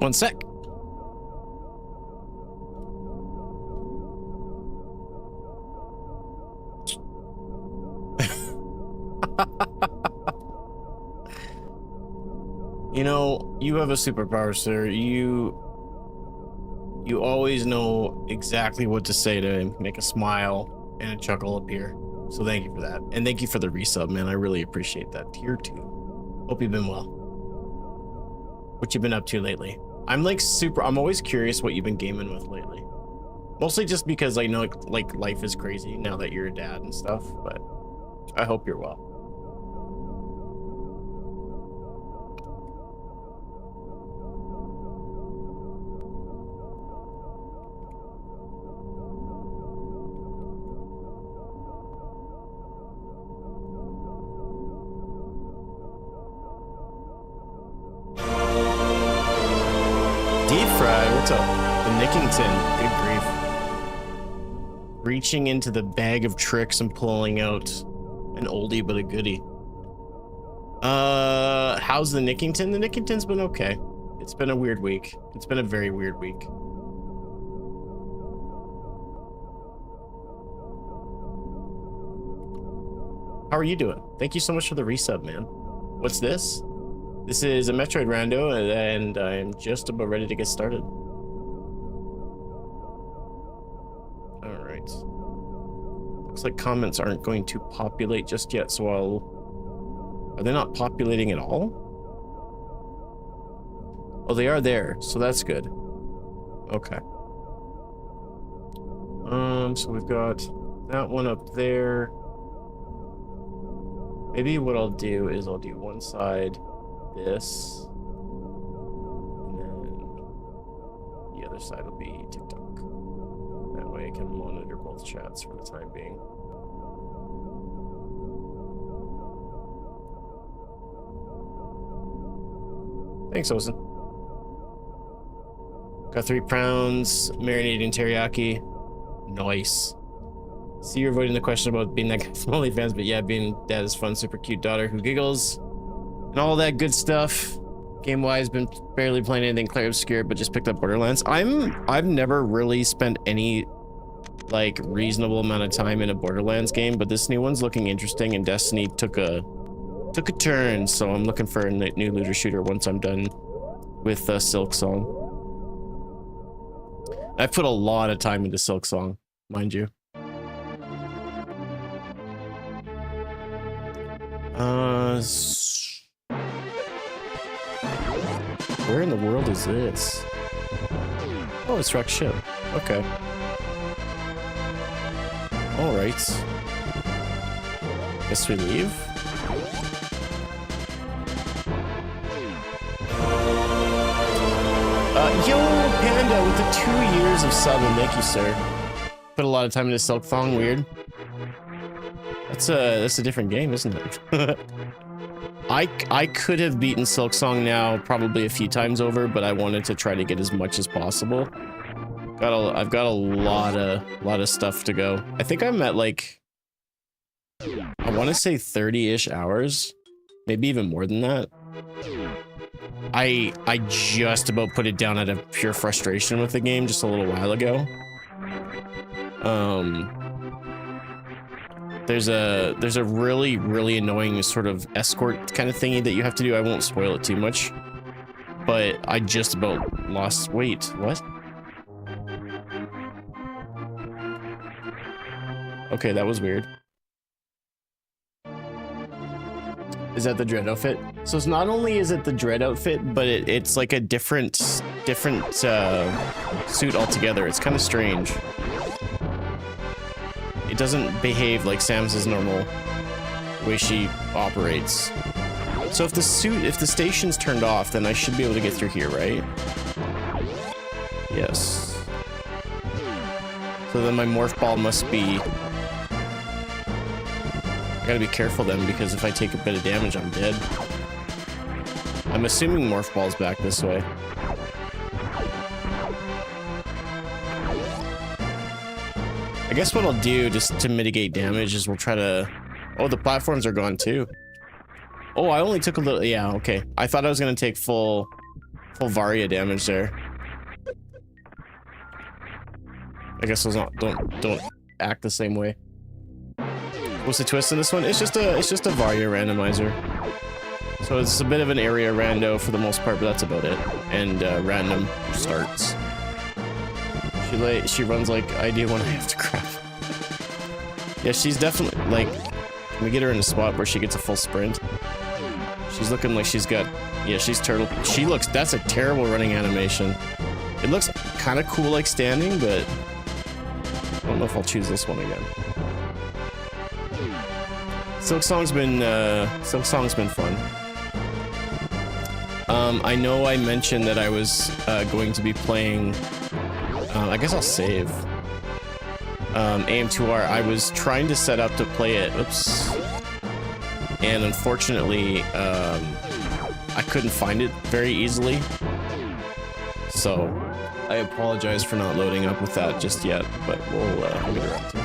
One sec. You know, you have a superpower, sir. You always know exactly what to say to make a smile and a chuckle appear. So thank you for that. And thank you for the resub, man. I really appreciate that. Tier 2. Hope you've been well. What you been up to lately? I'm always curious what you've been gaming with lately. Mostly just because I know like life is crazy now that you're a dad and stuff, but I hope you're well. What's up? The Nickington. Good grief. Reaching into the bag of tricks and pulling out an oldie but a goodie. How's the Nickington? The Nickington's been okay. It's been a weird week. It's been a very weird week. How are you doing? Thank you so much for the resub, man. What's this? This is a Metroid Rando, and I'm just about ready to get started. Alright. Looks like comments aren't going to populate just yet, so Are they not populating at all? Oh, they are there, so that's good. Okay. So we've got that one up there. Maybe what I'll do is I'll do one side this, and then the other side will be TikTok. That way I can monitor both chats for the time being. Thanks, Ozen. Got 3 pounds, marinating teriyaki. Nice. See, you're avoiding the question about being that guy from OnlyFans, but yeah, being dad is fun, super cute daughter who giggles. And all that good stuff. Game-wise, been barely playing anything clear obscure, but just picked up Borderlands. I've never really spent any like reasonable amount of time in a Borderlands game, but this new one's looking interesting, and Destiny took a turn, so I'm looking for a new looter shooter once I'm done with Silk Song. I've put a lot of time into Silk Song, mind you. Where in the world is this? Oh, it's wrecked ship. Okay. All right. Guess we leave. Yo, Panda with the 2 years of subbing. Thank you, sir. Put a lot of time into Silk Song. Weird. That's a different game, isn't it? I could have beaten Silk Song now probably a few times over, but I wanted to try to get as much as possible. I've got a lot of stuff to go. I think I'm at like, I want to say 30-ish hours, maybe even more than that. I just about put it down out of pure frustration with the game just a little while ago. There's a really annoying sort of escort kind of thingy that you have to do. I won't spoil it too much, but I just about lost. Wait, what? Okay, that was weird. Is that the Dread outfit? So it's not only is it the Dread outfit, but it's like a different suit altogether. It's kind of strange. It doesn't behave like Sam's normal way she operates. So if the station's turned off, then I should be able to get through here, right? Yes. So then my morph ball must be... I gotta be careful then, because if I take a bit of damage, I'm dead. I'm assuming morph ball's back this way. I guess what I'll do just to mitigate damage is we'll try to... Oh, the platforms are gone too. Oh, I only took a little... Yeah, okay. I thought I was gonna take full Full Varia damage there. I guess those don't act the same way. What's the twist in this one? It's just a Varia randomizer. So it's a bit of an area rando for the most part, but that's about it. And random starts. She runs like I do when I have to craft. Yeah, she's definitely like, we get her in a spot where she gets a full sprint. She's looking like she's got, yeah, she's turtle. She looks, that's a terrible running animation. It looks kind of cool like standing, but I don't know if I'll choose this one again. Silksong's been fun. I know I mentioned that I was going to be playing, I guess I'll save. AM2R, I was trying to set up to play it, oops. And unfortunately, I couldn't find it very easily. So, I apologize for not loading up with that just yet, but we'll get around to it.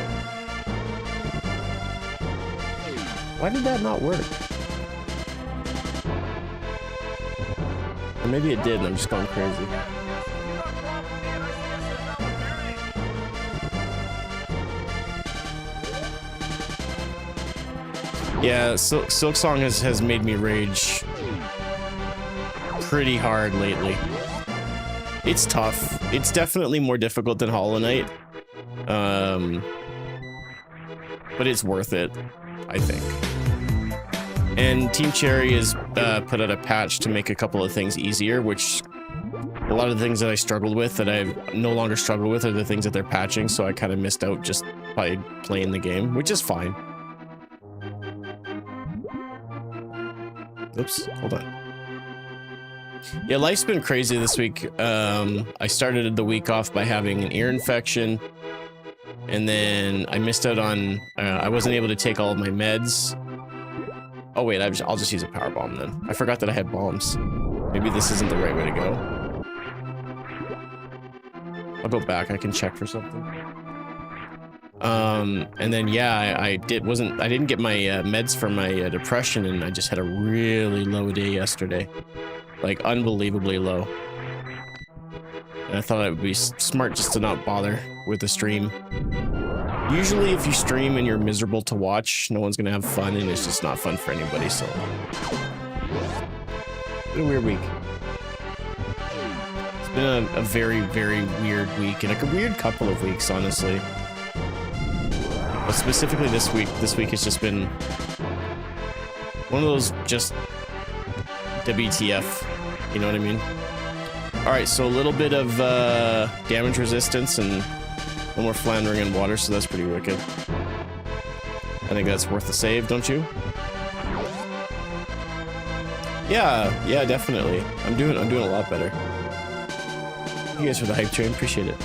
Why did that not work? Or maybe it did and I'm just going crazy. Yeah, Silksong has made me rage pretty hard lately. It's tough. It's definitely more difficult than Hollow Knight. But it's worth it, I think. And Team Cherry has put out a patch to make a couple of things easier, which a lot of the things that I struggled with that I no longer struggle with are the things that they're patching, so I kind of missed out just by playing the game, which is fine. Oops, hold on. Yeah, life's been crazy this week. I started the week off by having an ear infection, and then I missed out on, I wasn't able to take all of my meds. Oh wait, I'll just use a power bomb then. I forgot that I had bombs. Maybe this isn't the right way to go. I'll go back, I can check for something. And then yeah, I didn't get my meds for my depression, and I just had a really low day yesterday. Like unbelievably low. And I thought it would be smart just to not bother with the stream. Usually if you stream and you're miserable to watch, no one's gonna have fun, and it's just not fun for anybody, so. It's been a weird week. It's been a very, very weird week, and like a weird couple of weeks, honestly. But specifically this week has just been one of those just WTF, you know what I mean? Alright, so a little bit of damage resistance and no more floundering in water, so that's pretty wicked. I think that's worth the save, don't you? Yeah, definitely. I'm doing a lot better. You guys for the hype train, appreciate it.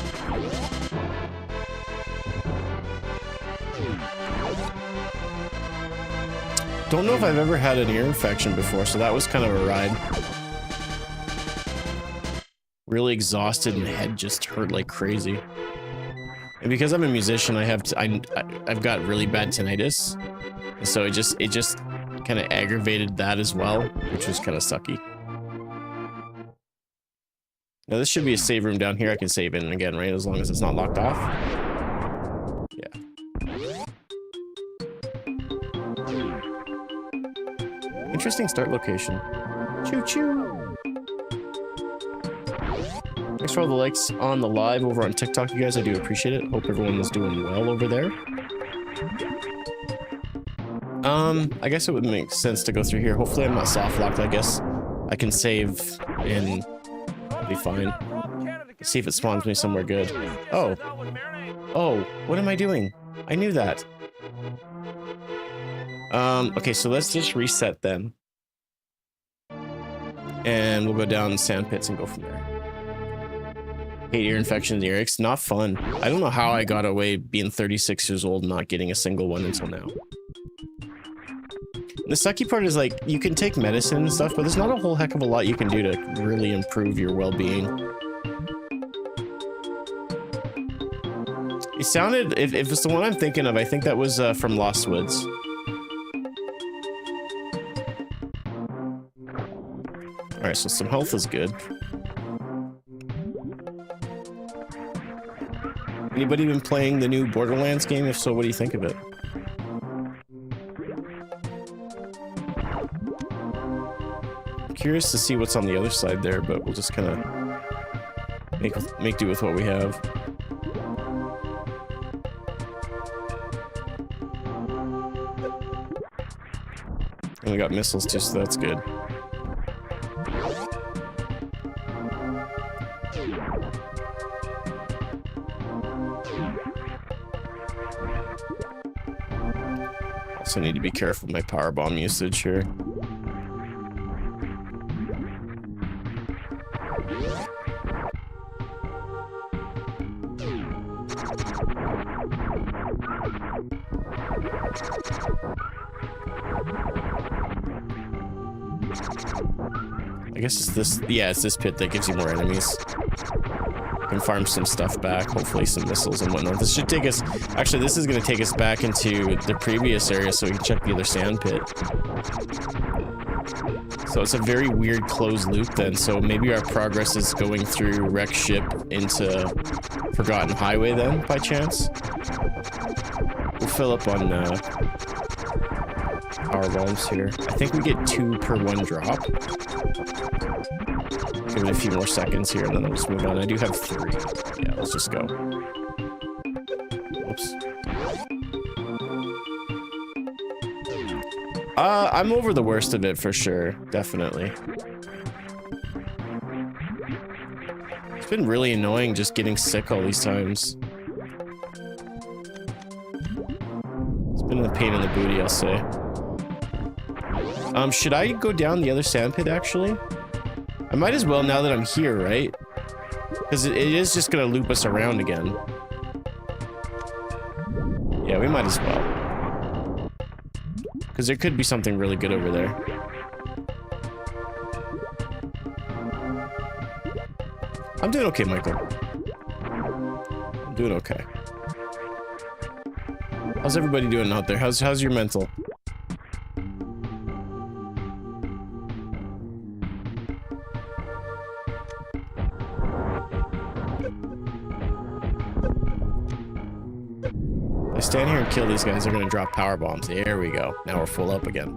Don't know if I've ever had an ear infection before, so that was kind of a ride. Really exhausted and head just hurt like crazy. And because I'm a musician, I've got really bad tinnitus, and so it just kind of aggravated that as well, which was kind of sucky. Now this should be a save room down here. I can save in again, right? As long as it's not locked off. Yeah. Interesting start location. Choo choo. Thanks for all the likes on the live over on TikTok, you guys. I do appreciate it. Hope everyone is doing well over there. I guess it would make sense to go through here. Hopefully I'm not soft locked. I guess I can save and be fine. Let's see if it spawns me somewhere good. Oh, what am I doing? I knew that. Okay, so let's just reset then. And we'll go down sand pits and go from there. Hate ear infections, earaches, not fun. I don't know how I got away being 36 years old and not getting a single one until now. The sucky part is, like, you can take medicine and stuff, but there's not a whole heck of a lot you can do to really improve your well-being. It sounded, if it's the one I'm thinking of, I think that was from Lost Woods. Alright, so some health is good. Anybody been playing the new Borderlands game? If so, what do you think of it? I'm curious to see what's on the other side there, but we'll just kind of make do with what we have. And we got missiles too, so that's good. Also need to be careful with my power bomb usage here. I guess it's this, yeah, it's this pit that gives you more enemies. Can farm some stuff back, hopefully some missiles and whatnot. This should take us, actually this is going to take us back into the previous area so we can check the other sand pit. So it's a very weird closed loop then, so maybe our progress is going through wrecked ship into Forgotten Highway then, by chance. We'll fill up on power bombs here. I think we get 2 per 1 drop. Give it a few more seconds here and then I'll just move on. I do have 3. Yeah, let's just go. Oops. I'm over the worst of it for sure. Definitely. It's been really annoying just getting sick all these times. It's been a pain in the booty, I'll say. Should I go down the other sand pit actually? I might as well now that I'm here, right? Because it is just gonna loop us around again. Yeah, we might as well. Because there could be something really good over there. I'm doing okay, Michael. I'm doing okay. How's everybody doing out there? How's your mental? Stand here and kill these guys, they're gonna drop power bombs. There we go. Now we're full up again.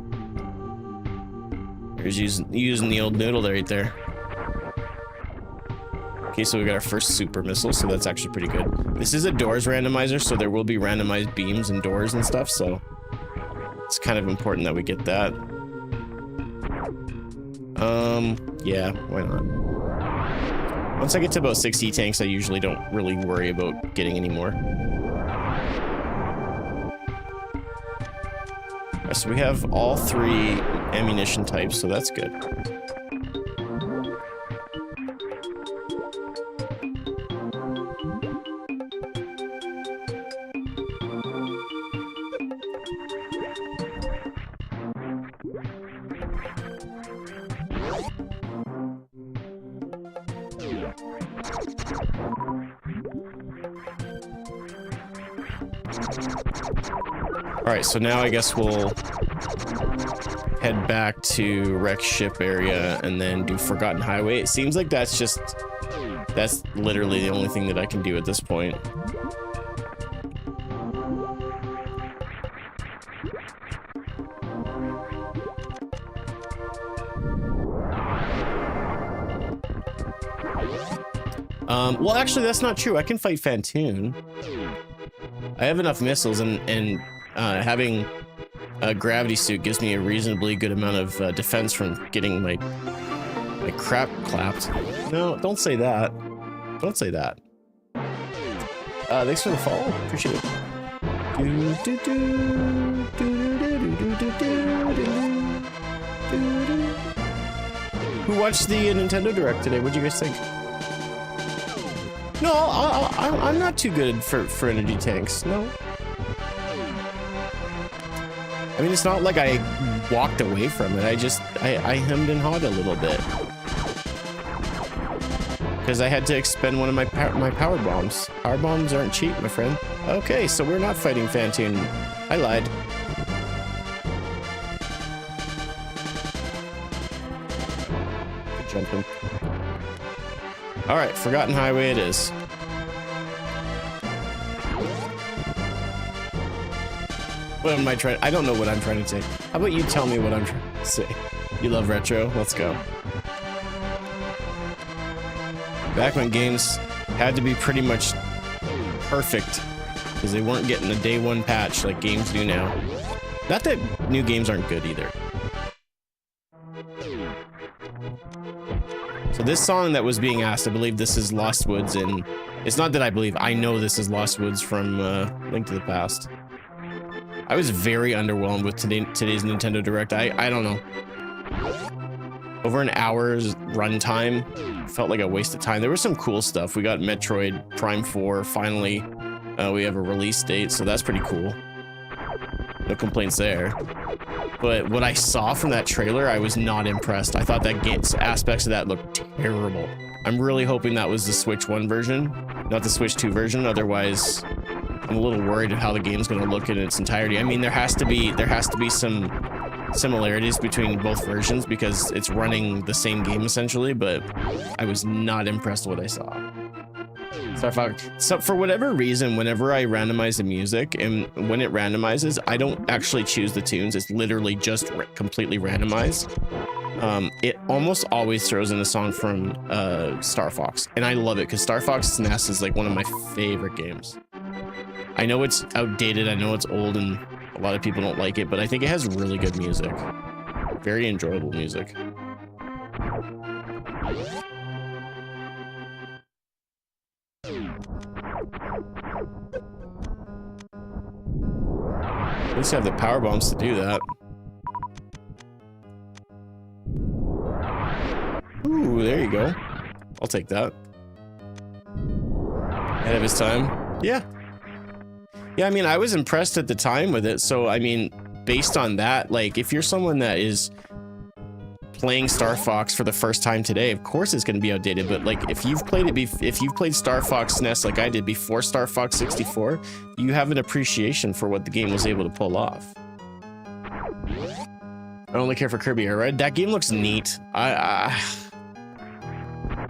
Here's using the old noodle right there. Okay, so we got our first super missile, so that's actually pretty good. This is a doors randomizer, so there will be randomized beams and doors and stuff, so it's kind of important that we get that. Yeah, why not? Once I get to about 60 tanks, I usually don't really worry about getting any more. So we have all 3 ammunition types, so that's good. Alright, so now I guess we'll head back to wrecked ship area and then do Forgotten Highway. It seems like that's literally the only thing that I can do at this point. Well, actually, that's not true. I can fight Fantoon. I have enough missiles, and having a gravity suit gives me a reasonably good amount of defense from getting my crap clapped. No, don't say that. Don't say that. Thanks for the follow. Appreciate it. Who watched the Nintendo Direct today? What'd you guys think? No, I'm not too good for energy tanks. No. I mean, it's not like I walked away from it. I hemmed and hawed a little bit. Because I had to expend one of my power bombs. Power bombs aren't cheap, my friend. Okay, so we're not fighting Fantoon. I lied. Good jumping. Alright, Forgotten Highway it is. What am I trying? I don't know what I'm trying to say. How about you tell me what I'm trying to say? You love retro? Let's go. Back when games had to be pretty much perfect because they weren't getting a day one patch like games do now. Not that new games aren't good either. So this song that was being asked, I believe this is Lost Woods, and it's not that I believe, I know this is Lost Woods from Link to the Past. I was very underwhelmed with today's Nintendo Direct. I don't know. Over an hour's runtime felt like a waste of time. There was some cool stuff. We got Metroid Prime 4 finally. We have a release date, so that's pretty cool. No complaints there. But what I saw from that trailer, I was not impressed. I thought that aspects of that looked terrible. I'm really hoping that was the Switch 1 version, not the Switch 2 version. Otherwise, I'm a little worried of how the game's going to look in its entirety. I mean, there has to be some similarities between both versions because it's running the same game essentially, but I was not impressed with what I saw. So for whatever reason, whenever I randomize the music, and when it randomizes, I don't actually choose the tunes. It's literally just completely randomized. It almost always throws in a song from Star Fox, and I love it because Star Fox SNES is like one of my favorite games. I know it's outdated, I know it's old, and a lot of people don't like it, but I think it has really good music. Very enjoyable music. At least I have the power bombs to do that. Ooh, there you go. I'll take that. Ahead of his time. Yeah. Yeah, I mean, I was impressed at the time with it. So, I mean, based on that, like, if you're someone that is playing Star Fox for the first time today, of course it's going to be outdated. But like, if you've played it, if you've played Star Fox SNES like I did before Star Fox 64, you have an appreciation for what the game was able to pull off. I only care for Kirby Air Ride. That game looks neat. I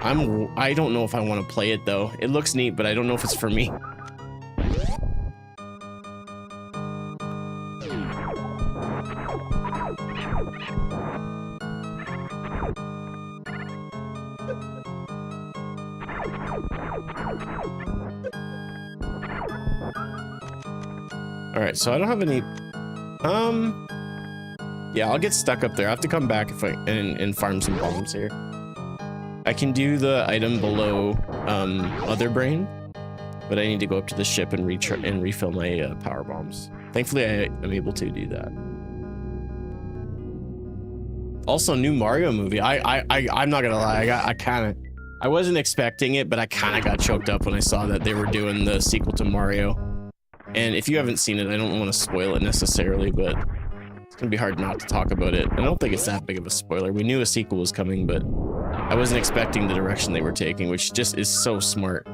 don't know if I want to play it though. It looks neat, but I don't know if it's for me. All right, so I don't have any. Yeah, I'll get stuck up there. I have to come back if and farm some bombs here. I can do the item below Other Brain, but I need to go up to the ship and refill my power bombs. Thankfully, I am able to do that. Also, new Mario movie. I'm not gonna lie. I wasn't expecting it, but I kind of got choked up when I saw that they were doing the sequel to Mario. And if you haven't seen it, I don't want to spoil it necessarily, but it's gonna be hard not to talk about it. I don't think it's that big of a spoiler. We knew a sequel was coming, but I wasn't expecting the direction they were taking, which just is so smart.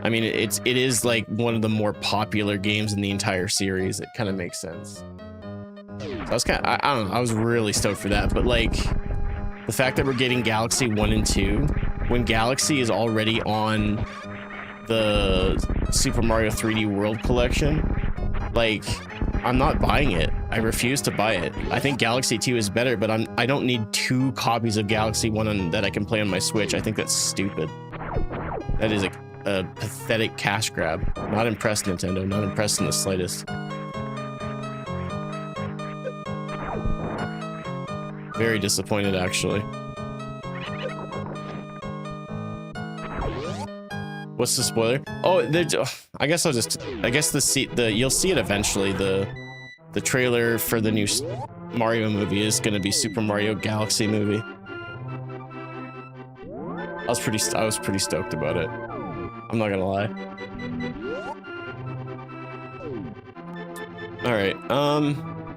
I mean, it is like one of the more popular games in the entire series. It kind of makes sense. So I was I don't know, I was really stoked for that, but like the fact that we're getting Galaxy 1 and 2 when Galaxy is already on the Super Mario 3D World collection, like, I'm not buying it. I refuse to buy it. I think Galaxy 2 is better, but I don't need 2 copies of Galaxy 1 that I can play on my Switch. I think that's stupid. That is a pathetic cash grab. Not impressed, Nintendo. Not impressed in the slightest. Very disappointed, actually. What's the spoiler? Oh, I guess I'll just. I guess you'll see it eventually. The trailer for the new Mario movie is going to be Super Mario Galaxy movie. I was pretty stoked about it. I'm not gonna lie. All right,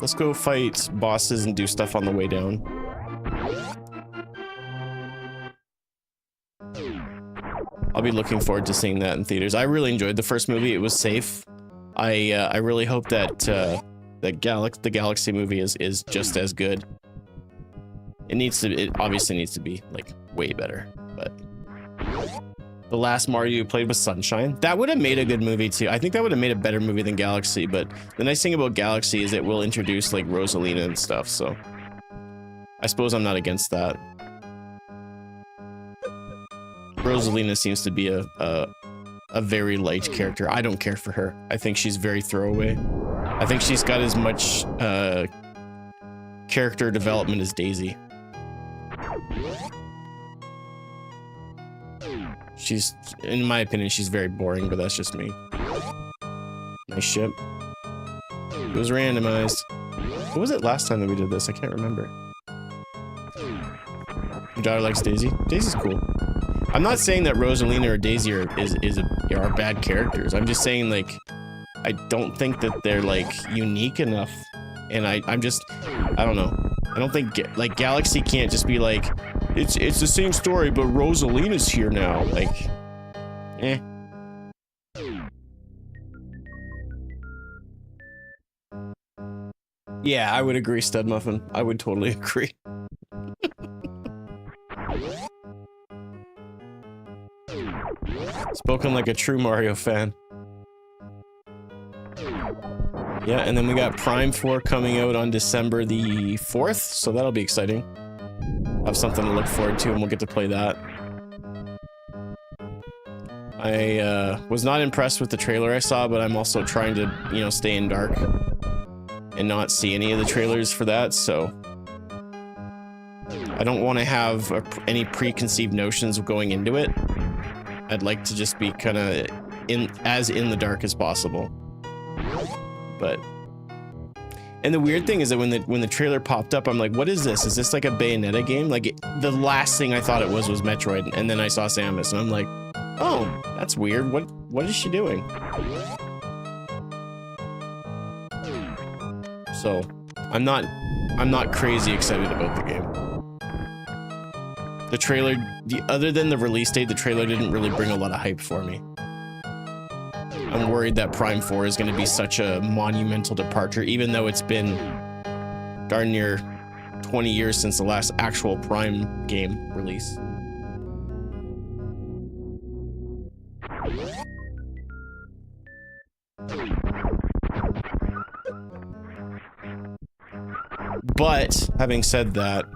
let's go fight bosses and do stuff on the way down. I'll be looking forward to seeing that in theaters. I really enjoyed the first movie. It was safe. I really hope that the Galaxy movie is just as good. It obviously needs to be like way better, but The last Mario you played was Sunshine. That would have made a good movie too. I think that would have made a better movie than Galaxy, but the nice thing about Galaxy is it will introduce like Rosalina and stuff, so I suppose I'm not against that. Rosalina seems to be a very light character. I don't care for her. I think she's very throwaway. I think she's got as much character development as Daisy. She's, in my opinion, she's very boring, but that's just me. Nice ship. It was randomized. What was it last time that we did this? I can't remember. Your daughter likes Daisy? Daisy's cool. I'm not saying that Rosalina or Daisy are bad characters. I'm just saying, like, I don't think that they're, like, unique enough. And I don't know. I don't think, like, Galaxy can't just be like, it's the same story, but Rosalina's here now. Like, eh. Yeah, I would agree, Stud Muffin. I would totally agree. Spoken like a true Mario fan. Yeah, and then we got Prime 4 coming out on December the 4th, so that'll be exciting. Have something to look forward to, and we'll get to play that. I was not impressed with the trailer I saw, but I'm also trying to, you know, stay in dark and not see any of the trailers for that, so I don't want to have any preconceived notions of going into it. I'd like to just be kind of as in the dark as possible. But, and the weird thing is that when the trailer popped up, I'm like, what is this? Is this like a Bayonetta game? Like, the last thing I thought it was Metroid, and then I saw Samus, and I'm like, oh, that's weird. What is she doing? So, I'm not crazy excited about the game. The trailer, other than the release date, the trailer didn't really bring a lot of hype for me. I'm worried that Prime 4 is going to be such a monumental departure, even though it's been darn near 20 years since the last actual Prime game release. But, having said that,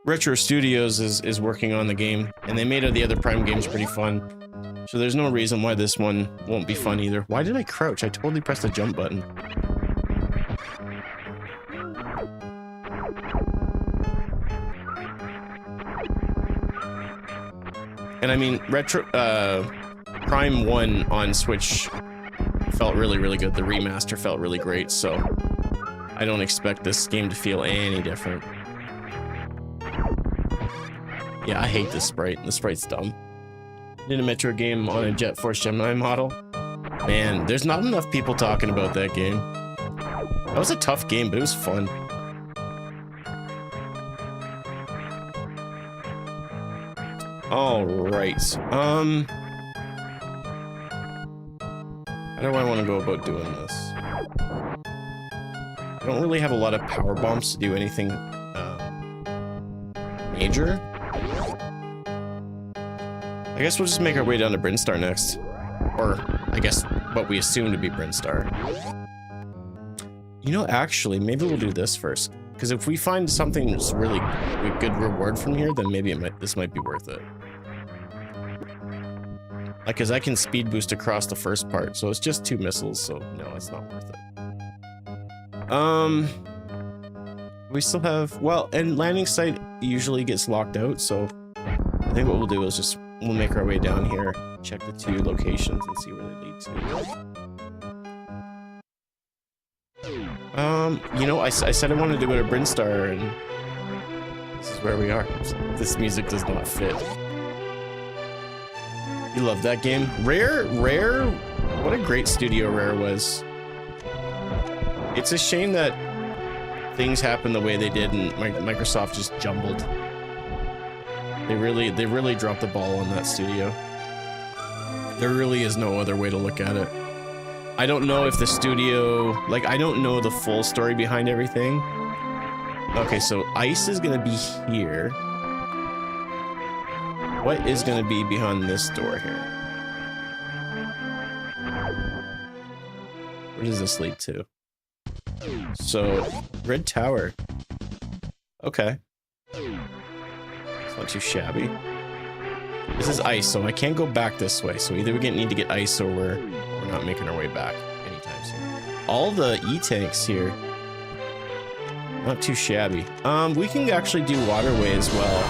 Retro Studios is working on the game, and they made the other Prime games pretty fun. So there's no reason why this one won't be fun either. Why did I crouch? I totally pressed the jump button. And I mean, Prime 1 on Switch felt really, really good. The remaster felt really great, so I don't expect this game to feel any different. Yeah, I hate this sprite. The sprite's dumb. Did a Metro game on a Jet Force Gemini model. Man, there's not enough people talking about that game. That was a tough game, but it was fun. All right. How do I want to go about doing this? I don't really have a lot of power bombs to do anything major. I guess we'll just make our way down to Brinstar next. Or, I guess, what we assume to be Brinstar. You know, actually, maybe we'll do this first. Because if we find something that's really a good reward from here, then maybe this might be worth it. Like, because I can speed boost across the first part, so it's just 2 missiles, so no, it's not worth it. We still have, well, and landing site usually gets locked out, so I think what we'll do is we'll make our way down here, check the 2 locations, and see where they lead to. You know, I said I wanted to go to Brinstar, and this is where we are. This music does not fit. You love that game? Rare, what a great studio Rare was. It's a shame that things happened the way they did, and Microsoft just jumbled. They really dropped the ball on that studio. There really is no other way to look at it. I don't know if the studio, like, I don't know the full story behind everything, Okay, so ice is gonna be here. What is gonna be behind this door here? Where does this lead to? So, red tower. Okay. It's not too shabby. This is ice, so I can't go back this way. So either we need to get ice or we're not making our way back anytime soon. All the E-tanks here. Not too shabby. We can actually do waterway as well.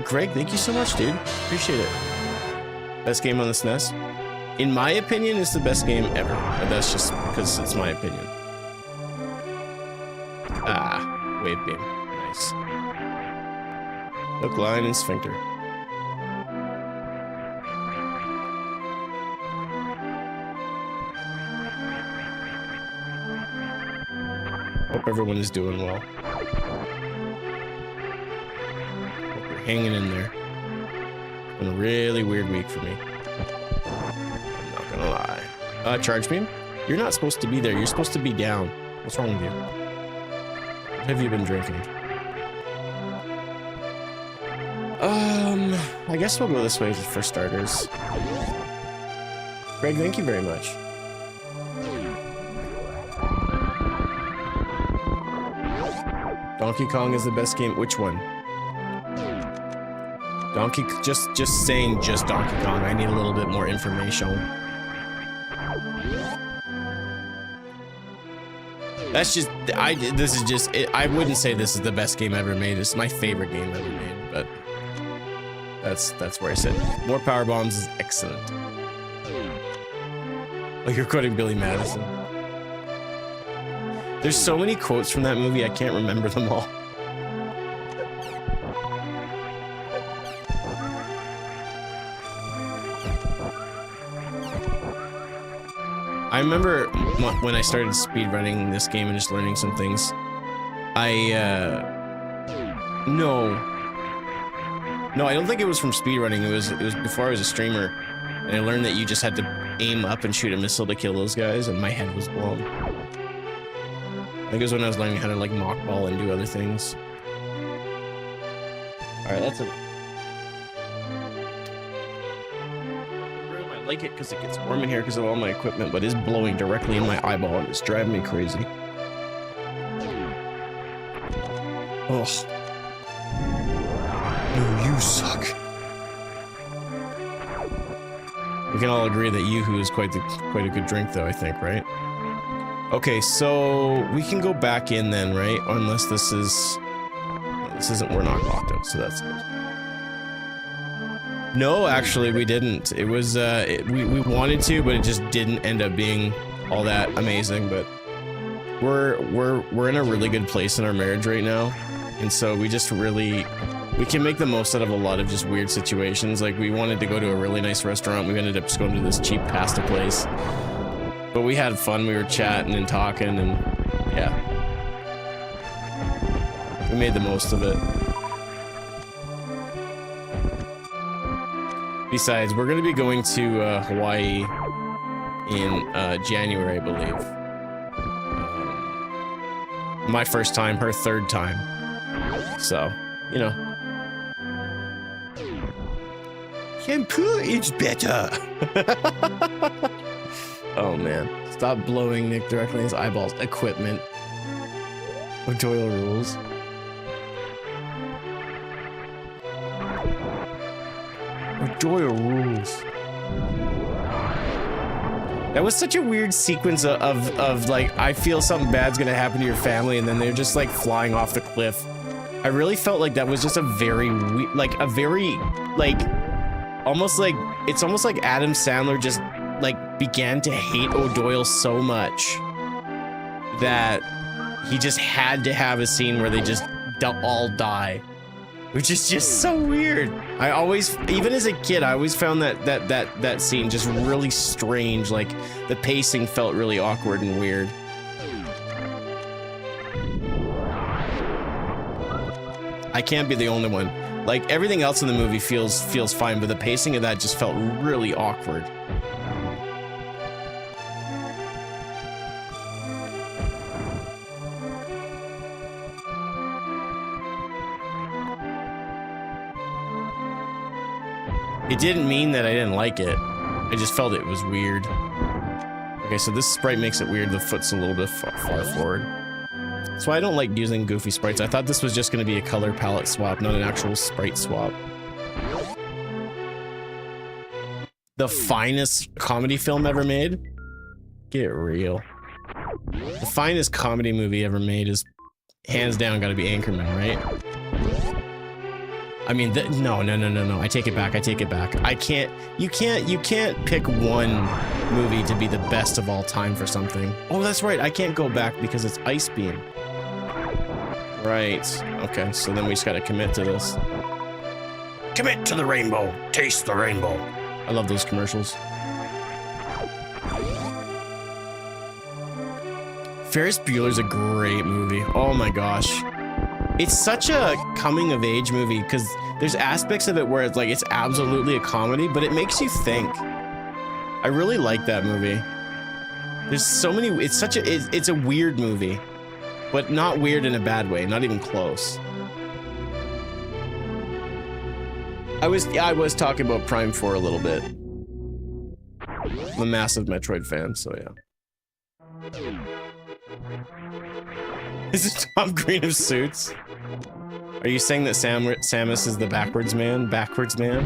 Greg, thank you so much, dude. Appreciate it. Best game on the SNES? In my opinion, it's the best game ever. But that's just because it's my opinion. Ah, wave beam. Nice. Hook, line, and sphincter. Hope everyone is doing well. Hope you're hanging in there. It's been a really weird week for me. I'm not gonna lie. Charge beam? You're not supposed to be there. You're supposed to be down. What's wrong with you? What have you been drinking? I guess we'll go this way for starters. Greg, thank you very much. Donkey Kong is the best game. Which one? Just saying just Donkey Kong. I need a little bit more information. That's just, this is just, I wouldn't say this is the best game ever made. It's my favorite game ever made, but that's where I said. More power bombs is excellent. Oh, you're quoting Billy Madison. There's so many quotes from that movie, I can't remember them all. I remember when I started speedrunning this game and just learning some things. No, I don't think it was from speedrunning. It was before I was a streamer, and I learned that you just had to aim up and shoot a missile to kill those guys, and my head was blown. I think it was when I was learning how to like mockball and do other things. All right, that's it. I like it because it gets warm in here because of all my equipment, but it's blowing directly in my eyeball and it's driving me crazy. Oh. No, you suck. We can all agree that Yoo-hoo is quite a good drink, though, I think, right? Okay, so we can go back in then, right? Unless this isn't, we're not locked up, so that's good. No, actually, we didn't. It was, we wanted to, but it just didn't end up being all that amazing, but we're in a really good place in our marriage right now, and so we just really, we can make the most out of a lot of just weird situations. Like, we wanted to go to a really nice restaurant. We ended up just going to this cheap pasta place. But we had fun. We were chatting and talking, and yeah. We made the most of it. Besides, we're going to be going to Hawaii in January, I believe. My first time, her third time. So, you know. Shampoo is better. Oh man, stop blowing Nick directly in his eyeballs. Equipment. O'Doyle rules. O'Doyle rules. That was such a weird sequence of like, I feel something bad's gonna happen to your family, and then they're just like flying off the cliff. I really felt like that was just a very almost like, it's almost like Adam Sandler just like began to hate O'Doyle so much that he just had to have a scene where they just all die, which is just so weird. I always, even as a kid, I always found that scene just really strange. Like the pacing felt really awkward and weird. I can't be the only one. Like everything else in the movie feels fine, but the pacing of that just felt really awkward. It didn't mean that I didn't like it. I just felt it was weird. Okay, so this sprite makes it weird. The foot's a little bit far forward. That's why I don't like using goofy sprites. I thought this was just going to be a color palette swap, not an actual sprite swap. The finest comedy film ever made? Get real. The finest comedy movie ever made is hands down gotta be Anchorman, right? I mean, no. I take it back. I take it back. You can't pick one movie to be the best of all time for something. Oh, that's right. I can't go back because it's Ice Beam. Right. Okay, so then we just gotta commit to this. Commit to the rainbow. Taste the rainbow. I love those commercials. Ferris Bueller's a great movie. Oh my gosh. It's such a coming of age movie because there's aspects of it where it's like it's absolutely a comedy, but it makes you think. I really like that movie. There's so many, it's a weird movie, but not weird in a bad way, not even close. I was talking about Prime 4 a little bit. I'm a massive Metroid fan, so yeah. Is it Tom Green of Suits? Are you saying that Samus is the backwards man? Backwards man?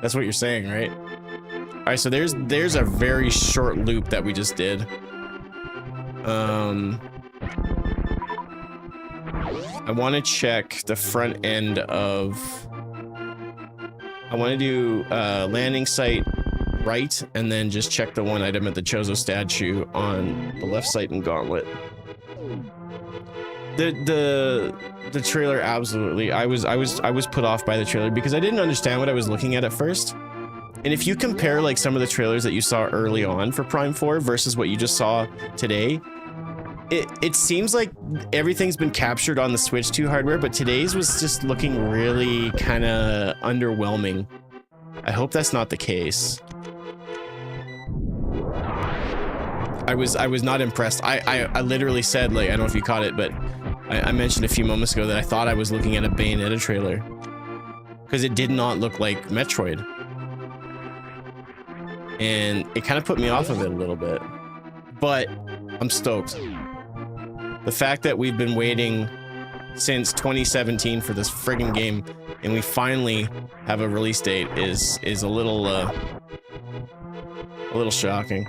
That's what you're saying, right? All right, so there's a very short loop that we just did. I want to check the front end of. I want to do landing site right, and then just check the one item at the Chozo statue on the left side in Gauntlet. The trailer, absolutely. I was put off by the trailer because I didn't understand what I was looking at first. And if you compare like some of the trailers that you saw early on for Prime 4 versus what you just saw today, it seems like everything's been captured on the Switch 2 hardware, but today's was just looking really kind of underwhelming. I hope that's not the case. I was not impressed. I literally said, like, I don't know if you caught it, but I mentioned a few moments ago that I thought I was looking at a Bayonetta trailer because it did not look like Metroid, and it kind of put me off of it a little bit, but I'm stoked. The fact that we've been waiting since 2017 for this friggin' game and we finally have a release date is a little shocking.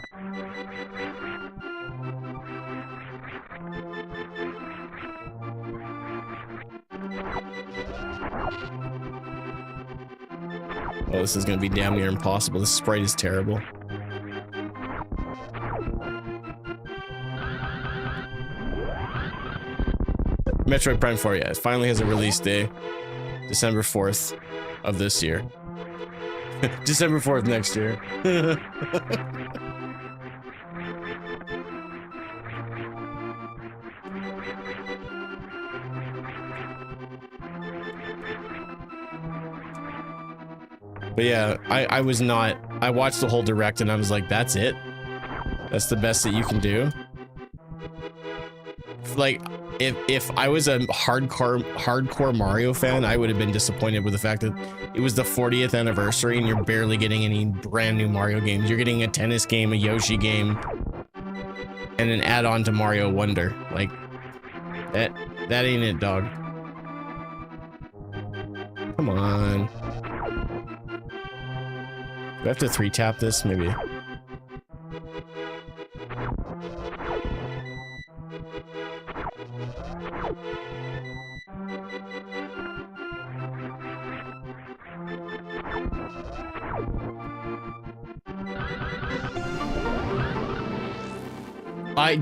Oh, this is gonna be damn near impossible. This sprite is terrible. Metroid Prime 4, yeah, it finally has a release day. December 4th of this year. December 4th next year. But yeah, I was not, I watched the whole direct and I was like, that's it? That's the best that you can do? Like, if I was a hardcore Mario fan, I would have been disappointed with the fact that it was the 40th anniversary and you're barely getting any brand new Mario games. You're getting a tennis game, a Yoshi game, and an add-on to Mario Wonder. Like, that ain't it, dog. Come on. Do I have to 3-tap this? Maybe.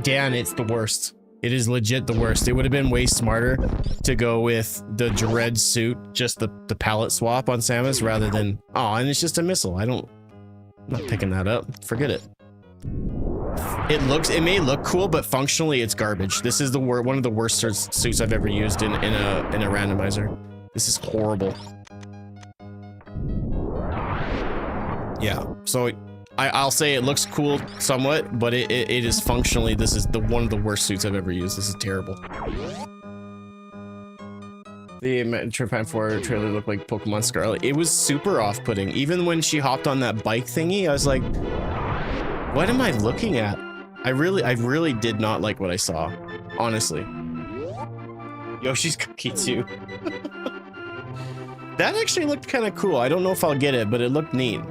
Dan, it's the worst. It is legit the worst. It would have been way smarter to go with the Dread suit, just the palette swap on Samus rather than, oh, and it's just a missile. I'm not picking that up. Forget it. It may look cool, but functionally it's garbage. This is one of the worst suits I've ever used in a randomizer. This is horrible. Yeah, so I'll say it looks cool somewhat, but it is functionally, this is one of the worst suits I've ever used. This is terrible. The Metroid Prime 4 trailer looked like Pokemon Scarlet. It was super off-putting. Even when she hopped on that bike thingy, I was like, what am I looking at? I really did not like what I saw, honestly. Yoshi's Cookie too. That actually looked kind of cool. I don't know if I'll get it, but it looked neat.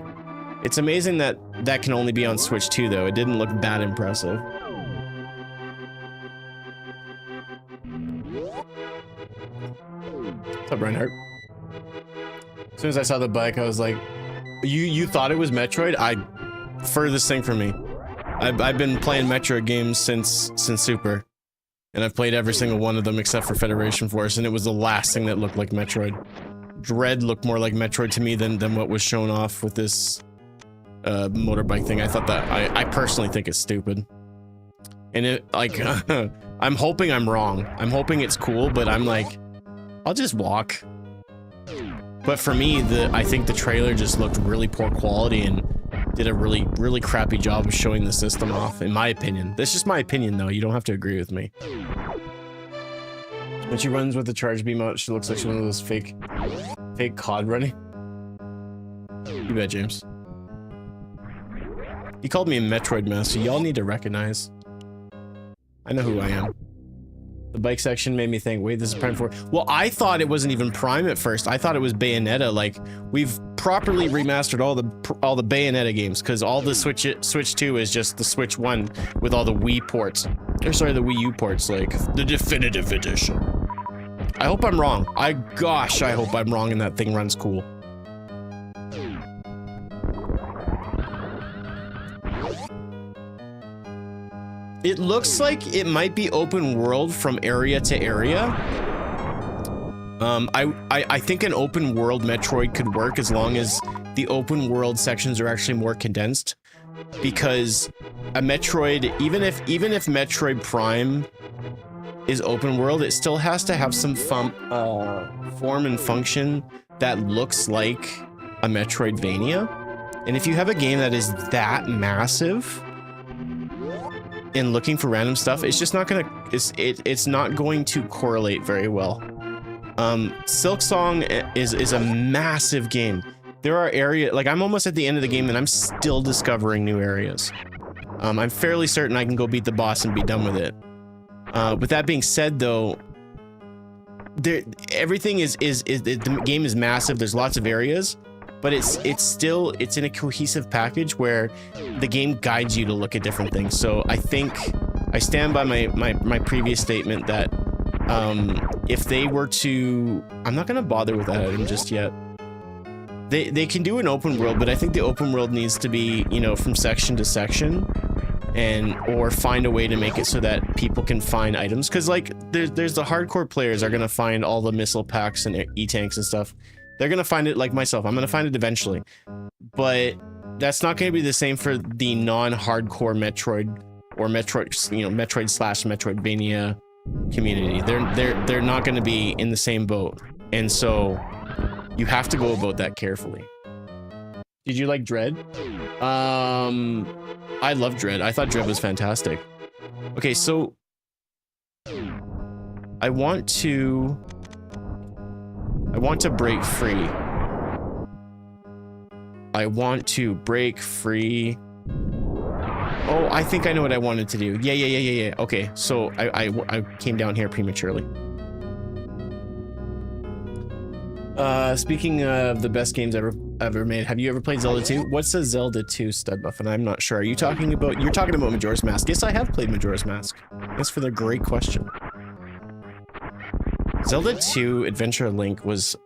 It's amazing that that can only be on Switch 2, though. It didn't look that impressive. What's up, Reinhardt? As soon as I saw the bike, I was like, you thought it was Metroid? Furthest thing from me. I've been playing Metroid games since Super. And I've played every single one of them except for Federation Force, and it was the last thing that looked like Metroid. Dread looked more like Metroid to me than what was shown off with this motorbike thing. I thought that, I personally think it's stupid. And it, like, I'm hoping I'm wrong. I'm hoping it's cool, but I'm like, I'll just walk. But for me, I think the trailer just looked really poor quality and did a really crappy job of showing the system off, in my opinion. That's just my opinion, though. You don't have to agree with me. When she runs with the charge beam out, she looks like she's one of those fake COD running. You bet, James. He called me a Metroid master. Y'all need to recognize. I know who I am. The bike section made me think, wait, this is Prime 4. Well, I thought it wasn't even Prime at first. I thought it was Bayonetta. Like, we've properly remastered all the Bayonetta games, because all the Switch 2 is just the Switch 1 with all the Wii ports. Or sorry, the Wii U ports, like the definitive edition. I hope I'm wrong. Gosh, I hope I'm wrong and that thing runs cool. It looks like it might be open world from area to area. I think an open world Metroid could work as long as the open world sections are actually more condensed. Because a Metroid, even if Metroid Prime is open world, it still has to have some form and function that looks like a Metroidvania. And if you have a game that is that massive and looking for random stuff, it's just not gonna, it's not going to correlate very well. Silk Song is a massive game. There are areas, like I'm almost at the end of the game and I'm still discovering new areas. I'm fairly certain I can go beat the boss and be done with it. With that being said, though, everything the game is massive. There's lots of areas, but it's in a cohesive package where the game guides you to look at different things. So I think I stand by my previous statement that if they were to, I'm not gonna bother with that item just yet. They can do an open world, but I think the open world needs to be, you know, from section to section, or find a way to make it so that people can find items. Because like there's the hardcore players are gonna find all the missile packs and E-tanks and stuff. They're gonna find it, like myself. I'm gonna find it eventually, but that's not gonna be the same for the non-hardcore Metroid or Metroid, you know, Metroid/Metroidvania community. They're not gonna be in the same boat, and so you have to go about that carefully. Did you like Dread? I love Dread. I thought Dread was fantastic. Okay, so I want to break free. I want to break free. Oh, I think I know what I wanted to do. Yeah. Okay, so I came down here prematurely. Speaking of the best games ever made, have you ever played Zelda 2? What's a Zelda 2 stud buff? And I'm not sure. Are you talking about, you're talking about Majora's Mask? Yes, I have played Majora's Mask. Thanks for the great question. Zelda 2 Adventure Link was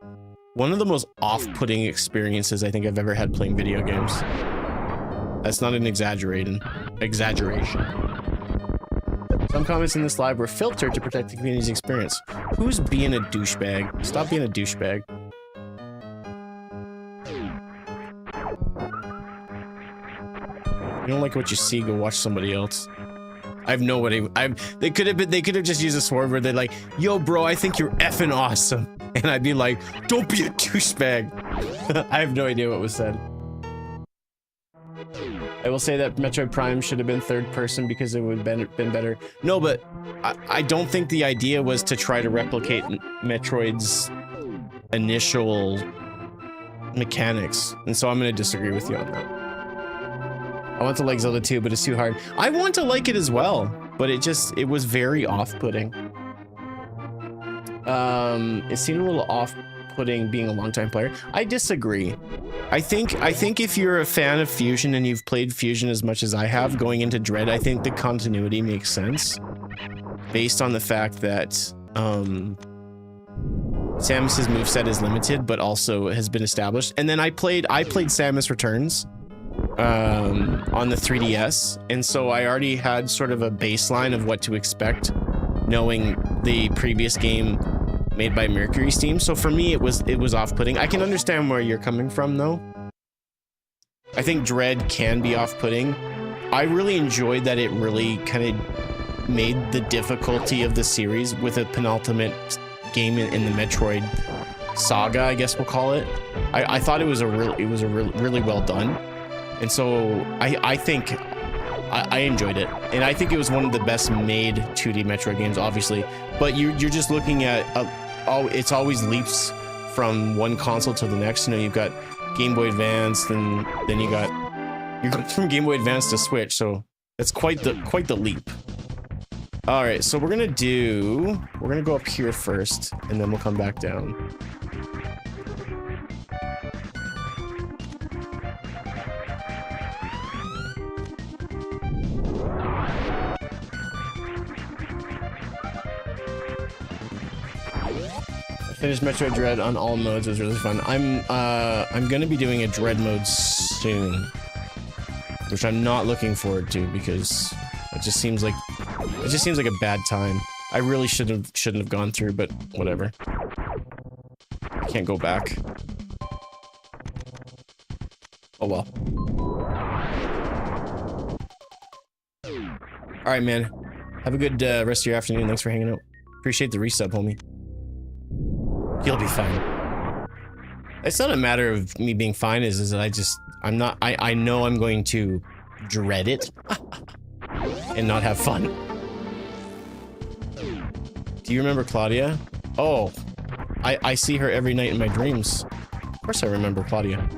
one of the most off-putting experiences I think I've ever had playing video games. That's not an exaggeration. Some comments in this live were filtered to protect the community's experience. Who's being a douchebag? Stop being a douchebag. You don't like what you see, go watch somebody else. I have no idea. They could have just used a sword where they're like, yo bro, I think you're effing awesome. And I'd be like, don't be a douchebag. I have no idea what was said. I will say that Metroid Prime should have been third person because it would have been better. No, but I don't think the idea was to try to replicate Metroid's initial mechanics, and so I'm going to disagree with you on that. I want to like Zelda 2, but it's too hard. I want to like it as well, but it was very off-putting. It seemed a little off-putting being a longtime player. I disagree. I think if you're a fan of Fusion and you've played Fusion as much as I have going into Dread, I think the continuity makes sense based on the fact that Samus's moveset is limited, but also has been established. And then I played Samus Returns on the 3DS, and so I already had sort of a baseline of what to expect, knowing the previous game made by Mercury Steam. So for me, it was off-putting. I can understand where you're coming from, though. I think Dread can be off-putting. I really enjoyed that it really kind of made the difficulty of the series with a penultimate game in the Metroid saga, I guess we'll call it. I thought it was really well done, and so I think I enjoyed it, and I think it was one of the best made 2D Metroid games, obviously. But you're just looking at it's always leaps from one console to the next. You know, you've got Game Boy Advance, and then you're going from Game Boy Advance to Switch, so it's quite the leap. All right, so we're gonna go up here first, and then we'll come back down. Finished Metroid Dread on all modes. It was really fun. I'm gonna be doing a Dread mode soon, which I'm not looking forward to because it just seems like a bad time. I really shouldn't have gone through, but whatever. I can't go back. Oh well. All right, man. Have a good rest of your afternoon. Thanks for hanging out. Appreciate the resub, homie. You'll be fine. It's not a matter of me being fine, is that I know I'm going to dread it and not have fun. Do you remember Claudia? Oh, I see her every night in my dreams. Of course I remember Claudia.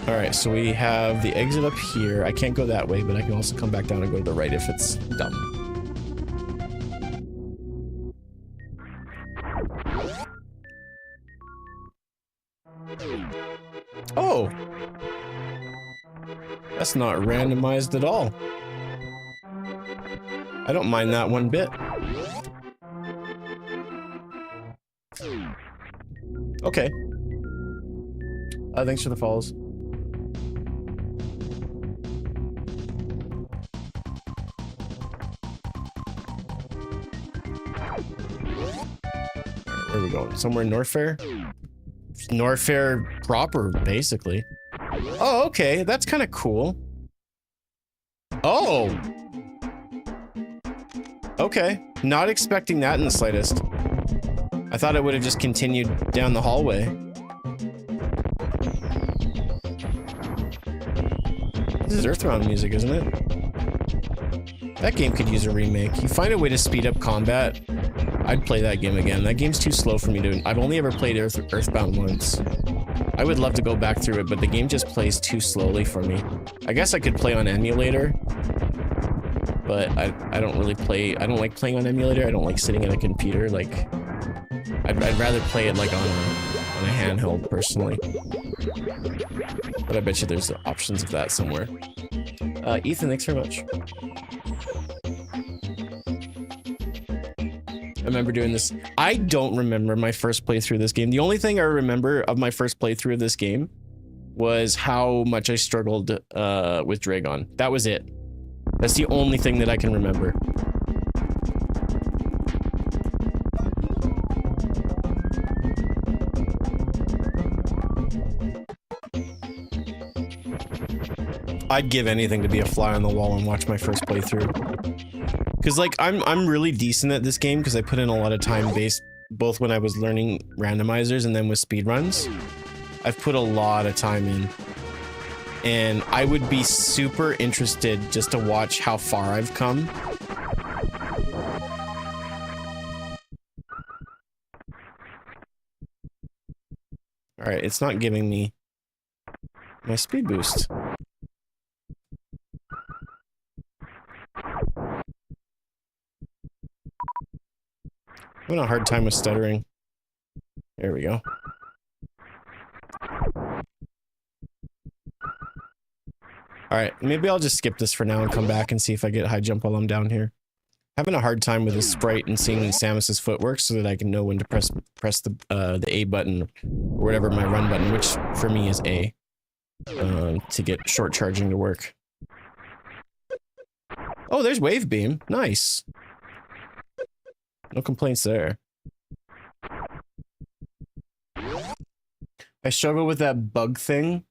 All right, so we have the exit up here. I can't go that way, but I can also come back down and go to the right if it's dumb. Oh, that's not randomized at all. I don't mind that one bit. Okay. Thanks for the follows. Where are we going? Somewhere in Norfair? Norfair proper, basically. Oh, okay. That's kind of cool. Oh! Okay. Not expecting that in the slightest. I thought it would have just continued down the hallway. This is Earthbound music, isn't it? That game could use a remake. You find a way to speed up combat, I'd play that game again. That game's too slow for me to... I've only ever played Earthbound once. I would love to go back through it, but the game just plays too slowly for me. I guess I could play on emulator, but I don't really play... I don't like playing on emulator. I don't like sitting at a computer. Like, I'd rather play it like on a handheld, personally. But I bet you there's options of that somewhere. Ethan, thanks very much. I remember doing this. I don't remember my first playthrough of this game. The only thing I remember of my first playthrough of this game was how much I struggled with Dragon. That was it. That's the only thing that I can remember. I'd give anything to be a fly on the wall and watch my first playthrough. Because, like, I'm really decent at this game because I put in a lot of time both when I was learning randomizers and then with speedruns. I've put a lot of time in. And I would be super interested just to watch how far I've come. Alright, it's not giving me my speed boost. I'm having a hard time with stuttering. There we go. Alright, maybe I'll just skip this for now and come back and see if I get high jump while I'm down here. Having a hard time with the sprite and seeing Samus's footwork so that I can know when to press the A button or whatever my run button, which for me is A, to get short charging to work. Oh, there's wave beam. Nice. No complaints there. I struggle with that bug thing.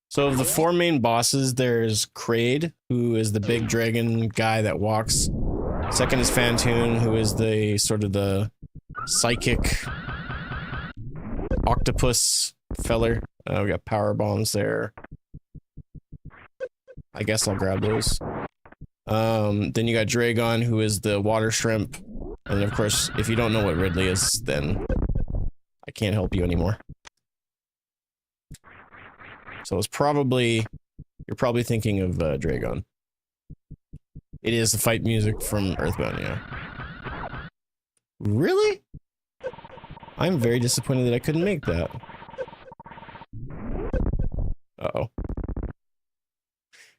So of the 4 main bosses, there's Kraid, who is the big dragon guy that walks. Second is Phantoon, who is the sort of the psychic octopus feller. We got power bombs there. I guess I'll grab those. Then you got Dragon, who is the water shrimp. And of course, if you don't know what Ridley is, then I can't help you anymore. So it's probably, you're probably thinking of Dragon. It is the fight music from Earthbound, yeah. Really? I'm very disappointed that I couldn't make that. Uh-oh.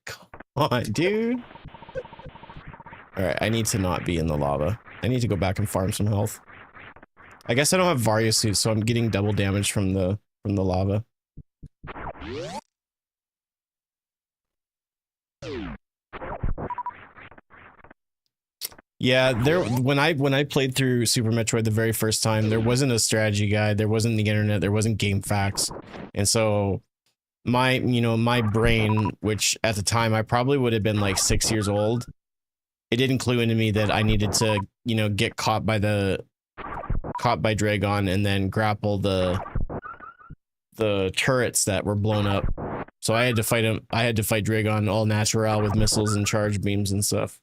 Come on, dude. Alright, I need to not be in the lava. I need to go back and farm some health. I guess I don't have Varia suit, so I'm getting double damage from the lava. Yeah, when I played through Super Metroid the very first time, there wasn't a strategy guide, there wasn't the internet, there wasn't game facts. And so my brain, which at the time I probably would have been like 6 years old, it didn't clue into me that I needed to, get caught by Dragon and then grapple the turrets that were blown up. So I had to fight him. I had to fight Dragon all natural with missiles and charge beams and stuff.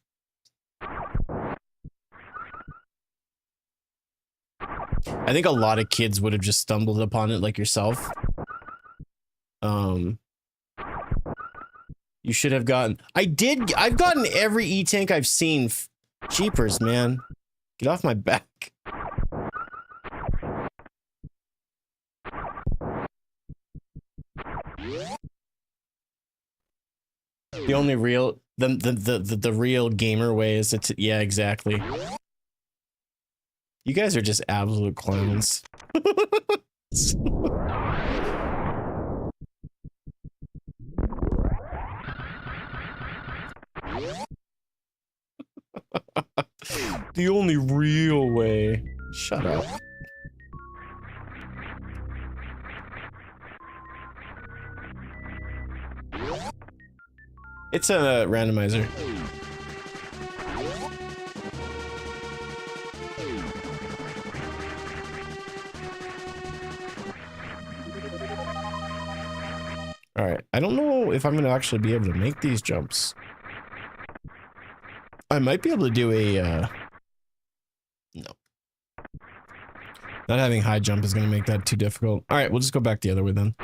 I think a lot of kids would have just stumbled upon it like yourself. You should have gotten... I've gotten every E-tank I've seen. Jeepers, man. Get off my back. The only real... The real gamer way is to... Yeah, exactly. You guys are just absolute clowns. The only real way. Shut up. It's a randomizer. Alright, I don't know if I'm gonna actually be able to make these jumps. I might be able to do a, no. Not having high jump is gonna make that too difficult. Alright, we'll just go back the other way then.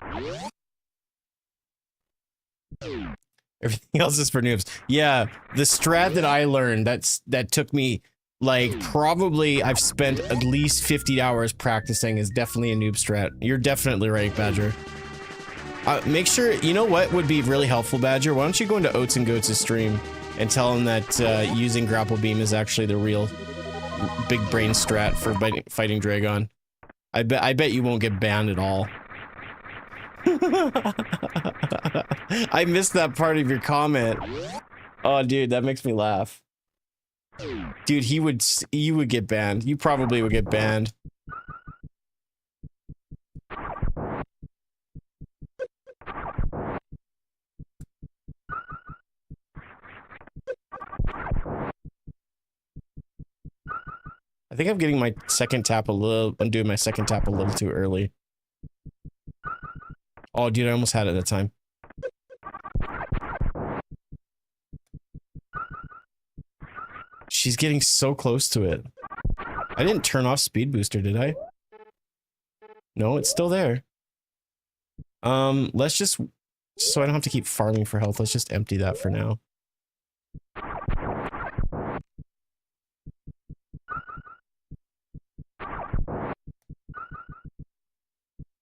Everything else is for noobs. Yeah, the strat that I learned, that took me, like, probably I've spent at least 50 hours practicing is definitely a noob strat. You're definitely right, Badger. Make sure, you know what would be really helpful, Badger? Why don't you go into Oats and Goats' stream and tell him that using Grapple Beam is actually the real big brain strat for fighting Dragon. I bet you won't get banned at all. I missed that part of your comment. Oh, dude, that makes me laugh. Dude, you would get banned. You probably would get banned. I think I'm getting my second tap a little... I'm doing my second tap a little too early. Oh, dude, I almost had it that time. She's getting so close to it. I didn't turn off speed booster, did I? No, it's still there. Let's just... So I don't have to keep farming for health, let's just empty that for now.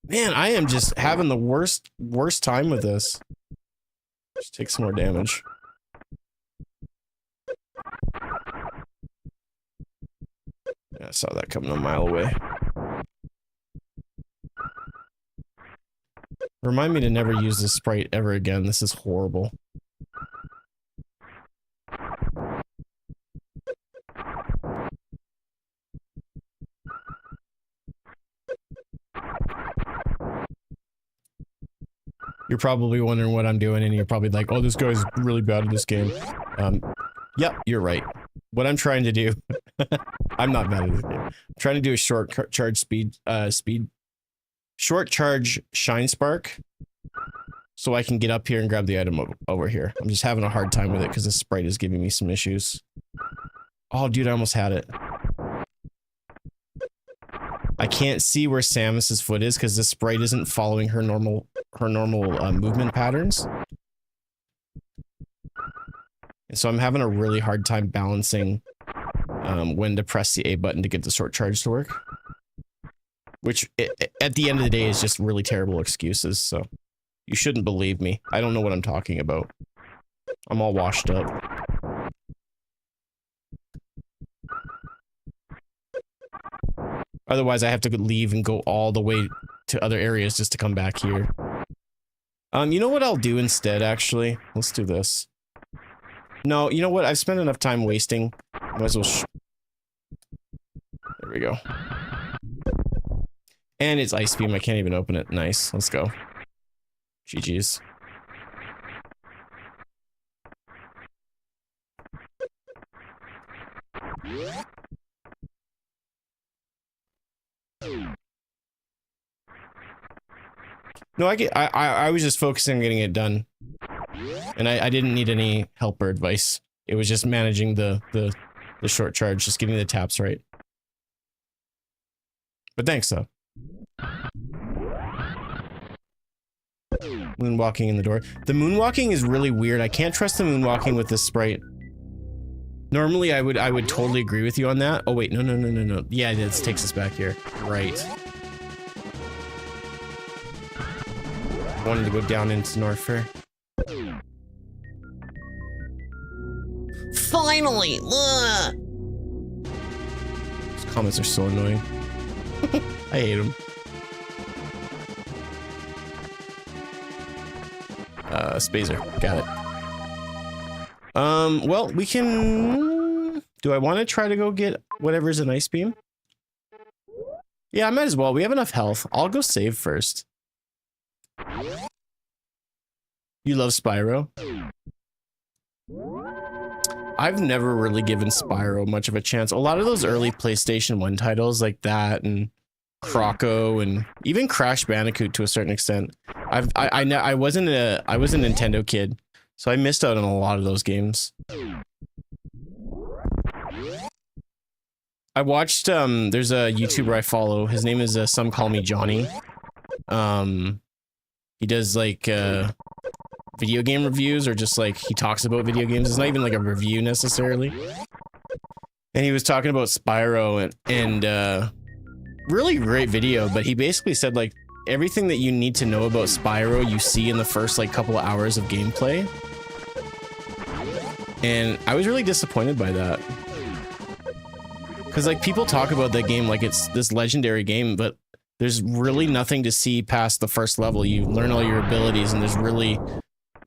Man, I am just having the worst time with this. Just take some more damage. Yeah, I saw that coming a mile away. Remind me to never use this sprite ever again. This is horrible. You're probably wondering what I'm doing, and you're probably like, oh, this guy's really bad at this game. Yep, you're right. What I'm trying to do... I'm not bad at this game. I'm trying to do a short charge short charge shine spark, so I can get up here and grab the item over here. I'm just having a hard time with it because the sprite is giving me some issues. Oh, dude, I almost had it. I can't see where Samus's foot is because the sprite isn't following her normal movement patterns. And so I'm having a really hard time balancing when to press the A button to get the short charge to work. Which, at the end of the day, is just really terrible excuses, so... You shouldn't believe me. I don't know what I'm talking about. I'm all washed up. Otherwise, I have to leave and go all the way to other areas just to come back here. You know what I'll do instead, actually? Let's do this. No, you know what? I've spent enough time wasting. Might as well there we go. And it's Ice Beam. I can't even open it. Nice. Let's go. GG's. No, I was just focusing on getting it done. And I didn't need any help or advice. It was just managing the short charge, just getting the taps right. But thanks, though. Moonwalking in the door. The moonwalking is really weird. I can't trust the moonwalking with this sprite. Normally, I would totally agree with you on that. Oh, wait. No. Yeah, this takes us back here. Right. I wanted to go down into North Fair. Finally! Ugh. These comments are so annoying. I hate them. Spazer. Got it. Well, we can... Do I want to try to go get whatever's an Ice Beam? Yeah, I might as well. We have enough health. I'll go save first. You love Spyro? I've never really given Spyro much of a chance. A lot of those early PlayStation 1 titles like that and Croco and even Crash Bandicoot to a certain extent. I wasn't a Nintendo kid, so I missed out on a lot of those games. I watched there's a YouTuber I follow. His name is Some Call Me Johnny. He does like video game reviews, or just like he talks about video games. It's not even like a review necessarily. And he was talking about Spyro and really great video, but he basically said like everything that you need to know about Spyro you see in the first like couple of hours of gameplay. And I was really disappointed by that. Because like people talk about that game like it's this legendary game, but there's really nothing to see past the first level. You learn all your abilities and there's really,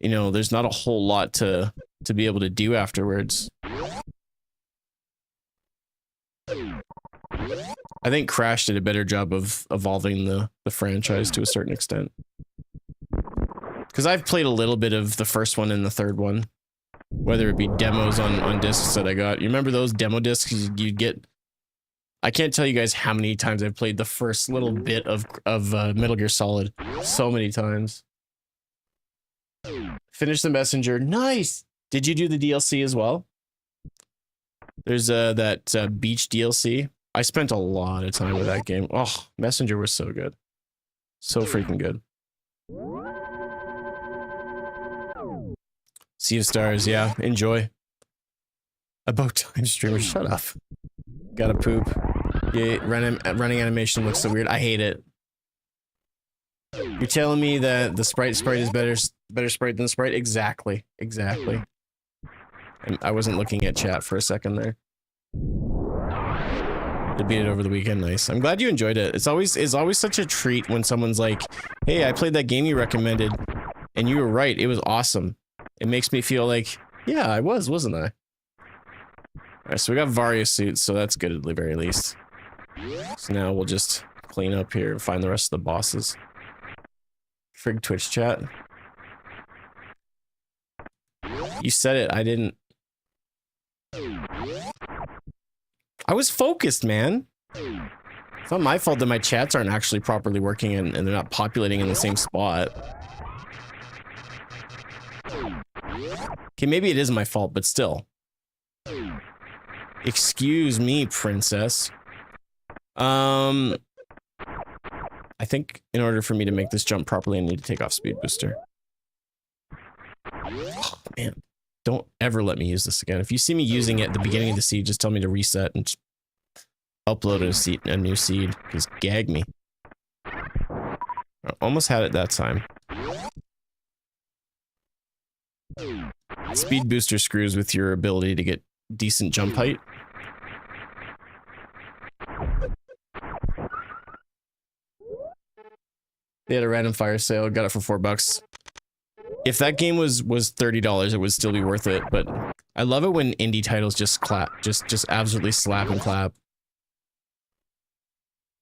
you know, there's not a whole lot to be able to do afterwards. I think Crash did a better job of evolving the franchise to a certain extent. Because I've played a little bit of the first one and the third one. Whether it be demos on discs that I got. You remember those demo discs you'd get? I can't tell you guys how many times I've played the first little bit of Metal Gear Solid. So many times. Finish the messenger. Nice. Did you do the DLC as well? There's that beach DLC. I spent a lot of time with that game. Oh, Messenger was so good. So freaking good. Sea of Stars, yeah, enjoy. About time streamer, shut up. Gotta poop. Yeah, running animation looks so weird. I hate it. You're telling me that the sprite is better sprite than the sprite? Exactly. Exactly. And I wasn't looking at chat for a second there. I beat it over the weekend. Nice. I'm glad you enjoyed it. It's always such a treat when someone's like, "Hey, I played that game you recommended, and you were right. It was awesome." It makes me feel like, yeah, I was, wasn't I? Alright, so we got Varia suits, so that's good at the very least. So now we'll just clean up here and find the rest of the bosses. Frig Twitch chat. You said it, I didn't. I was focused, man. It's not my fault that my chats aren't actually properly working and they're not populating in the same spot. Okay, maybe it is my fault, but still. Excuse me, princess. I think in order for me to make this jump properly, I need to take off speed booster. Oh, man. Don't ever let me use this again. If you see me using it at the beginning of the seed, just tell me to reset and just upload a new seed. Just gag me. I almost had it that time. Speed booster screws with your ability to get decent jump height. They had a random fire sale, got it for $4. If that game was $30, it would still be worth it, but I love it when indie titles just clap, just absolutely slap and clap.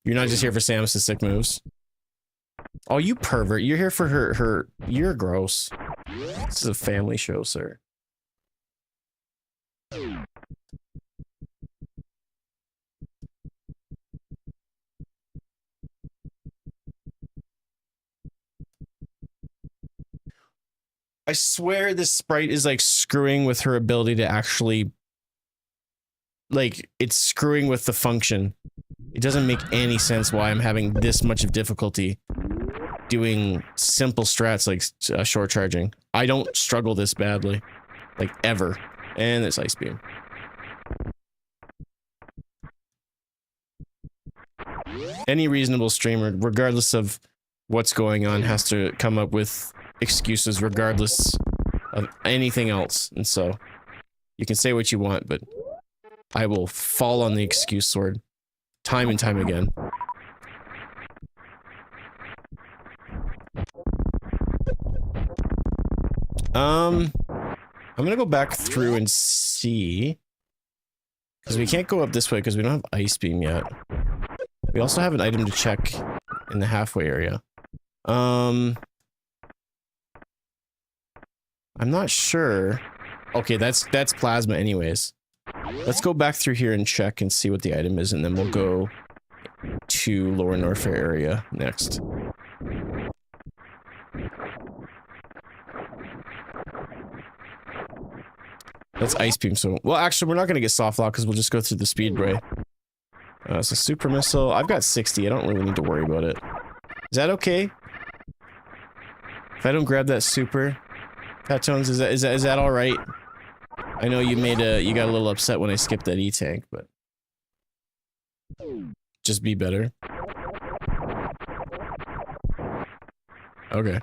You're not just here for Samus's sick moves. Oh, you pervert. You're here for her. You're gross. This is a family show, sir. I swear this sprite is like screwing with her ability to actually, like, it's screwing with the function. It doesn't make any sense why I'm having this much of difficulty doing simple strats like short charging. I don't struggle this badly, like, ever. And it's Ice Beam. Any reasonable streamer, regardless of what's going on, has to come up with excuses regardless of anything else. And so, you can say what you want, but I will fall on the excuse sword time and time again. I'm gonna go back through and see, because we can't go up this way because we don't have Ice Beam yet. We also have an item to check in the halfway area. I'm not sure. Okay, that's plasma anyways. Let's go back through here and check and see what the item is, and then we'll go to Lower Norfair area next. That's Ice Beam, so... Well, actually, we're not going to get Soft Lock because we'll just go through the Speed Ray. So Super Missile. I've got 60. I don't really need to worry about it. Is that okay? If I don't grab that Super... Fat Tones, is that alright? I know you got a little upset when I skipped that E-Tank, but... Just be better. Okay.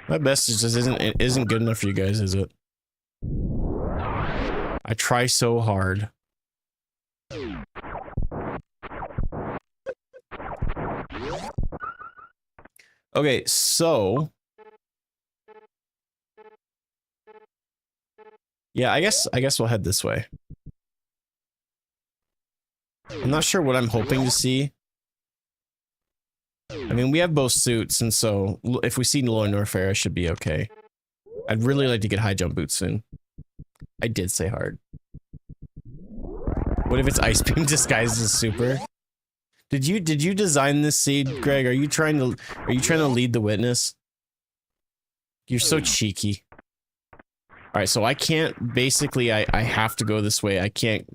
My best is just isn't good enough for you guys, is it? I try so hard. Okay, so... Yeah, I guess we'll head this way. I'm not sure what I'm hoping to see. I mean, we have both suits, and so if we see Lower Norfair, I should be okay. I'd really like to get high jump boots soon. I did say hard. What if it's ice beam disguised as super? Did you design this seed, Greg? Are you trying to lead the witness? You're so cheeky. Alright, so I can't, basically, I have to go this way. I can't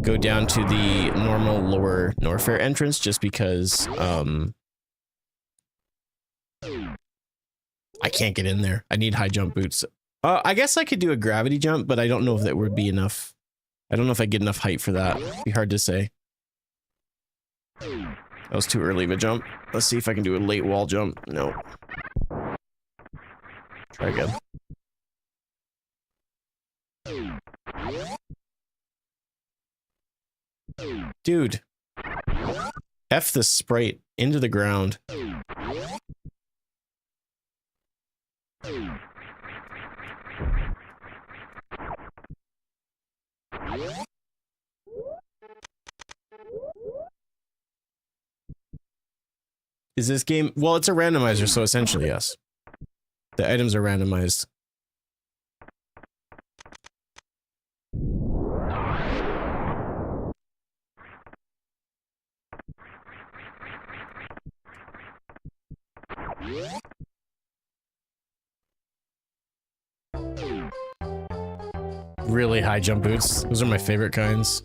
go down to the normal lower Norfair entrance just because, I can't get in there. I need high jump boots. I guess I could do a gravity jump, but I don't know if that would be enough. I don't know if I get enough height for that. It'd be hard to say. That was too early of a jump. Let's see if I can do a late wall jump. No. Try again. Dude. F the sprite into the ground. Is this game... Well, it's a randomizer, so essentially, yes. The items are randomized. Really high jump boots. Those are my favorite kinds.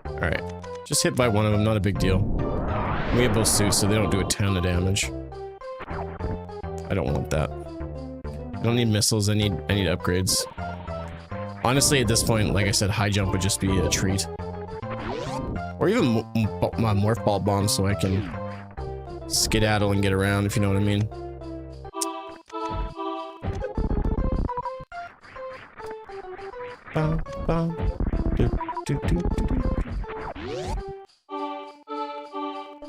Alright. Just hit by one of them, not a big deal. We have both suits, so they don't do a ton of damage. I don't want that. I don't need missiles, I need upgrades. Honestly, at this point, like I said, high jump would just be a treat. Or even my morph ball bomb so I can skedaddle and get around, if you know what I mean. Bum, bum. Do, do, do, do, do.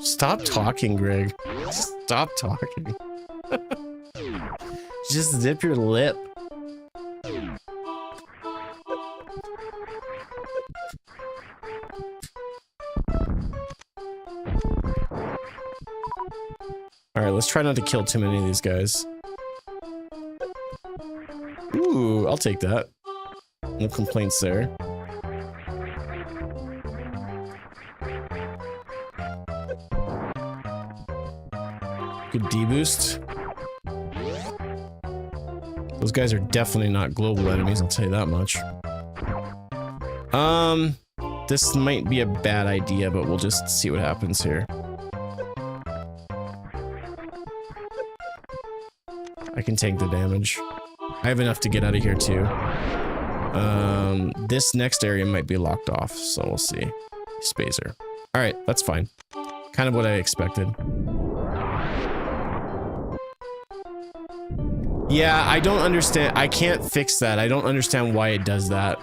Stop talking, Greg. Stop talking. Just zip your lip. Alright, let's try not to kill too many of these guys. Ooh, I'll take that. No complaints there. Good D-boost. Those guys are definitely not global enemies, I'll tell you that much. This might be a bad idea, but we'll just see what happens here. I can tank the damage. I have enough to get out of here too. This next area might be locked off, so we'll see. Spacer. Alright, that's fine. Kind of what I expected. Yeah, I don't understand. I can't fix that. I don't understand why it does that.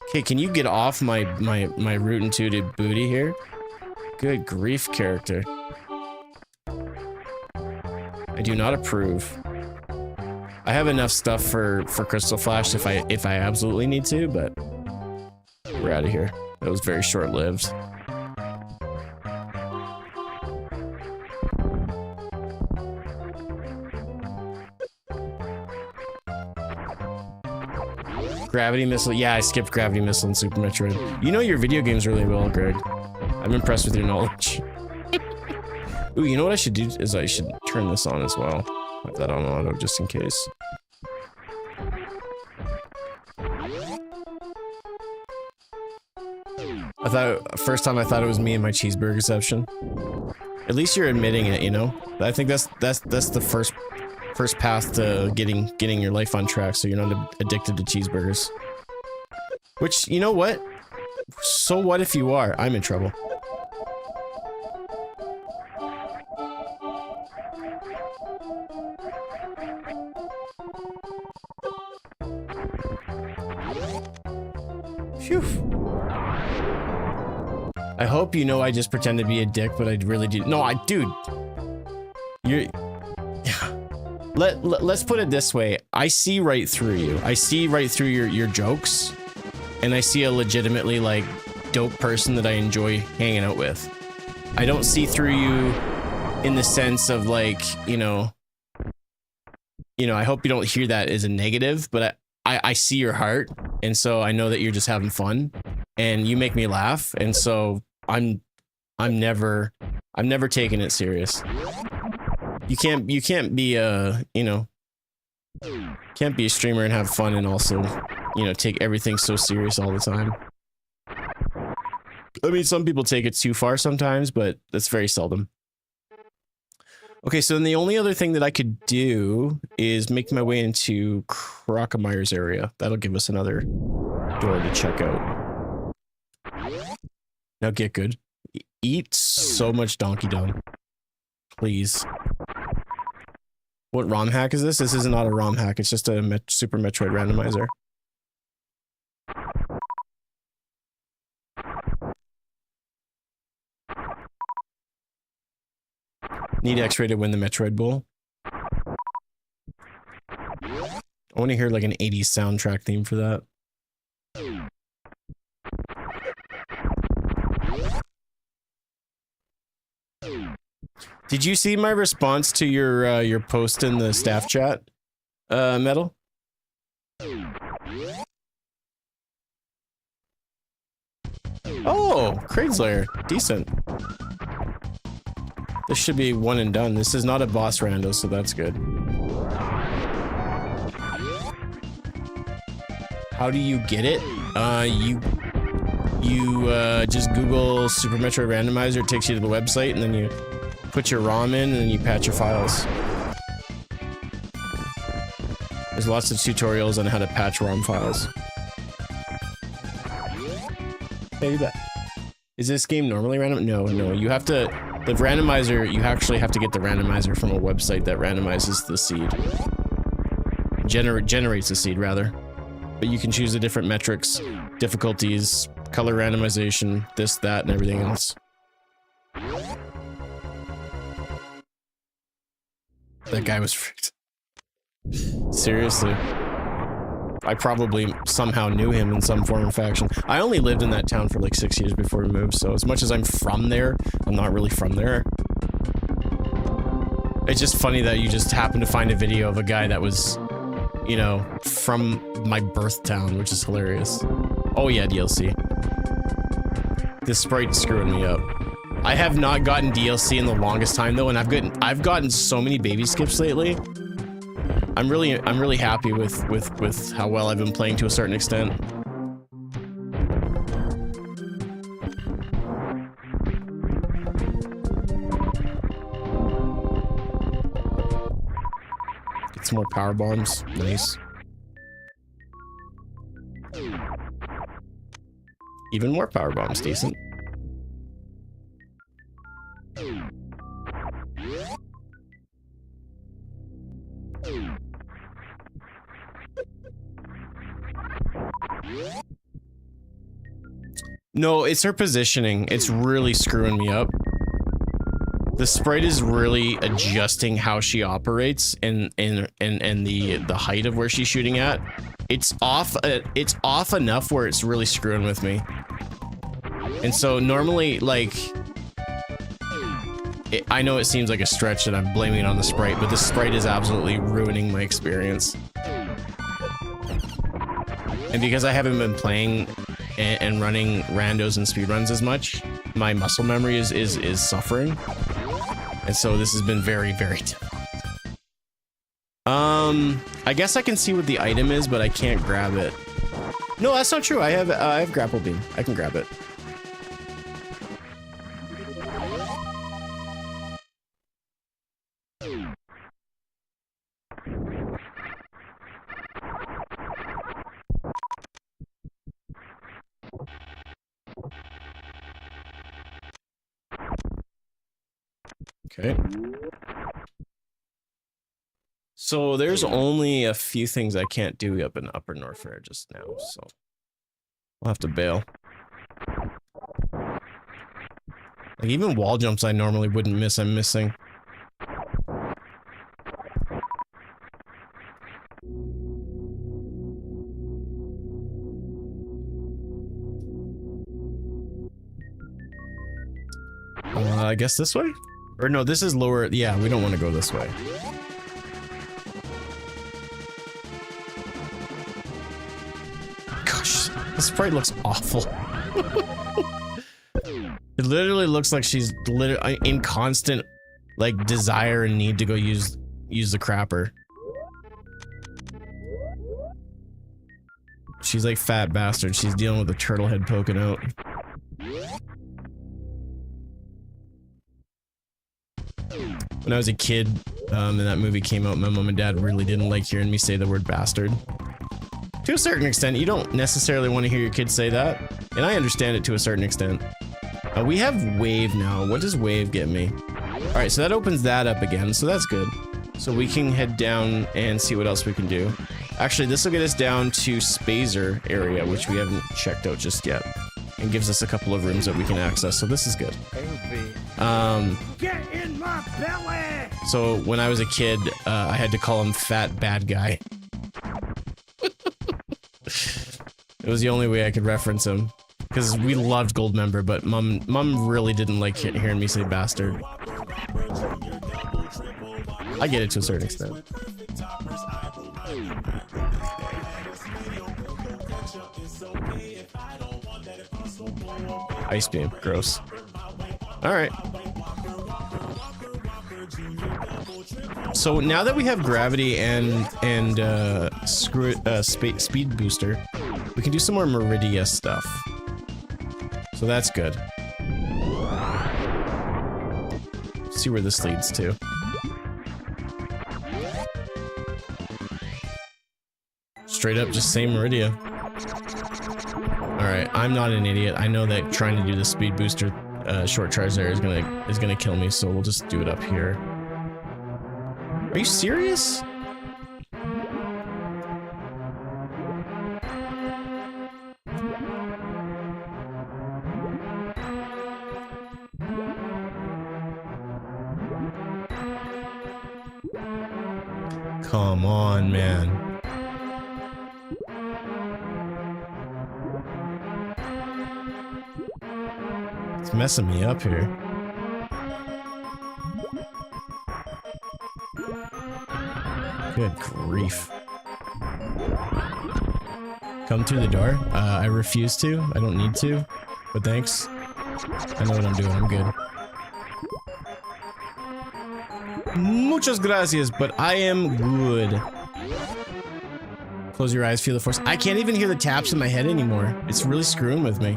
Okay, can you get off my rootin' tooted booty here? Good grief, character. I do not approve. I have enough stuff for Crystal Flash if I absolutely need to, but we're out of here. That was very short-lived. Gravity Missile. Yeah, I skipped Gravity Missile in Super Metroid. You know your video games really well, Greg. I'm impressed with your knowledge. Ooh, you know what I should do is I should turn this on as well. Put that on auto just in case. I thought, first time I thought it was me and my cheeseburgerception. At least you're admitting it, you know? I think that's the first path to getting your life on track so you're not addicted to cheeseburgers. Which, you know what? So what if you are? I'm in trouble. Phew. I hope you know I just pretend to be a dick, but I really do. No, dude. You're... Let's put it this way. I see right through you. I see right through your jokes. And I see a legitimately, like, dope person that I enjoy hanging out with. I don't see through you in the sense of, like, you know... you know, I hope you don't hear that as a negative, but I see your heart, and so I know that you're just having fun, and you make me laugh, and so I'm never taking it serious. You can't be a, you know, can't be a streamer and have fun and also, you know, take everything so serious all the time. I mean, some people take it too far sometimes, but that's very seldom. Okay, so then the only other thing that I could do is make my way into Crocomyre's area. That'll give us another door to check out. Now get good. Eat so much Donkey Dung. Please. What ROM hack is this? This is not a ROM hack. It's just a Super Metroid randomizer. Need X-ray to win the Metroid Bowl. I want to hear like an 80s soundtrack theme for that. Did you see my response to your post in the staff chat, Metal? Oh, Craigslayer. Decent. This should be one and done. This is not a boss rando, so that's good. How do you get it? You just Google Super Metroid Randomizer, it takes you to the website, and then you put your ROM in, and then you patch your files. There's lots of tutorials on how to patch ROM files. Hey, you bet. Is this game normally random? No, you have to... The randomizer, you actually have to get the randomizer from a website that randomizes the seed. Generates the seed, rather. But you can choose the different metrics, difficulties, color randomization, this, that, and everything else. That guy was freaked. Seriously. I probably somehow knew him in some form or fashion. I only lived in that town for like 6 years before we moved, so as much as I'm from there, I'm not really from there. It's just funny that you just happened to find a video of a guy that was, you know, from my birth town, which is hilarious. Oh yeah, DLC. This sprite's screwing me up. I have not gotten DLC in the longest time though, and I've gotten so many baby skips lately. I'm really happy with how well I've been playing to a certain extent. Get some more power bombs. Nice. Even more power bombs. Decent. No, it's her positioning. It's really screwing me up. The sprite is really adjusting how she operates and the height of where she's shooting at. It's off enough where it's really screwing with me. And so normally, like, I know it seems like a stretch that I'm blaming it on the sprite, but the sprite is absolutely ruining my experience. And because I haven't been playing and running randos and speedruns as much, my muscle memory is suffering. And so this has been very, very difficult. I guess I can see what the item is, but I can't grab it. No, that's not true. I have grapple beam. I can grab it. Okay. So there's only a few things I can't do up in Upper North Fair just now, so I'll have to bail. Like even wall jumps I normally wouldn't miss, I'm missing. I guess this way? Or no, this is lower. Yeah, we don't want to go this way. gosh, the sprite looks awful. It literally looks like she's literally in constant, like, desire and need to go use the crapper. She's like fat bastard. She's dealing with a turtle head poking out. When I was a kid, and that movie came out, my mom and dad really didn't like hearing me say the word bastard. To a certain extent, you don't necessarily want to hear your kids say that, and I understand it to a certain extent. We have wave now. What does wave get me? Alright, so that opens that up again, so that's good. So we can head down and see what else we can do. Actually, this will get us down to Spazer area, which we haven't checked out just yet. And gives us a couple of rooms that we can access, so this is good. Get in my belly! So when I was a kid, I had to call him Fat Bad Guy. It was the only way I could reference him. Because we loved Goldmember, but mom really didn't like hearing me say bastard. I get it to a certain extent. Ice beam, gross. Alright. So now that we have gravity and speed booster, we can do some more Meridia stuff. So that's good. See where this leads to. Straight up, just say Meridia. Alright, I'm not an idiot. I know that trying to do the speed booster short charge there is gonna kill me, so we'll just do it up here. Are you serious? Come on, man. It's messing me up here. Good grief. Come through the door? I refuse to. I don't need to. But thanks. I know what I'm doing. I'm good. Muchas gracias, but I am good. Close your eyes, feel the force. I can't even hear the taps in my head anymore. It's really screwing with me.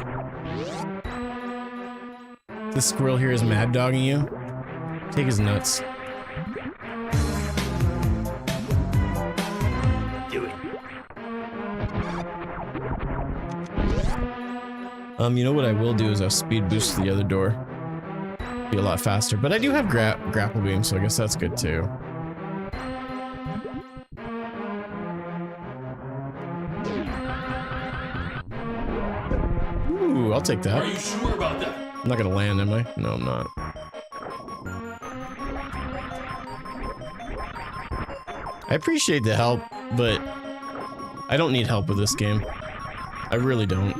This squirrel here is mad dogging you. Take his nuts. Do it. You know what I will do is I'll speed boost to the other door. Be a lot faster, but I do have grapple beam, so I guess that's good too. Ooh, I'll take that. Are you sure about that? I'm not gonna land, am I? No, I'm not. I appreciate the help, but I don't need help with this game. I really don't.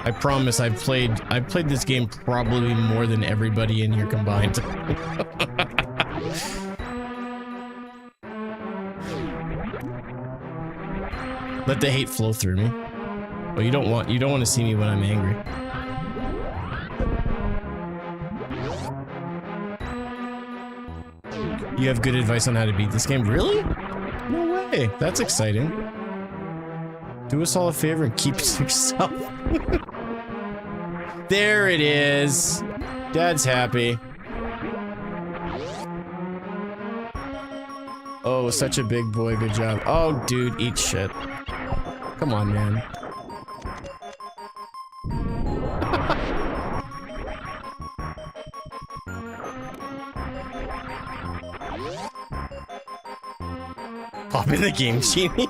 I promise I've played this game probably more than everybody in here combined. Let the hate flow through me. Well, you don't want to see me when I'm angry. You have good advice on how to beat this game? Really? No way. That's exciting. Do us all a favor and keep it to yourself. There it is. Dad's happy. Oh, such a big boy. Good job. Oh, dude, eat shit. Come on, man. Pop in the game, Genie.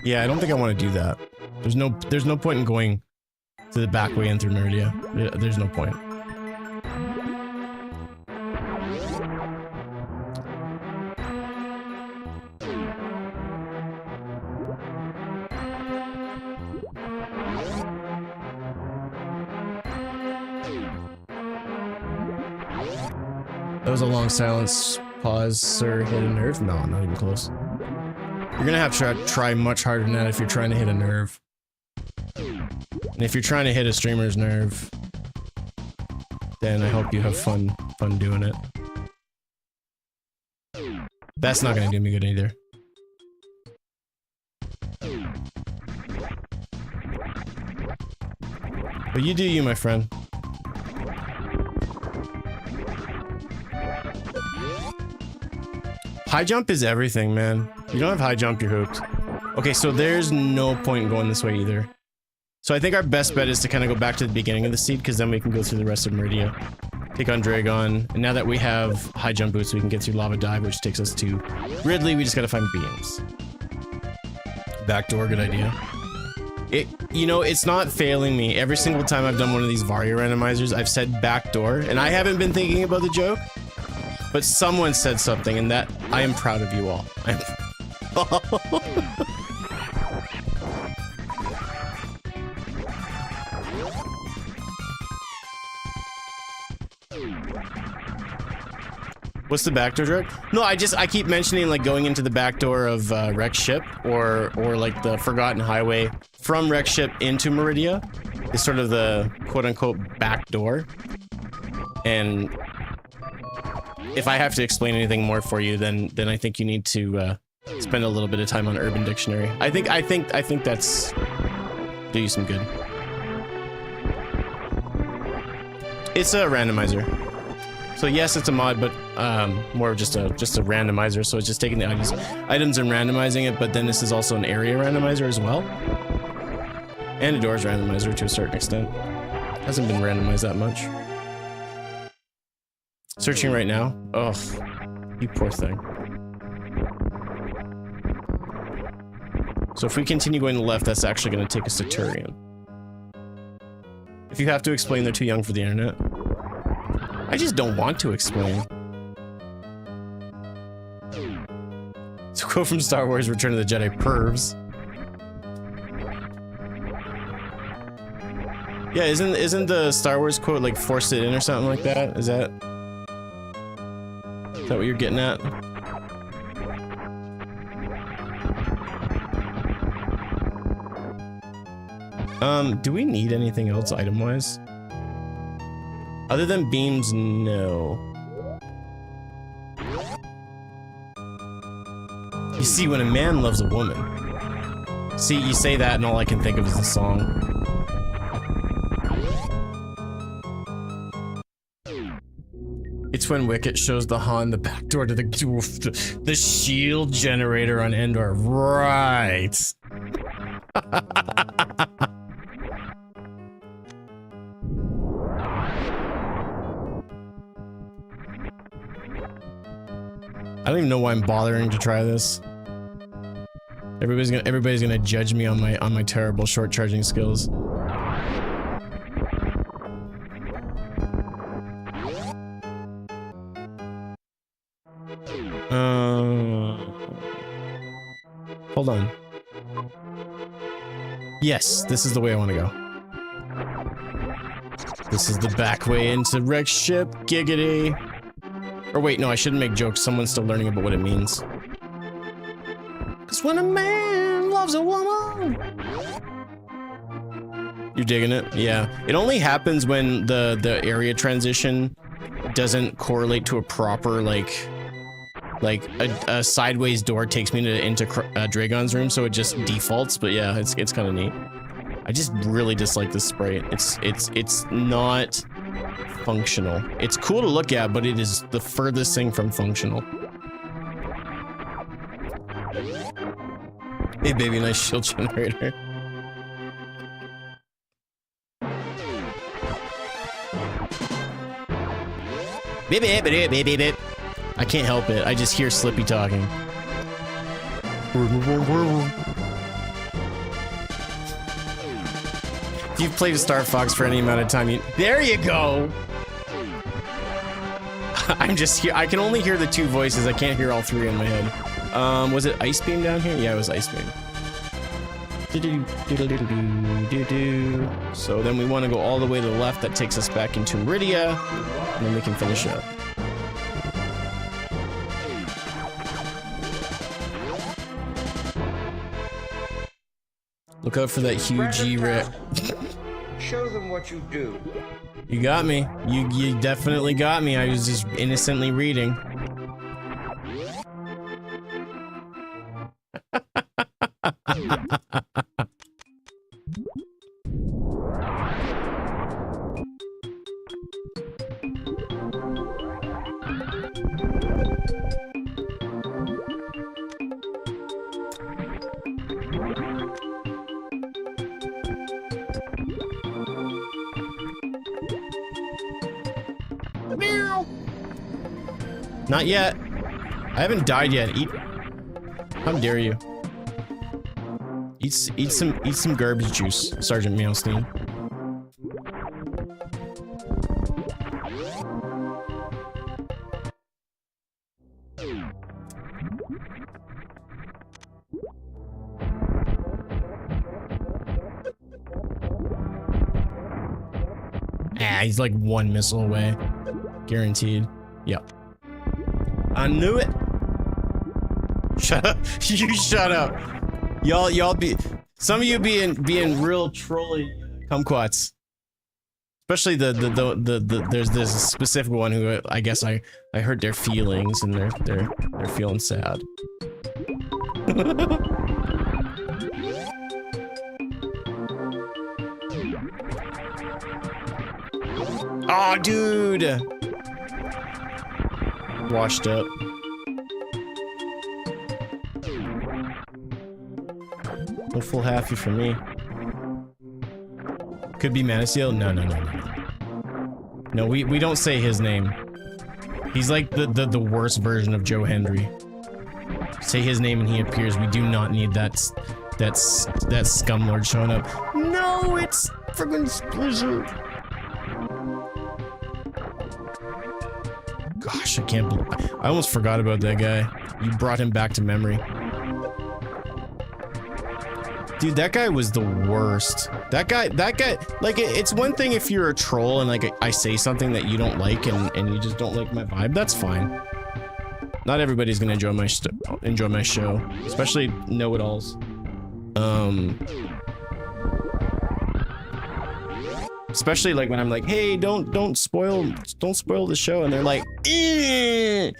Yeah, I don't think I want to do that. There's no point in going to the back way in through Meridia. There's no point. That was a long silence. Pause, sir. Hit a nerve? No, not even close. You're gonna have to try much harder than that if you're trying to hit a nerve. And if you're trying to hit a streamer's nerve, then I hope you have fun doing it. That's not gonna do me good either. But you do you, my friend. High jump is everything, man. You don't have high jump, you're hooked. Okay, so there's no point in going this way either. So I think our best bet is to kind of go back to the beginning of the seed, because then we can go through the rest of Meridia. Take on Dragon, and now that we have high jump boots, we can get through Lava Dive, which takes us to Ridley. We just gotta find beams. Backdoor, good idea. You know, it's not failing me. Every single time I've done one of these Varia randomizers, I've said backdoor, and I haven't been thinking about the joke. But someone said something, and that I am proud of you all. What's the backdoor joke? No, I keep mentioning like going into the backdoor of Rex Ship or like the Forgotten Highway from Rex Ship into Meridia is sort of the quote-unquote backdoor. And if I have to explain anything more for you, then I think you need to spend a little bit of time on Urban Dictionary. I think that's do you some good. It's a randomizer. So yes, it's a mod, but more of just a randomizer. So it's just taking the items and randomizing it. But then this is also an area randomizer as well, and a doors randomizer to a certain extent. Hasn't been randomized that much. Searching right now. Ugh, you poor thing. So if we continue going to the left, that's actually going to take us to Turian. If you have to explain, they're too young for the internet. I just don't want to explain. It's a quote from Star Wars Return of the Jedi, pervs. Yeah, isn't the Star Wars quote like force it in or something like that? Is that what you're getting at? Do we need anything else item-wise? Other than beams, no. You see, when a man loves a woman. See, you say that and all I can think of is the song. It's when Wicket shows the Han the back door to the shield generator on Endor. Right. I don't even know why I'm bothering to try this. Everybody's gonna judge me on my terrible short charging skills. Hold on. Yes, this is the way I want to go. This is the back way into Rex Ship. Giggity. Or wait, no, I shouldn't make jokes. Someone's still learning about what it means. Cause when a man loves a woman. You're digging it? Yeah. It only happens when the area transition doesn't correlate to a proper, like a sideways door takes me into Dragon's room, so it just defaults. But yeah, it's kind of neat. I just really dislike this sprite. It's not functional. It's cool to look at, but it is the furthest thing from functional. Hey baby, nice shield generator. Beep, beep, beep, beep, beep, beep. I can't help it. I just hear Slippy talking. If you've played Star Fox for any amount of time, there you go. I'm just here. I can only hear the two voices. I can't hear all three in my head. Was it Ice Beam down here? Yeah, it was Ice Beam. So then we want to go all the way to the left. That takes us back into Meridia, and then we can finish up. Look out for that huge E-Rat. Show them what you do. You got me. You definitely got me. I was just innocently reading. Not yet. I haven't died yet. Eat. How dare you? Eat some garbage juice, Sergeant Meowstein. Ah, he's like one missile away. Guaranteed. Yep. I knew it. Shut up. You shut up. Y'all be, some of you being real trolly kumquats. Especially there's a specific one who I guess I hurt their feelings and they're feeling sad. Oh, dude. Washed up. No full halfie for me. Could be Manaseel? No. No, we don't say his name. He's like the worst version of Joe Hendry. Say his name and he appears. We do not need that scumlord showing up. No, it's friggin' Blizzard. Gosh, I can't believe I almost forgot about that guy. You brought him back to memory. Dude, that guy was the worst. That guy, like, it's one thing if you're a troll and, like, I say something that you don't like and you just don't like my vibe, that's fine. Not everybody's gonna enjoy my show, especially know-it-alls. Especially like when I'm like, hey, don't spoil the show, and they're like, eh.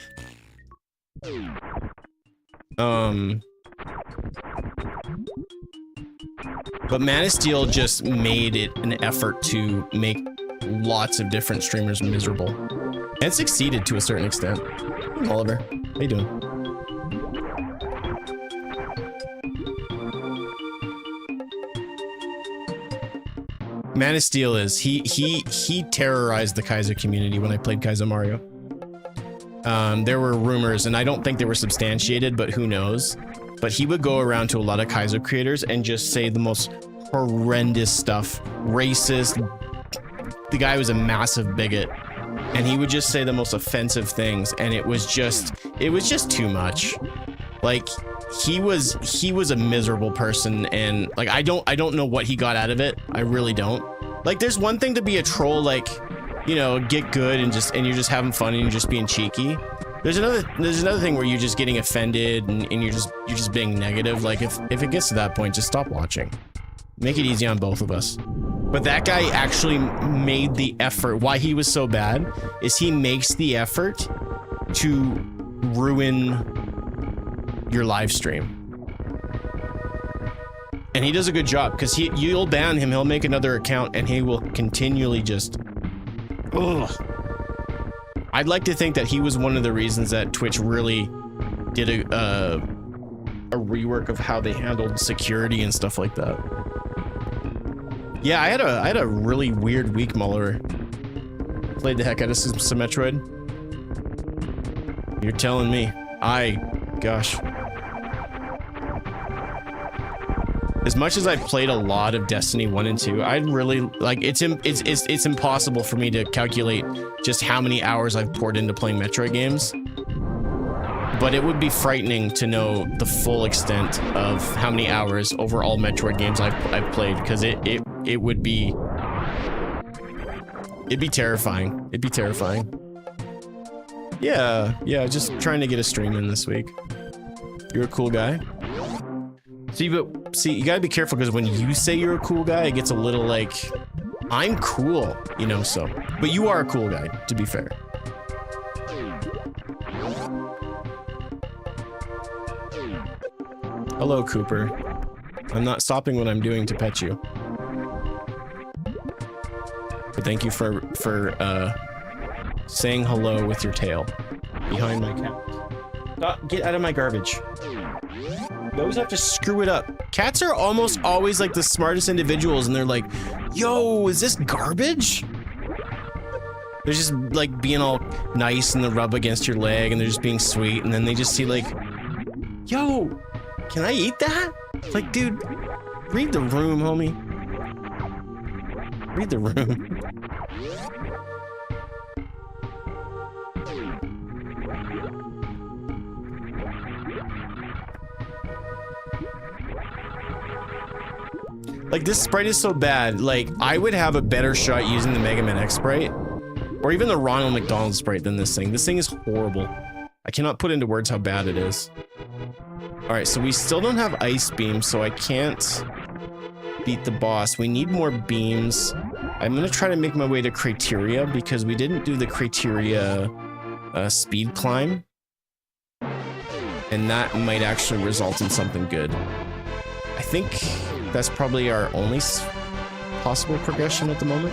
But Man of Steel just made it an effort to make lots of different streamers miserable, and succeeded to a certain extent. Oliver, how you doing? Man of Steel is he terrorized the Kaizo community when I played Kaizo Mario. There were rumors, and I don't think they were substantiated, but who knows? But he would go around to a lot of Kaizo creators and just say the most horrendous stuff, racist. The guy was a massive bigot, and he would just say the most offensive things, and it was just too much. Like, he was a miserable person, and like I don't know what he got out of it. I really don't. Like, there's one thing to be a troll, like, you know, get good and you're just having fun and you're just being cheeky. There's another thing where you're just getting offended and you're just being negative. Like, if it gets to that point, just stop watching. Make it easy on both of us. But that guy actually made the effort. Why he was so bad is he makes the effort to ruin your live stream. And he does a good job, because you'll ban him, he'll make another account, and he will continually just... Ugh. I'd like to think that he was one of the reasons that Twitch really did a a rework of how they handled security and stuff like that. Yeah, I had a really weird week, Muller. Played the heck out of some Metroid. You're telling me. Gosh. As much as I've played a lot of Destiny 1 and 2, I'd really like it's impossible for me to calculate just how many hours I've poured into playing Metroid games. But it would be frightening to know the full extent of how many hours over all Metroid games I've played, because it would be terrifying. It'd be terrifying. Yeah, just trying to get a stream in this week. You're a cool guy. See, you gotta be careful, because when you say you're a cool guy, it gets a little like, I'm cool, you know, so. But you are a cool guy, to be fair. Hello, Cooper. I'm not stopping what I'm doing to pet you. But thank you for saying hello with your tail behind my cat. Stop, get out of my garbage. You always have to screw it up. Cats are almost always like the smartest individuals, and they're like, yo, is this garbage? They're just like being all nice, and they rub against your leg, and they're just being sweet, and then they just see like, yo, can I eat that? Like, dude, read the room, homie. Read the room. Like, this sprite is so bad, like, I would have a better shot using the Mega Man X sprite, or even the Ronald McDonald sprite than this thing. This thing is horrible. I cannot put into words how bad it is. Alright, so we still don't have Ice Beam, so I can't beat the boss. We need more beams. I'm gonna try to make my way to Criteria, because we didn't do the Criteria speed climb. And that might actually result in something good. I think that's probably our only possible progression at the moment.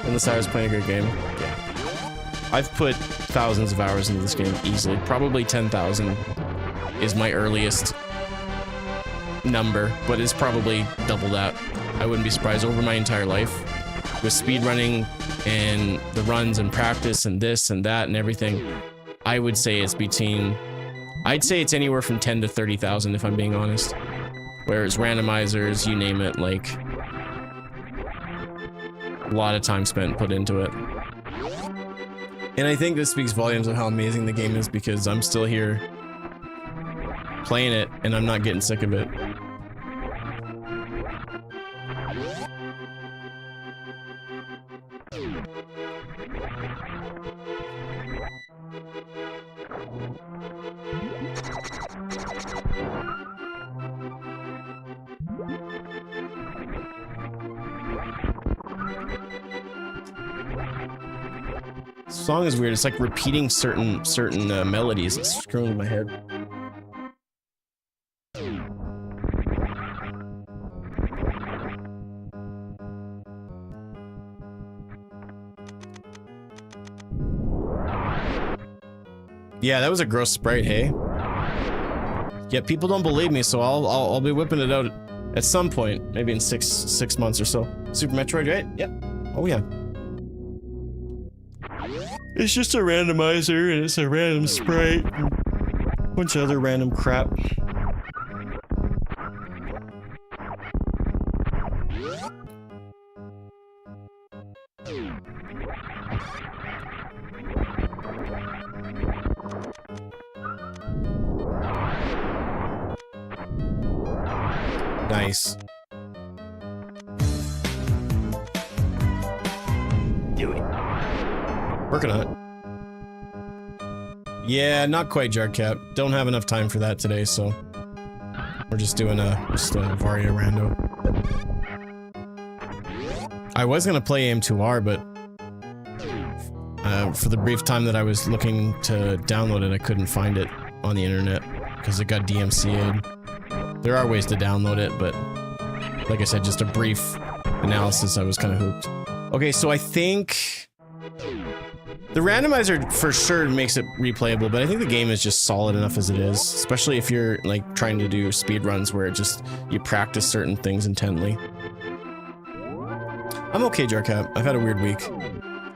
Unless I was playing a good game. Yeah. I've put thousands of hours into this game easily. Probably 10,000 is my earliest number, but it's probably double that. I wouldn't be surprised over my entire life. With speedrunning and the runs and practice and this and that and everything, I would say it's between... I'd say it's anywhere from 10 to 30,000 if I'm being honest. Whereas randomizers, you name it, like... a lot of time spent put into it. And I think this speaks volumes of how amazing the game is, because I'm still here playing it and I'm not getting sick of it. This song is weird. It's like repeating certain melodies. It's screwing with my head. Yeah, that was a gross sprite, hey? Yeah, people don't believe me, so I'll be whipping it out at some point, maybe in six months or so. Super Metroid, right? Yep. Oh yeah. It's just a randomizer, and it's a random sprite, and a bunch of other random crap. Nice. Do it. Working on it. Yeah, not quite, Jarcap. Don't have enough time for that today, so we're just doing just a Varia rando. I was gonna play AM2R, but for the brief time that I was looking to download it, I couldn't find it on the internet because it got DMCA'd. There are ways to download it, but like I said, just a brief analysis, I was kind of hooked. Okay, so I think The randomizer for sure makes it replayable, but I think the game is just solid enough as it is, especially if you're like trying to do speed runs where it just you practice certain things intently. I'm okay, Jarcat. I've had a weird week.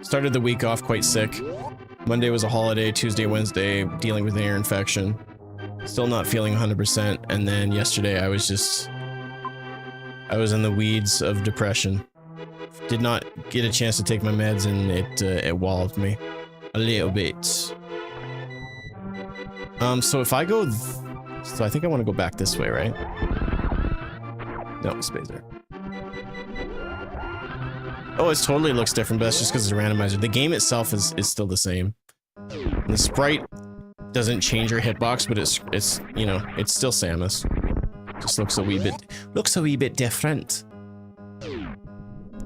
Started the week off quite sick. Monday was a holiday, Tuesday, Wednesday, dealing with an ear infection. Still not feeling 100%, and then yesterday I was in the weeds of depression. Did not get a chance to take my meds, and it walloped me a little bit. So if I go, so I think I want to go back this way, right? No, Spazer. Oh, it totally looks different, but that's just because it's a randomizer. The game itself is still the same. And the sprite doesn't change your hitbox, but it's you know, it's still Samus. Just looks a wee bit different.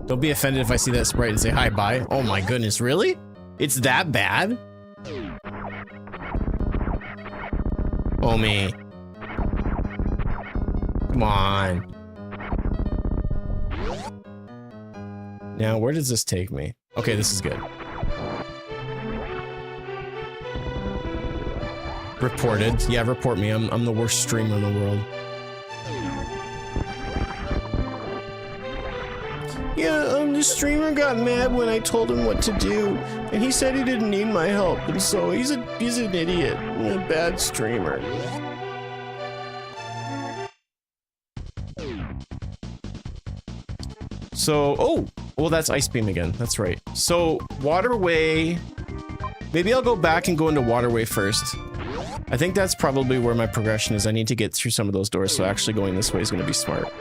Don't be offended if I see that sprite and say hi, bye. Oh my goodness, really? It's that bad? Oh me. Come on. Now, where does this take me? Okay, this is good. Reported. Yeah, report me. I'm the worst streamer in the world. Yeah, the streamer got mad when I told him what to do, and he said he didn't need my help, and so he's an idiot, and a bad streamer. So, oh, well, that's Ice Beam again. That's right. So, Waterway. Maybe I'll go back and go into Waterway first. I think that's probably where my progression is. I need to get through some of those doors, so actually going this way is going to be smart.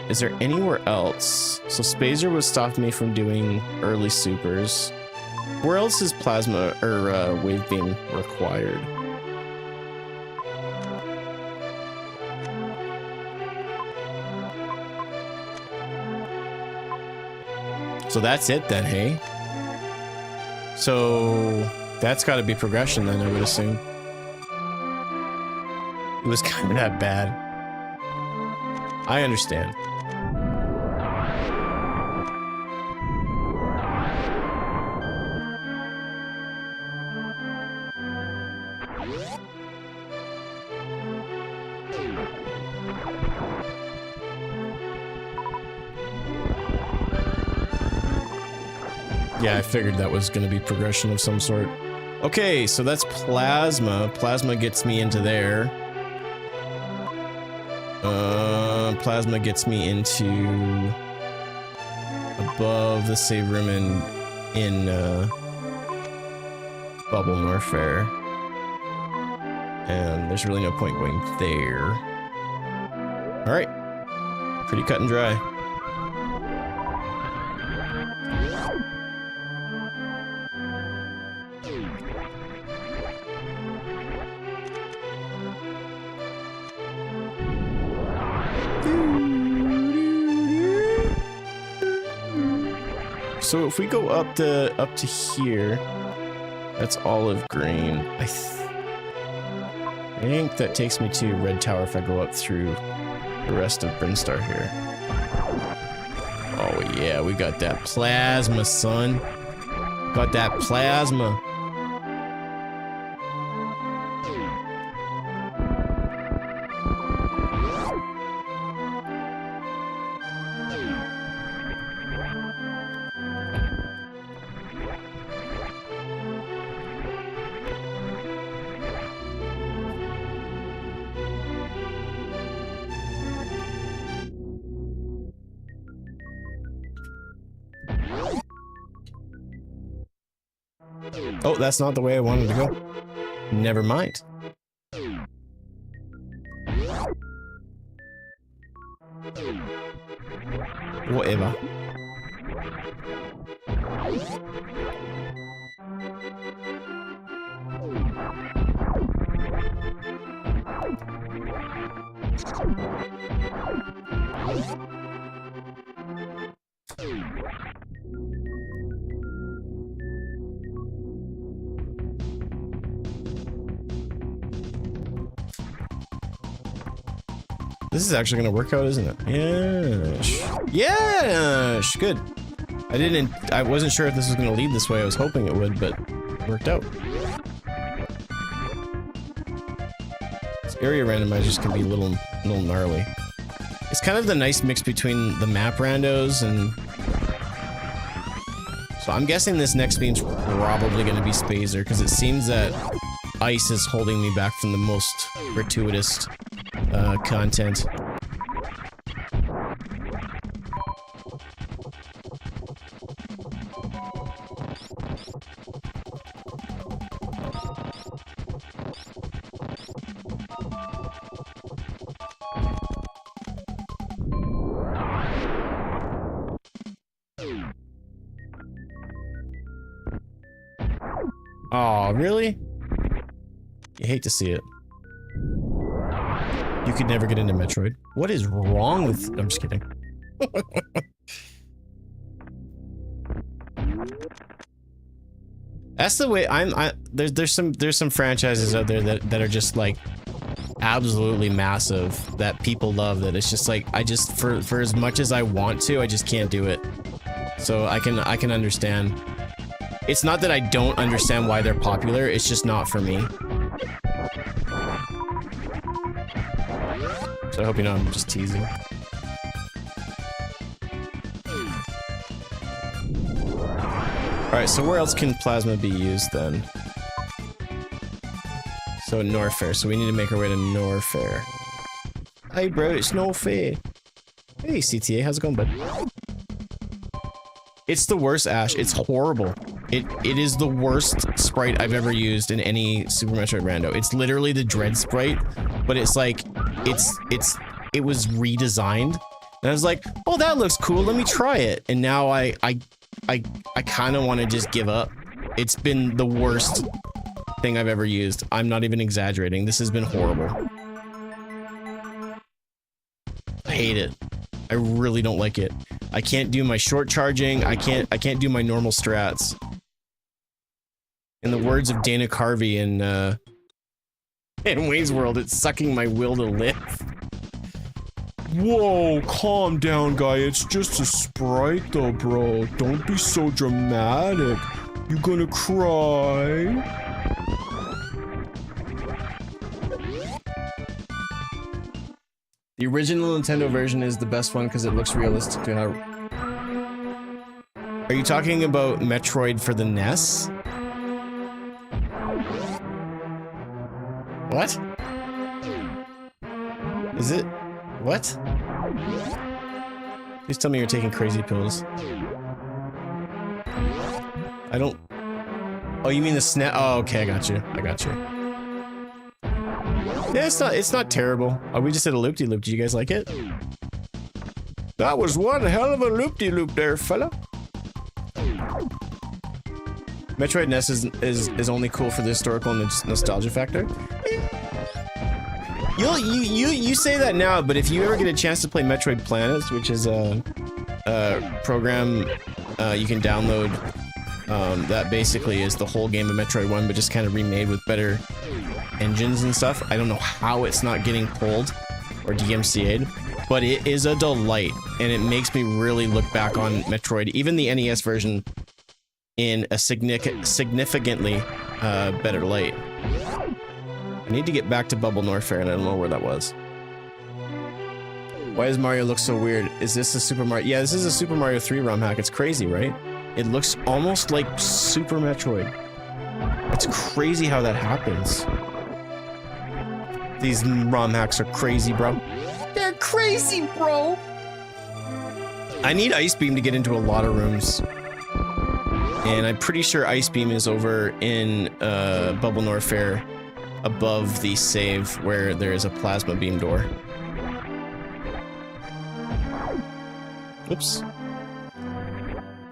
Is there anywhere else? So Spazer was stopping me from doing early supers. Where else is Plasma or Wave Beam required? So that's it then, hey? So that's got to be progression then, I would assume. It was kind of that bad. I understand. Yeah, I figured that was going to be progression of some sort. Okay, so that's Plasma. Plasma gets me into there. Plasma gets me into above the save room in Bubble Norfair. And there's really no point going there. Alright. Pretty cut and dry. So if we go up to here, that's olive green. I think that takes me to Red Tower if I go up through the rest of Brinstar here. Oh yeah, we got that plasma, son. Got that plasma. Oh, that's not the way I wanted to go. Never mind. Whatever. This is actually going to work out, isn't it? Yes. Yes. Good. I wasn't sure if this was gonna lead this way. I was hoping it would, but it worked out. This area randomizers can be a little gnarly. It's kind of the nice mix between the map randos and... So I'm guessing this next beam's probably gonna be Spazer, because it seems that ice is holding me back from the most gratuitous content. Oh, really? You hate to see it. You could never get into Metroid. What is wrong with... I'm just kidding. That's the way there's some franchises out there that are just like absolutely massive that people love, that it's just like for as much as I want to, I just can't do it. So I can understand. It's not that I don't understand why they're popular, it's just not for me. So I hope you know I'm just teasing. Alright, so where else can plasma be used then? So Norfair, so we need to make our way to Norfair. Hey bro, it's Norfair. Hey CTA, how's it going, bud? It's the worst, Ash. It's horrible. It is the worst sprite I've ever used in any Super Metroid Rando. It's literally the Dread sprite, but it's like, it was redesigned. And I was like, oh, that looks cool, let me try it. And now I kind of want to just give up. It's been the worst thing I've ever used. I'm not even exaggerating. This has been horrible. I hate it. I really don't like it. I can't do my short charging. I can't do my normal strats. In the words of Dana Carvey in Wayne's World, it's sucking my will to live. Whoa, calm down, guy. It's just a sprite though, bro. Don't be so dramatic. You gonna cry? The original Nintendo version is the best one because it looks realistic to how... Are you talking about Metroid for the NES? What? Is it? What? Please tell me you're taking crazy pills. I don't... Oh, you mean the SNES? Oh, okay, I got you. I got you. Yeah, it's not terrible. Oh, we just did a loop-de-loop. Did you guys like it? That was one hell of a loop-de-loop there, fella. Metroid NES is only cool for the historical nostalgia factor. You say that now, but if you ever get a chance to play Metroid Planets, which is a program you can download, that basically is the whole game of Metroid 1, but just kind of remade with better engines and stuff. I don't know how it's not getting pulled or DMCA'd, but it is a delight, and it makes me really look back on Metroid, even the NES version, in a significantly better light. I need to get back to Bubble Norfair, and I don't know where that was. Why does Mario look so weird? Is this a Super Mario? Yeah, this is a Super Mario 3 ROM hack. It's crazy, right? It looks almost like Super Metroid. It's crazy how that happens. These ROM hacks are crazy, bro. They're crazy, bro! I need Ice Beam to get into a lot of rooms. And I'm pretty sure Ice Beam is over in Bubble Norfair, above the save where there is a plasma beam door. Oops.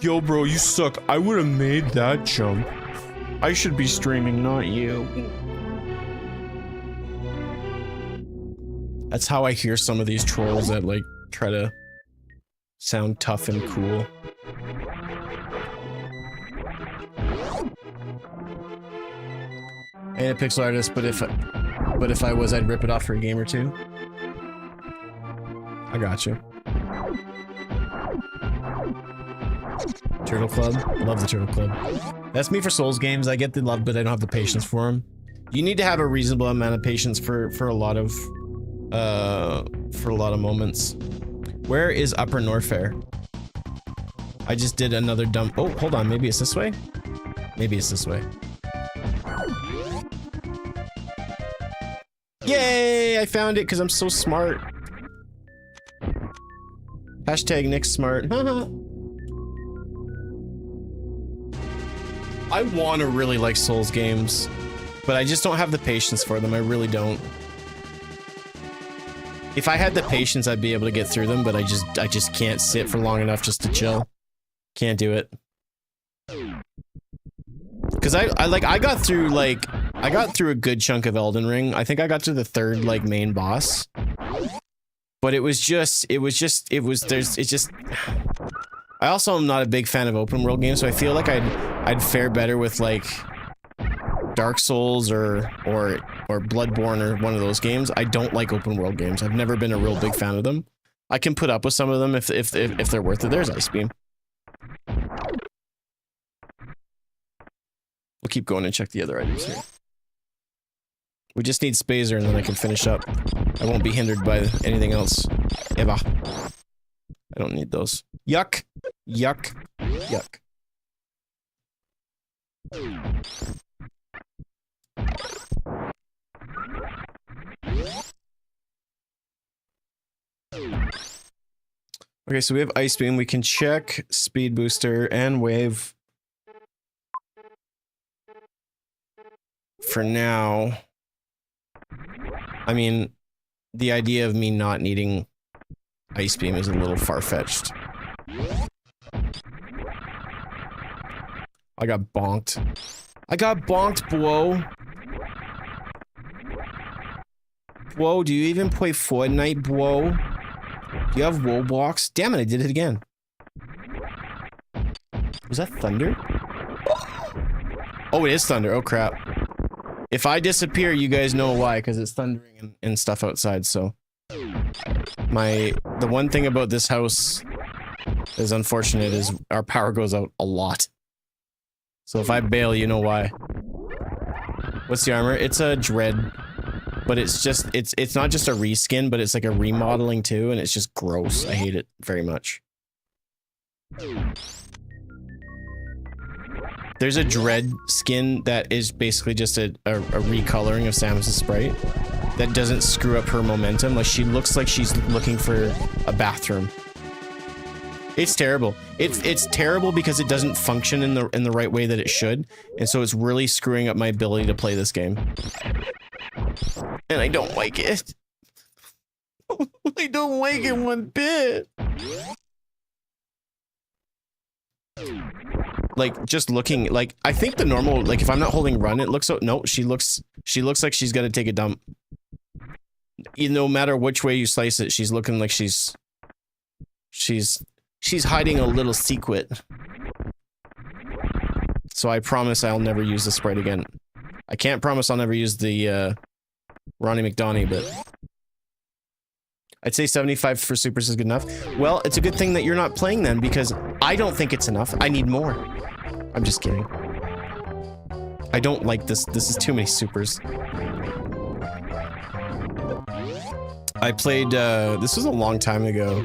Yo, bro, you suck. I would have made that jump. I should be streaming, not you. That's how I hear some of these trolls that, like, try to sound tough and cool. I ain't a pixel artist, but if I was, I'd rip it off for a game or two. I got you. Turtle Club. Love the Turtle Club. That's me for Souls games. I get the love, but I don't have the patience for them. You need to have a reasonable amount of patience for a lot of moments. Where is Upper Norfair? I just did another dumb. Oh, hold on. Maybe it's this way. Maybe it's this way. Yay! I found it because I'm so smart. Hashtag Nick's smart. I want to really like Souls games, but I just don't have the patience for them. I really don't. If I had the patience, I'd be able to get through them, but I just can't sit for long enough just to chill. Can't do it. Cause I got through a good chunk of Elden Ring. I think I got to the third like main boss. But it just I also am not a big fan of open world games, so I feel like I'd fare better with like Dark Souls or Bloodborne or one of those games. I don't like open world games. I've never been a real big fan of them. I can put up with some of them if they're worth it. There's Ice Beam. We'll keep going and check the other items here. We just need Spazer and then I can finish up. I won't be hindered by anything else. Ever. I don't need those. Yuck. Yuck. Yuck. Okay, so we have Ice Beam. We can check Speed Booster and Wave. For now. I mean, the idea of me not needing Ice Beam is a little far-fetched. I got bonked. I got bonked, bro. Whoa, do you even play Fortnite, bro? Do you have Roblox? Damn it, I did it again. Was that thunder? Oh, it is thunder. Oh, crap. If I disappear, you guys know why, because it's thundering and stuff outside, so. The one thing about this house that is unfortunate is our power goes out a lot. So if I bail, you know why. What's the armor? It's a Dread. But it's just, it's not just a reskin, but it's like a remodeling too, and it's just gross. I hate it very much. There's a Dread skin that is basically just a recoloring of Samus's sprite that doesn't screw up her momentum. Like, she looks like she's looking for a bathroom. It's terrible. It's terrible because it doesn't function in the right way that it should, and so it's really screwing up my ability to play this game. And I don't like it. I don't like it one bit. Like, just looking, like, I think the normal, like, if I'm not holding run, it looks so, no, she looks like she's gonna take a dump. No matter which way you slice it, she's looking like she's hiding a little secret. So I promise I'll never use the sprite again. I can't promise I'll never use the, Ronnie McDonnie, but I'd say 75 for supers is good enough. Well, it's a good thing that you're not playing then, because I don't think it's enough. I need more. I'm just kidding. I don't like this. This is too many supers. I played, this was a long time ago.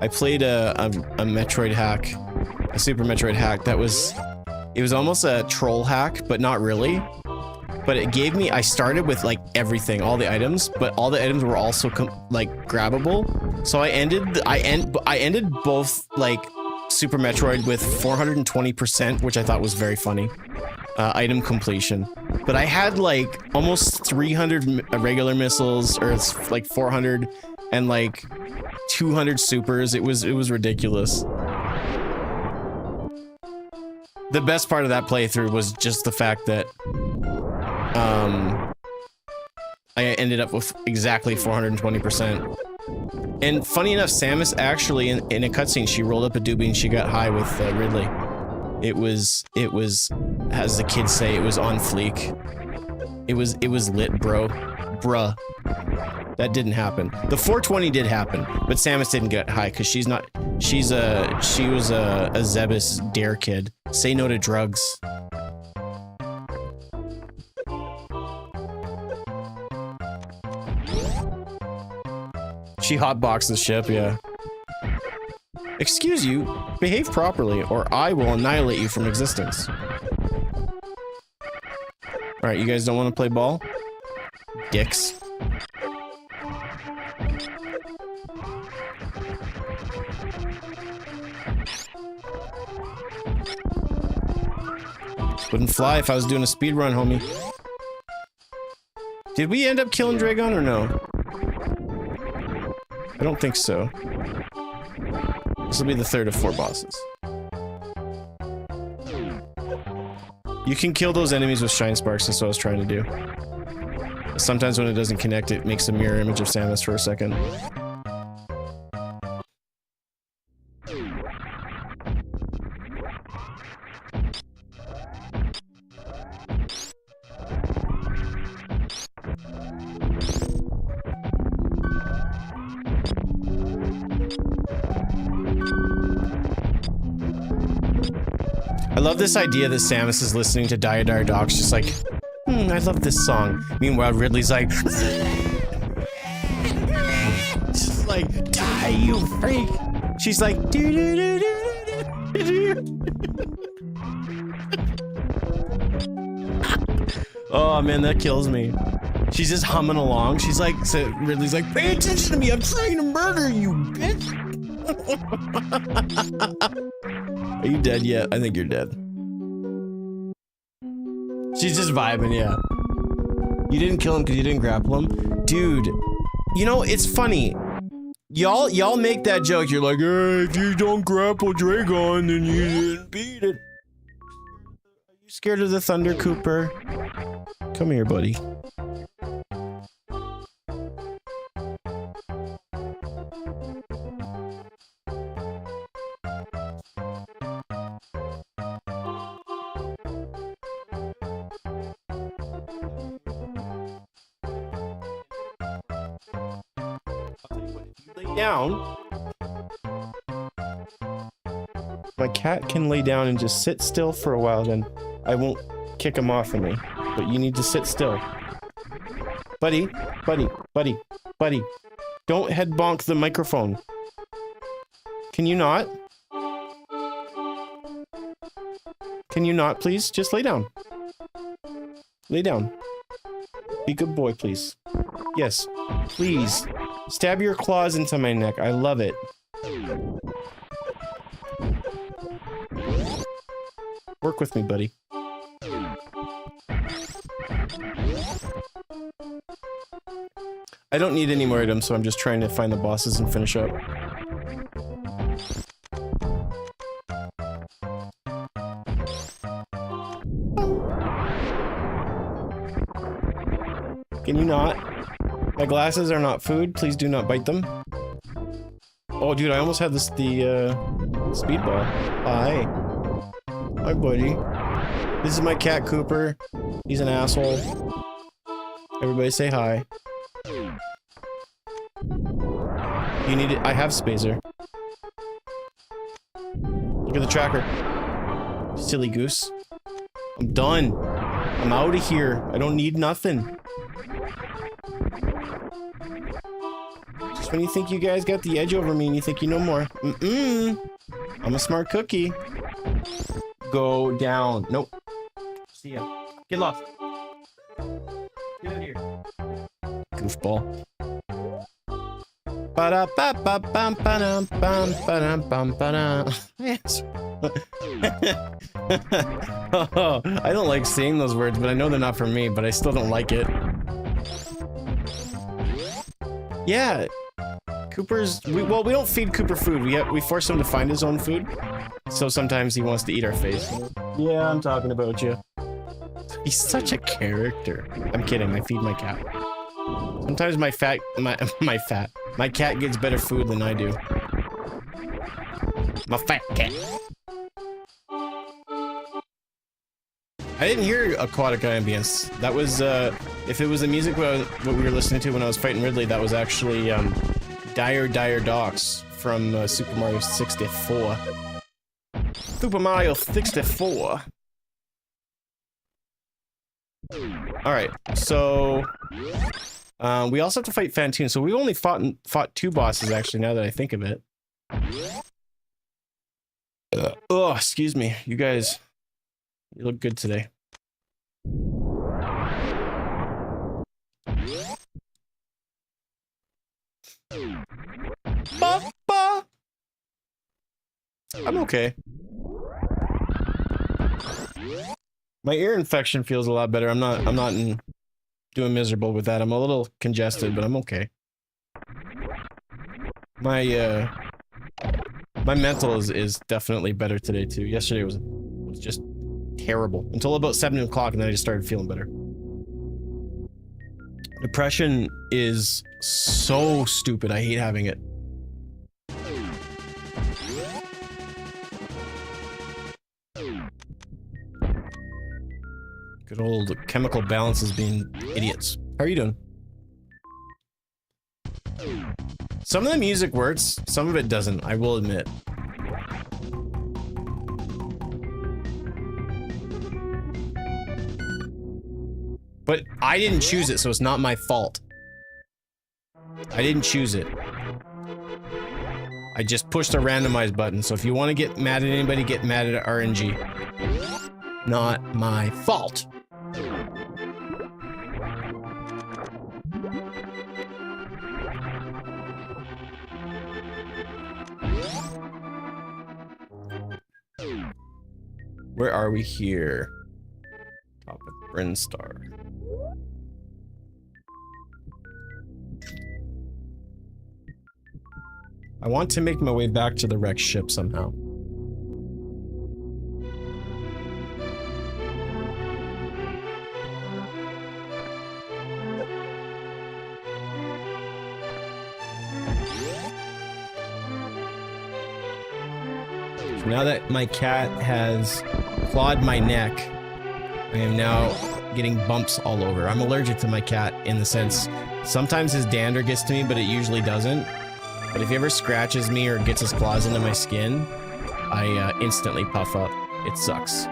I played a Metroid hack, a Super Metroid hack that was, it was almost a troll hack, but not really. But it gave me, I started with like everything, all the items, but all the items were also like grabbable. So I ended both like Super Metroid with 420%, which I thought was very funny. Item completion. But I had like almost 300 regular missiles, or it's like 400 and like 200 supers. It was ridiculous. The best part of that playthrough was just the fact that I ended up with exactly 420%. And funny enough, Samus actually, in a cutscene, she rolled up a doobie and she got high with Ridley. It was, as the kids say, it was on fleek. It was lit, bro. Bruh. That didn't happen. The 420 did happen, but Samus didn't get high because she was a Zebus dare kid. Say no to drugs. She hotboxed the ship, yeah. Excuse you, behave properly, or I will annihilate you from existence. Alright, you guys don't want to play ball? Dicks. Wouldn't fly if I was doing a speed run, homie. Did we end up killing Dragon or no? I don't think so. This will be the third of 4 bosses. You can kill those enemies with shine sparks, that's what I was trying to do. Sometimes when it doesn't connect, it makes a mirror image of Samus for a second. I love this idea that Samus is listening to Diodar Docs, just like, I love this song. Meanwhile, Ridley's like, just like, die, you freak. She's like, do do do do do do. Oh man, that kills me. She's just humming along. She's like, so Ridley's like, pay attention to me. I'm trying to murder you, bitch. Are you dead yet? I think you're dead. She's just vibing, yeah. You didn't kill him because you didn't grapple him? Dude, you know, it's funny. Y'all make that joke. You're like, hey, if you don't grapple Dragon, then you didn't beat it. Are you scared of the Thunder Cooper? Come here, buddy. Down. My cat can lay down and just sit still for a while, then I won't kick him off of me. But you need to sit still. Buddy, buddy, buddy, buddy. Don't head bonk the microphone. Can you not? Can you not, please? Just lay down. Lay down. Be a good boy, please. Yes, please. Stab your claws into my neck. I love it. Work with me, buddy. I don't need any more items, so I'm just trying to find the bosses and finish up. Can you not? My glasses are not food. Please do not bite them. Oh, dude, I almost had the speedball. Hi. Hi, buddy. This is my cat, Cooper. He's an asshole. Everybody say hi. You need it. I have Spazer. Look at the tracker. Silly goose. I'm done. I'm out of here. I don't need nothing. Just when you think you guys got the edge over me and you think you know more. I'm a smart cookie. Go down. Nope. See ya. Get lost. Get out of here. Goofball. Yes. Oh, I don't like saying those words, but I know they're not for me, but I still don't like it. Yeah. Cooper's... well, we don't feed Cooper food. We force him to find his own food. So sometimes he wants to eat our face. Yeah, I'm talking about you. He's such a character. I'm kidding. I feed my cat. Sometimes my cat gets better food than I do. My fat cat. I didn't hear aquatic ambience. That was, if it was the music what we were listening to when I was fighting Ridley, that was actually, Dire Docks from Super Mario 64. Super Mario 64. Alright, so... we also have to fight Fantoon, so we only fought 2 bosses, actually, now that I think of it. Oh, excuse me. You guys... You look good today. Papa! I'm okay. My ear infection feels a lot better. I'm not doing miserable with that. I'm a little congested, but I'm okay. My mental is definitely better today too. Yesterday was just terrible until about 7 o'clock, and then I just started feeling better. Depression is so stupid. I hate having it. Good old chemical balances being idiots. How are you doing? Some of the music works, some of it doesn't, I will admit. But I didn't choose it, so it's not my fault. I didn't choose it. I just pushed a randomize button, so if you want to get mad at anybody, get mad at RNG. Not my fault. Where are we here? Top of Brinstar. I want to make my way back to the wrecked ship somehow. So now that my cat has clawed my neck, I am now getting bumps all over. I'm allergic to my cat in the sense, sometimes his dander gets to me, but it usually doesn't. But if he ever scratches me or gets his claws into my skin, I instantly puff up. It sucks.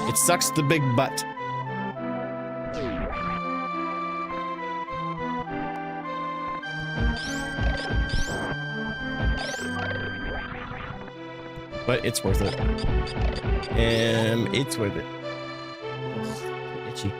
It sucks the big butt. But it's worth it. It's worth it. Ugh, itchy.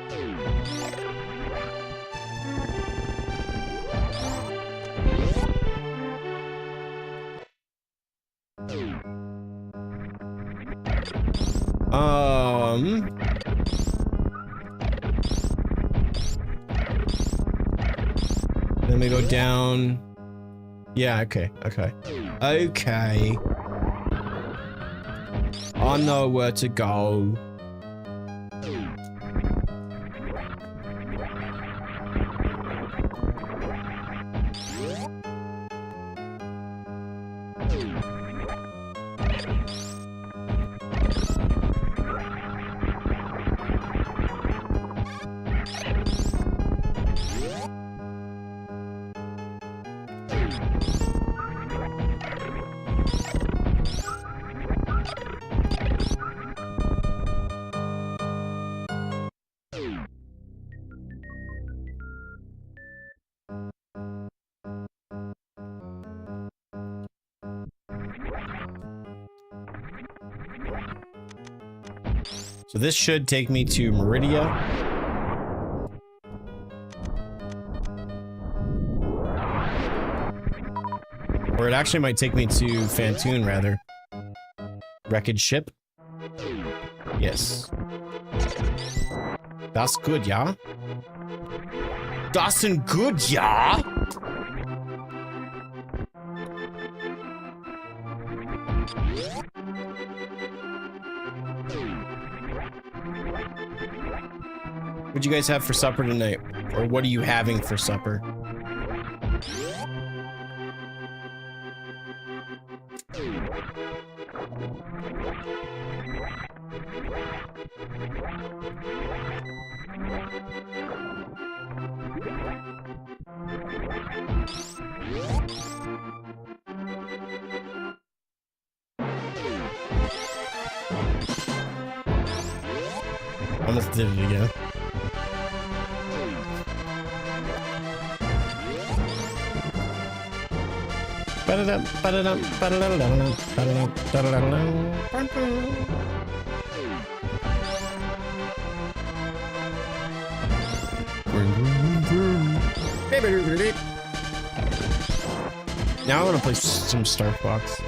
Then we go down. Yeah, okay. Okay. I know where to go. So this should take me to Meridia. Or it actually might take me to Fantoon, rather. Wreckage ship? Yes. That's good, yeah? That's good, yeah? What'd you guys have for supper tonight? Or what are you having for supper? Almost did it again. Ba-da-dum, ba-da-dum, ba-da-dum, ba-da-dum, ba-da-dum. Now I want to play some Star Fox.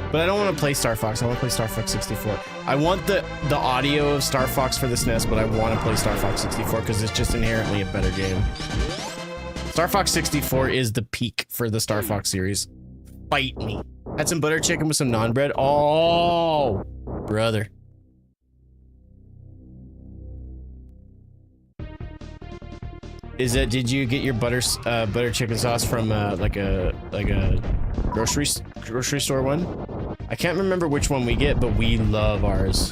But I don't want to play Star Fox. I want to play Star Fox 64. I want the audio of Star Fox for this NES, but I want to play Star Fox 64 because it's just inherently a better game. Star Fox 64 is the peak for the Star Fox series. Fight me. Had some butter chicken with some naan bread. Oh, brother. Is it? Did you get your butter chicken sauce from like a grocery store one? I can't remember which one we get, but we love ours.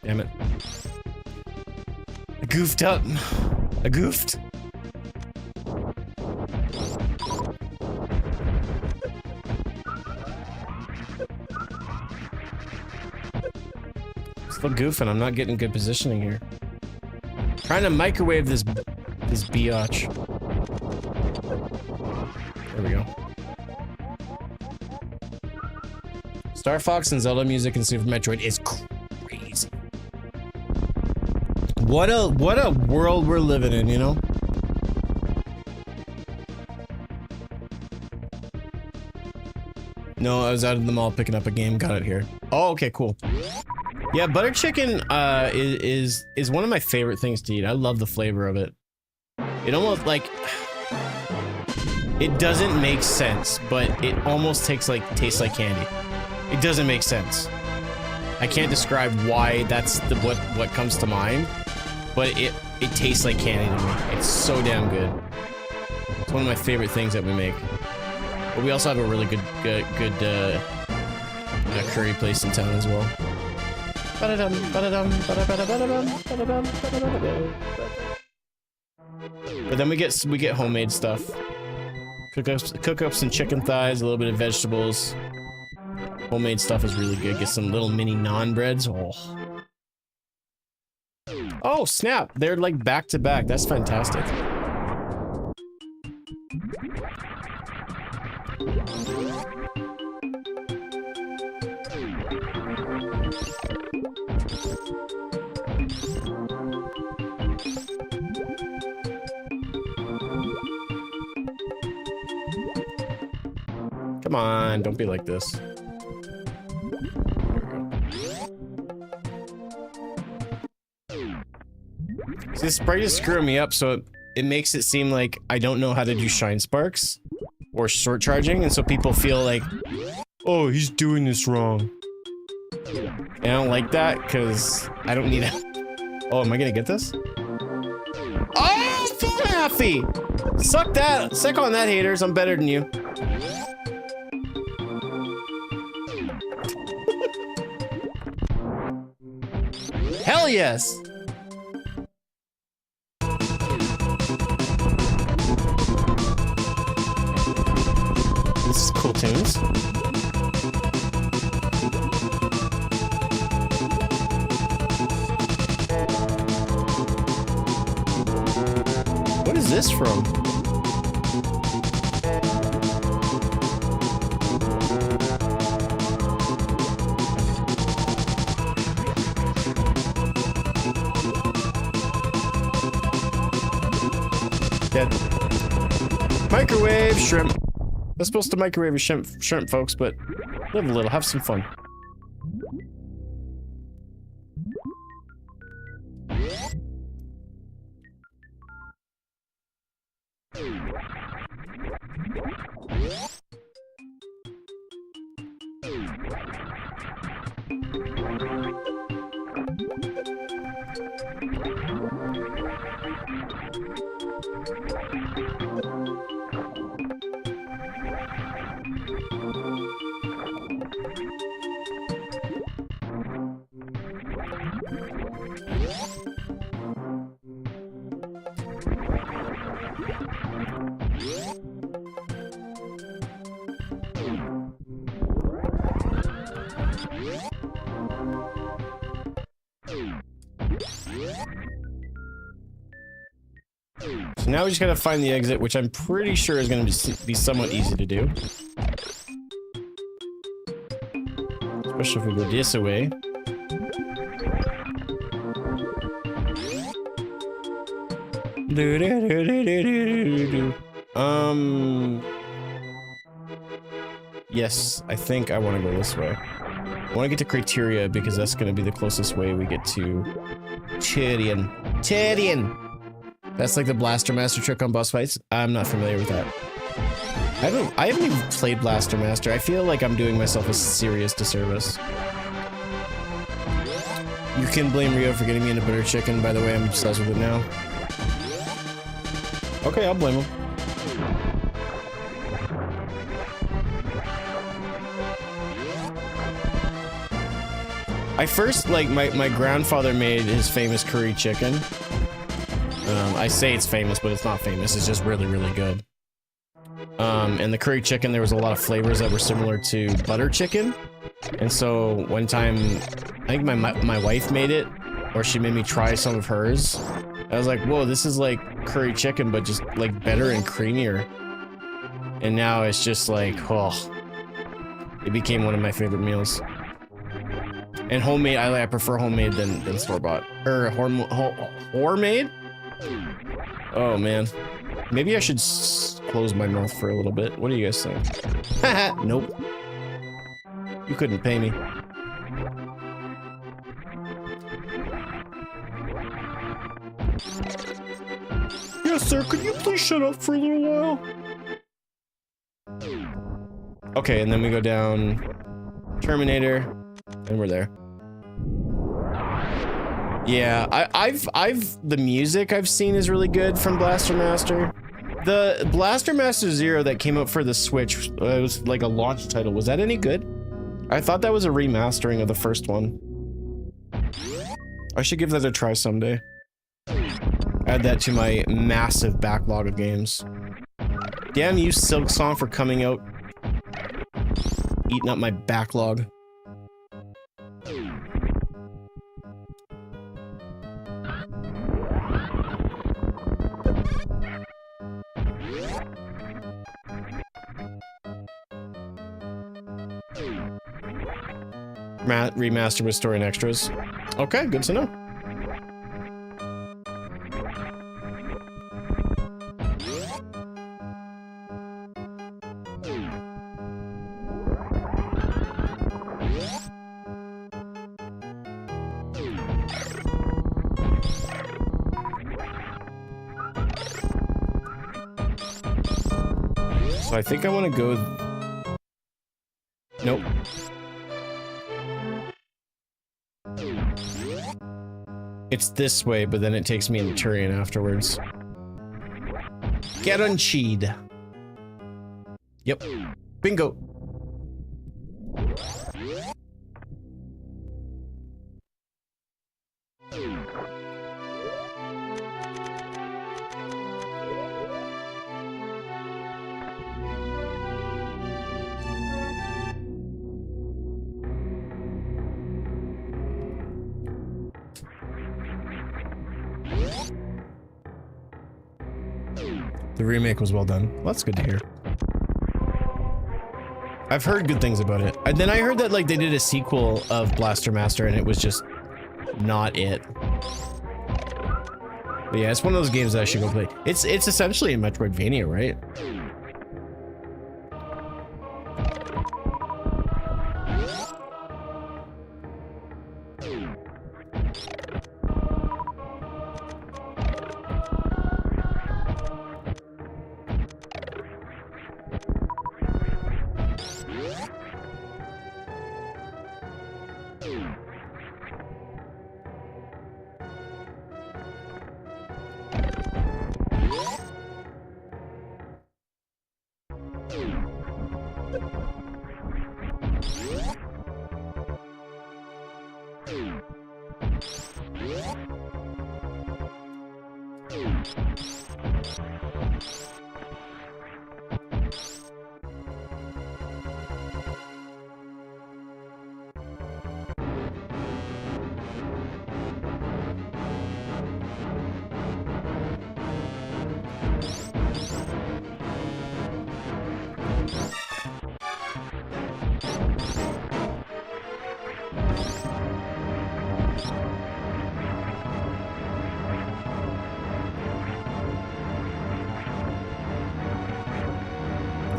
Damn it. I goofed up. I goofed. Still goofing. I'm not getting good positioning here. Trying to microwave this biatch. There we go. Star Fox and Zelda music in Super Metroid is crazy. What a world we're living in, you know? No, I was out of the mall picking up a game, got it here. Oh, okay, cool. Yeah, butter chicken is one of my favorite things to eat. I love the flavor of it. It almost like it doesn't make sense, but it almost tastes like candy. It doesn't make sense. I can't describe why that's what comes to mind, but it tastes like candy to me. It's so damn good. It's one of my favorite things that we make. But we also have a really good curry place in town as well. But then we get homemade stuff. Cook up some chicken thighs, a little bit of vegetables. Homemade stuff is really good. Get some little mini naan breads. Oh snap! They're like back to back. That's fantastic. Come on, don't be like this. See, the sprite is screwing me up, so it makes it seem like I don't know how to do shine sparks or short charging, and so people feel like, oh, he's doing this wrong. And I don't like that, because I don't need it. Oh, am I gonna get this? Oh, full happy! Suck that! Suck on that, haters. I'm better than you. Hell yes! This is cool tunes. What is this from? Dead. Microwave shrimp. They're supposed to microwave your shrimp, folks, but live a little, have some fun. So now we just gotta find the exit, which I'm pretty sure is gonna be somewhat easy to do. Especially if we go this way. Yes, I think I want to go this way. I want to get to Criteria because that's going to be the closest way we get to Tyrion. That's like the Blaster Master trick on boss fights. I'm not familiar with that. I haven't even played Blaster Master. I feel like I'm doing myself a serious disservice. You can blame Rio for getting me into butter chicken. By the way, I'm obsessed with it now. Okay, I'll blame him. I first, like, my grandfather made his famous curry chicken. I say it's famous, but it's not famous. It's just really, really good. And the curry chicken, there was a lot of flavors that were similar to butter chicken. And so one time, I think my wife made it, or she made me try some of hers. I was like, whoa, this is like curry chicken, but just like better and creamier. And now it's just like, oh, it became one of my favorite meals. And homemade, I prefer homemade than store-bought. Or homemade? Oh man. Maybe I should close my mouth for a little bit. What do you guys think? Haha, nope. You couldn't pay me. Yes, sir, could you please shut up for a little while? Okay, and then we go down Terminator, and we're there. Yeah, the music I've seen is really good from Blaster Master. The Blaster Master Zero that came out for the Switch, it was like a launch title. Was that any good? I thought that was a remastering of the first one. I should give that a try someday. Add that to my massive backlog of games. Damn you, Silk Song, for coming out. Eating up my backlog. Remaster with story and extras. Okay, good to know. So I think I want to go... Nope. It's this way, but then it takes me into Turian afterwards. Guaranteed. Yep. Bingo. The remake was well done. Well, that's good to hear. I've heard good things about it. And then I heard that like they did a sequel of Blaster Master and it was just not it. But yeah, it's one of those games that I should go play. It's essentially a Metroidvania, right?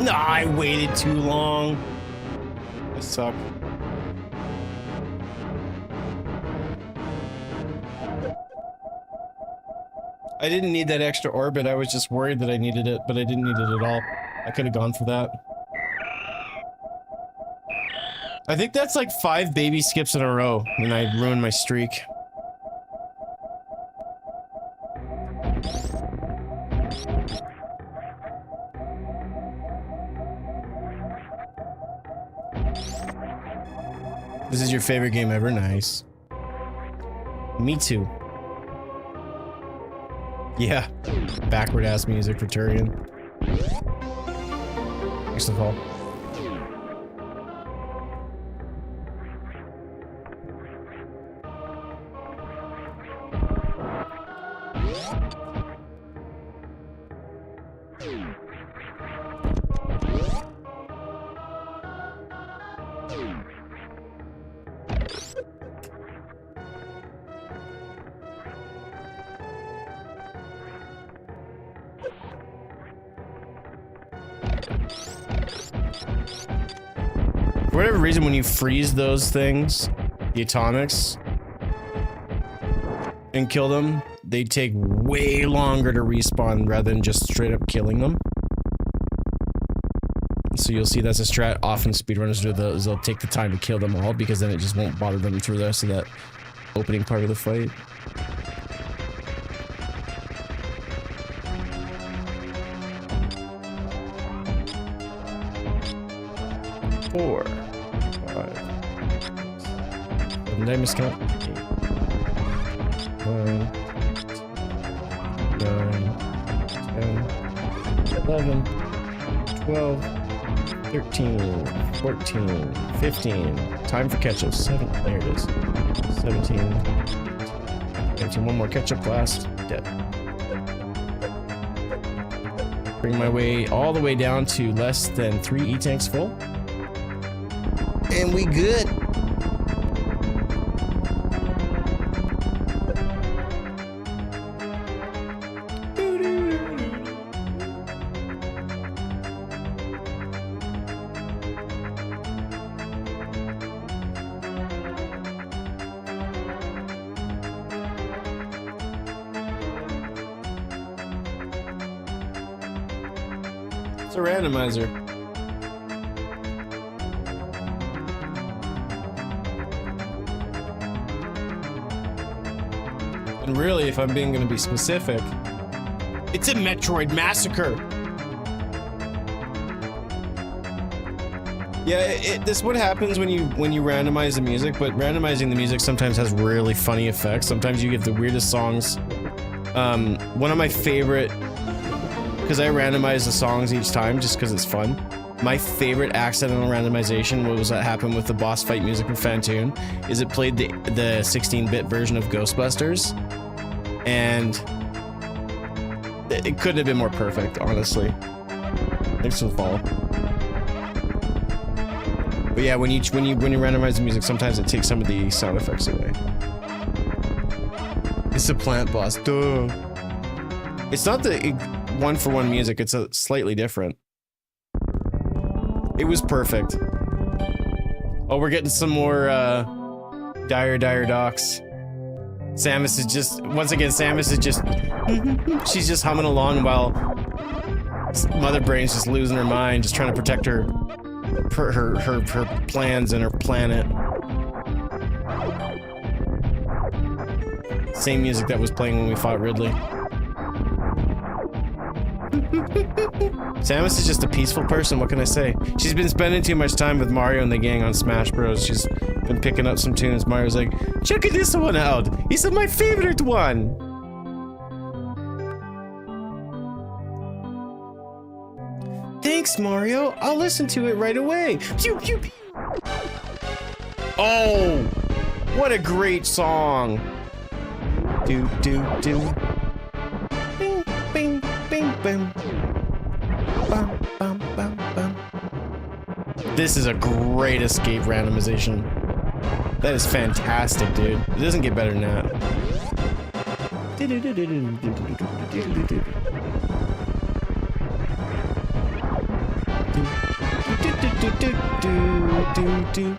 No, I waited too long. I suck. I didn't need that extra orbit. I was just worried that I needed it, but I didn't need it at all. I could have gone for that. I think that's like 5 baby skips in a row, and I ruined my streak. This is your favorite game ever? Nice. Me too. Yeah. Backward ass music for Turian. Thanks for the call. For whatever reason, when you freeze those things, the atomics, and kill them, they take way longer to respawn rather than just straight up killing them. So you'll see that's a strat often speedrunners do, they'll take the time to kill them all because then it just won't bother them through the rest of that opening part of the fight. Four, 5, 7, did I miscount? 9, 10, 11, 12, 13, 14, 15. Time for ketchup. 7. There it is. 17. 19. One more ketchup blast. Dead. Bring my way all the way down to less than 3 E-tanks full. And we good. It's a randomizer. And really, if I'm being gonna be specific, it's a Metroid massacre. Yeah, this is what happens when you randomize the music, but randomizing the music sometimes has really funny effects. Sometimes you get the weirdest songs. One of my favorite, because I randomize the songs each time just because it's fun. My favorite accidental randomization, what was that happened with the boss fight music from Fantoon, is it played the 16-bit version of Ghostbusters, and it couldn't have been more perfect, honestly. Thanks for the follow. But yeah, when you randomize the music, sometimes it takes some of the sound effects away. It's a plant boss, duh. It's not the one-for-one music, it's a slightly different. It was perfect. Oh, we're getting some more, dire docs. Samus is just, once again, Samus is just, she's just humming along while Mother Brain's just losing her mind, just trying to protect her plans and her planet. Same music that was playing when we fought Ridley. Samus is just a peaceful person, what can I say? She's been spending too much time with Mario and the gang on Smash Bros. She's been picking up some tunes. Mario's like, check this one out! It's my favorite one! Thanks, Mario. I'll listen to it right away. Pew, pew, pew. Oh! What a great song! Do, do, do. Bing, bing, bing, bing. Bum, bum, bum, bum. This is a great escape randomization. That is fantastic, dude. It doesn't get better than that. do.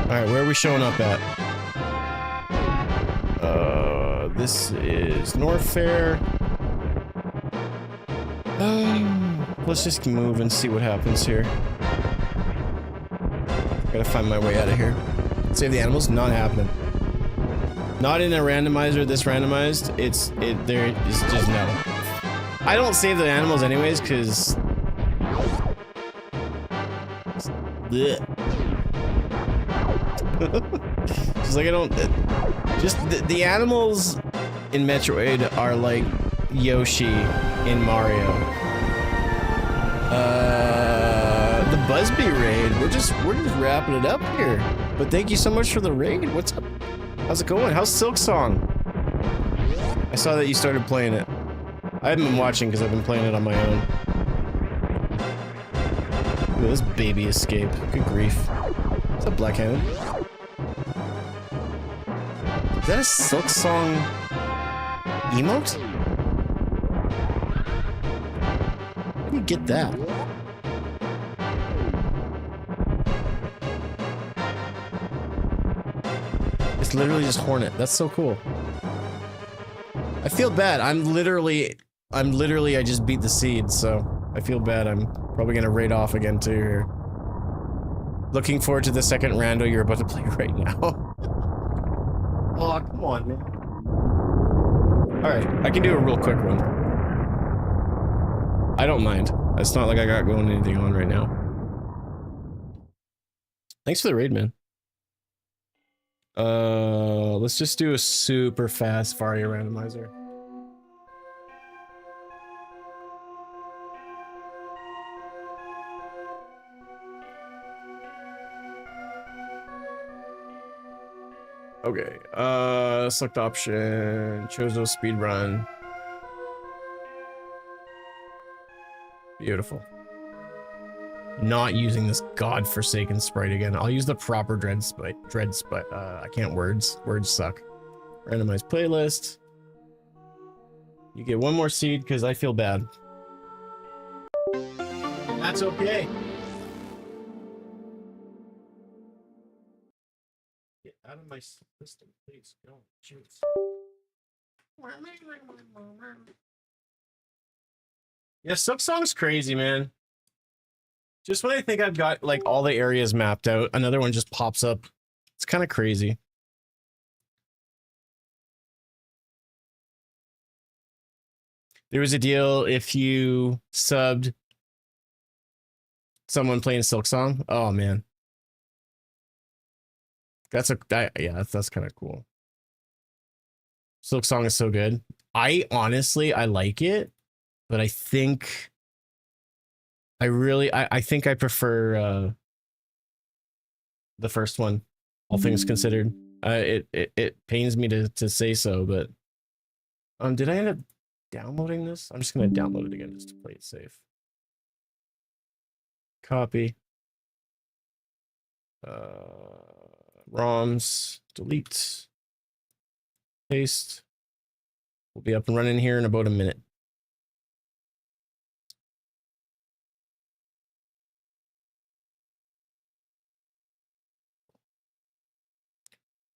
Alright, where are we showing up at? This is North Fair. Let's just move and see what happens here. Gotta find my way out of here. Save the animals? Not happening. Not in a randomizer this randomized. There is just no. I don't save the animals anyways, because... Just like I don't... Just the animals in Metroid are like Yoshi in Mario. The Busby raid. We're just wrapping it up here. But thank you so much for the raid. What's up? How's it going? How's Silk Song? I saw that you started playing it. I haven't been watching because I've been playing it on my own. Look at this baby escape. Good grief. What's up, Black-handed? Is that a Silk Song emote? How do you get that? It's literally just Hornet. That's so cool. I feel bad. I'm literally, I just beat the seed, so I feel bad. I'm probably gonna raid off again too here. Looking forward to the second rando you're about to play right now. Oh, come on, man. Alright, I can do a real quick one. I don't mind. It's not like I got going anything on right now. Thanks for the raid, man. Let's just do a super fast Faria randomizer. Okay, select option, Chozo speedrun. Beautiful. Not using this godforsaken sprite again. I'll use the proper dread sprite. I can't words. Words suck. Randomize playlist. You get one more seed because I feel bad. That's okay. Get out of my system, please. Go. Jeez. Yeah, Silk Song's crazy, man. Just when I think I've got, like, all the areas mapped out, another one just pops up. It's kind of crazy. There was a deal if you subbed someone playing Silk Song. Oh, man. That's kind of cool. Silk Song is so good. I like it, but I think... I think I prefer the first one, all things considered. It pains me to say so, but did I end up downloading this? I'm just gonna download it again just to play it safe. Copy. ROMs, delete, paste. We'll be up and running here in about a minute.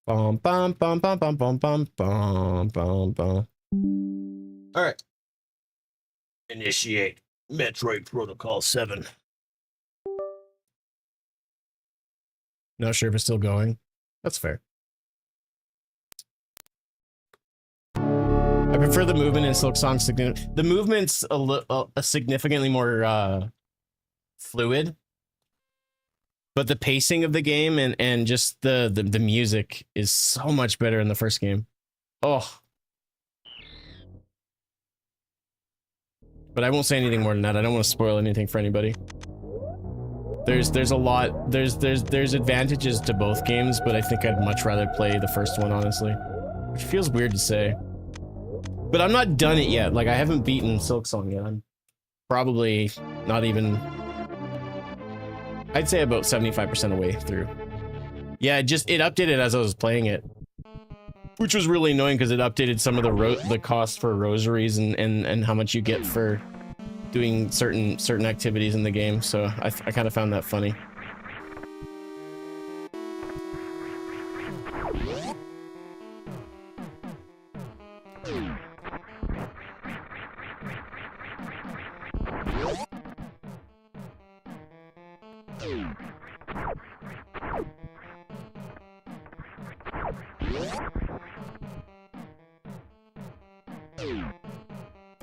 Bum, bum, bum, bum, bum, bum, bum, bum, bum, bum. All right. Initiate Metroid Protocol 7. Not sure if it's still going. That's fair. I prefer the movement in Silk Song. The movement's a significantly more fluid. But the pacing of the game and just the music is so much better in the first game. Oh. But I won't say anything more than that. I don't want to spoil anything for anybody. There's a lot. There's advantages to both games, but I think I'd much rather play the first one, honestly. Which feels weird to say. But I'm not done it yet. Like, I haven't beaten Silk Song yet. I'm probably not even I'd say about 75% of the way through. Yeah, it updated as I was playing it, which was really annoying because it updated some of the cost for rosaries and how much you get for doing certain activities in the game. So I kind of found that funny.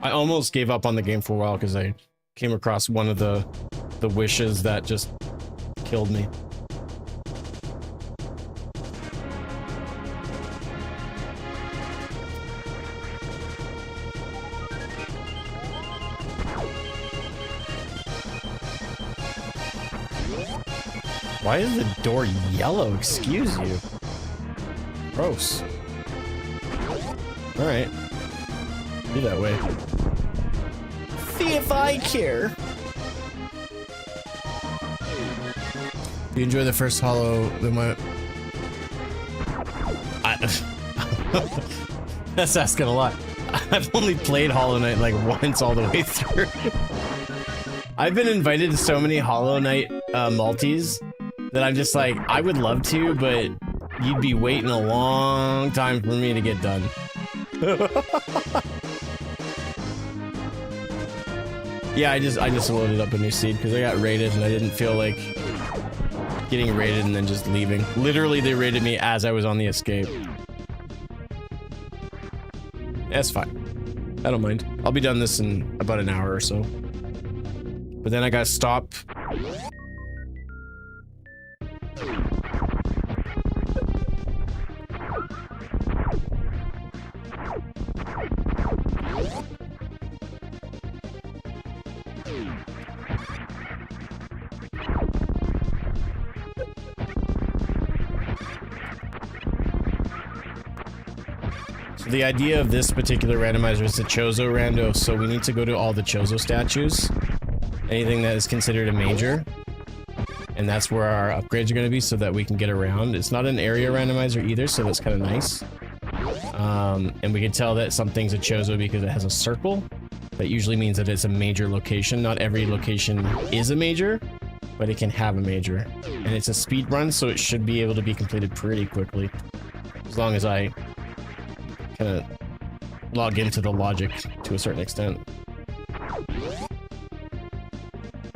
I almost gave up on the game for a while because I came across one of the wishes that just killed me. Why is the door yellow? Excuse you. Gross. Alright. Be that way. See if I care. You enjoy the first Hollow, then what? That's asking a lot. I've only played Hollow Knight like once all the way through. I've been invited to so many Hollow Knight multis that I'm just like, I would love to, but you'd be waiting a long time for me to get done. Yeah, I just loaded up a new seed because I got raided and I didn't feel like getting raided and then just leaving. Literally, they raided me as I was on the escape. That's fine. I don't mind. I'll be done this in about an hour or so. But then I gotta stop. The idea of this particular randomizer is the Chozo rando, so we need to go to all the Chozo statues. Anything that is considered a major. And that's where our upgrades are going to be so that we can get around. It's not an area randomizer either, so that's kind of nice. And we can tell that something's a Chozo because it has a circle. That usually means that it's a major location. Not every location is a major, but it can have a major. And it's a speed run, so it should be able to be completed pretty quickly. As long as I kind of log into the logic to a certain extent.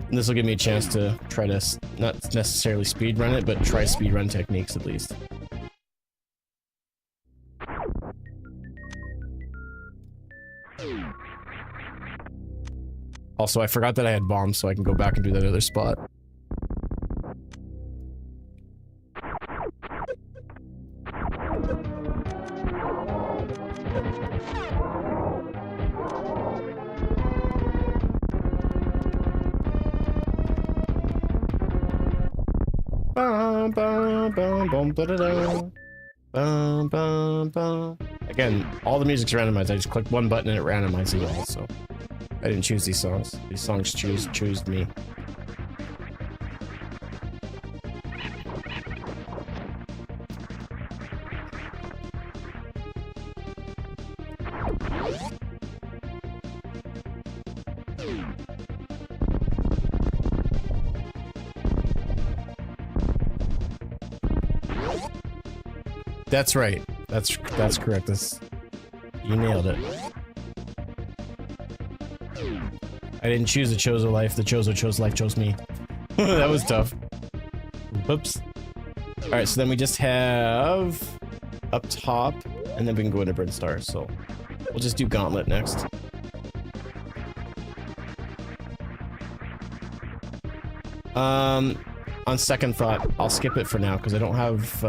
And this will give me a chance to try to not necessarily speedrun it, but try speedrun techniques at least. Also, I forgot that I had bombs, so I can go back and do that other spot. Again, all the music's randomized. I just clicked one button and it randomizes it all, so I didn't choose these songs. These songs choose me. That's right. That's correct. You nailed it. I didn't choose the Chozo life. The Chozo chose life, chose me. That was tough. Oops. All right, so then we just have up top, and then we can go into Burn Star. So we'll just do Gauntlet next. On second thought, I'll skip it for now because I don't have.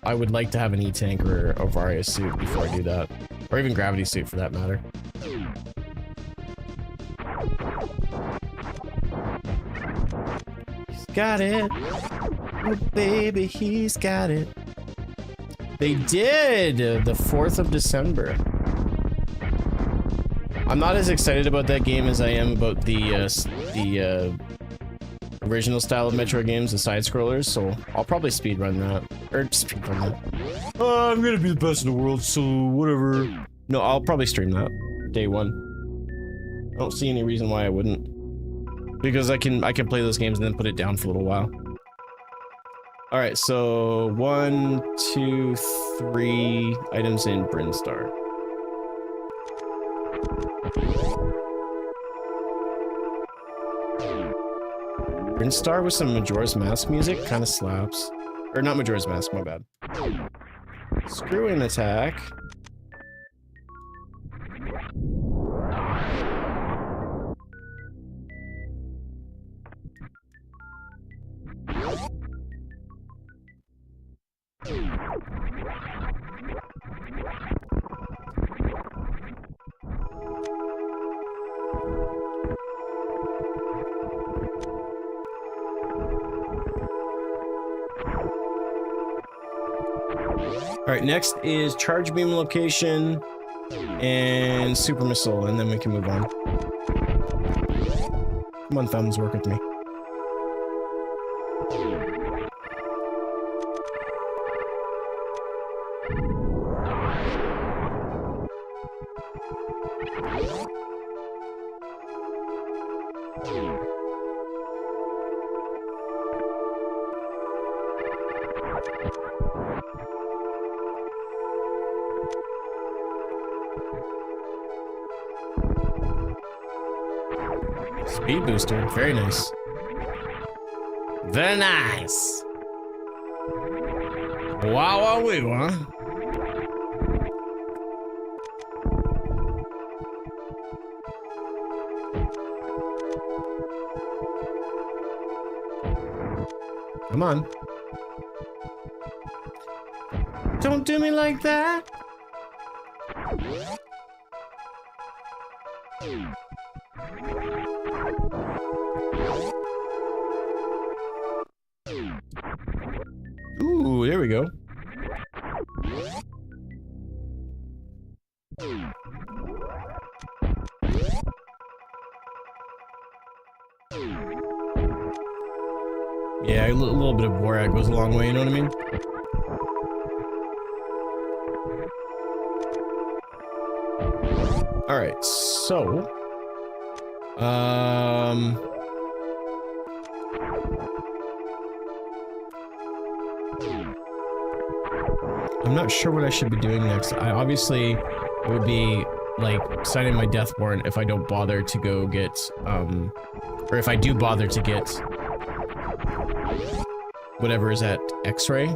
I would like to have an E-Tank or a Varia suit before I do that. Or even Gravity suit for that matter. He's got it. Oh, baby, he's got it. They did! The 4th of December. I'm not as excited about that game as I am about the original style of Metroid games, the side scrollers. So I'll probably speedrun that, or speedrun that. Oh, I'm gonna be the best in the world, so whatever. No, I'll probably stream that day one. I don't see any reason why I wouldn't, because I can play those games and then put it down for a little while. All right, so 1, 2, 3 items in Brinstar. Brinstar with some Majora's Mask music kind of slaps. Or not Majora's Mask, my bad. Screw in attack. Alright, next is Charge Beam Location and Super Missile, and then we can move on. Come on, thumbs, work with me. Speed booster, very nice. Very nice. Wow, wow, wee, huh? Come on. Don't do me like that. Ooh, there we go. Yeah, a little bit of Borat goes a long way, you know what I mean? Alright, so... I'm not sure what I should be doing next. Obviously, it would be, like, signing my death warrant if I don't bother to go get, or if I do bother to get whatever is at X-Ray.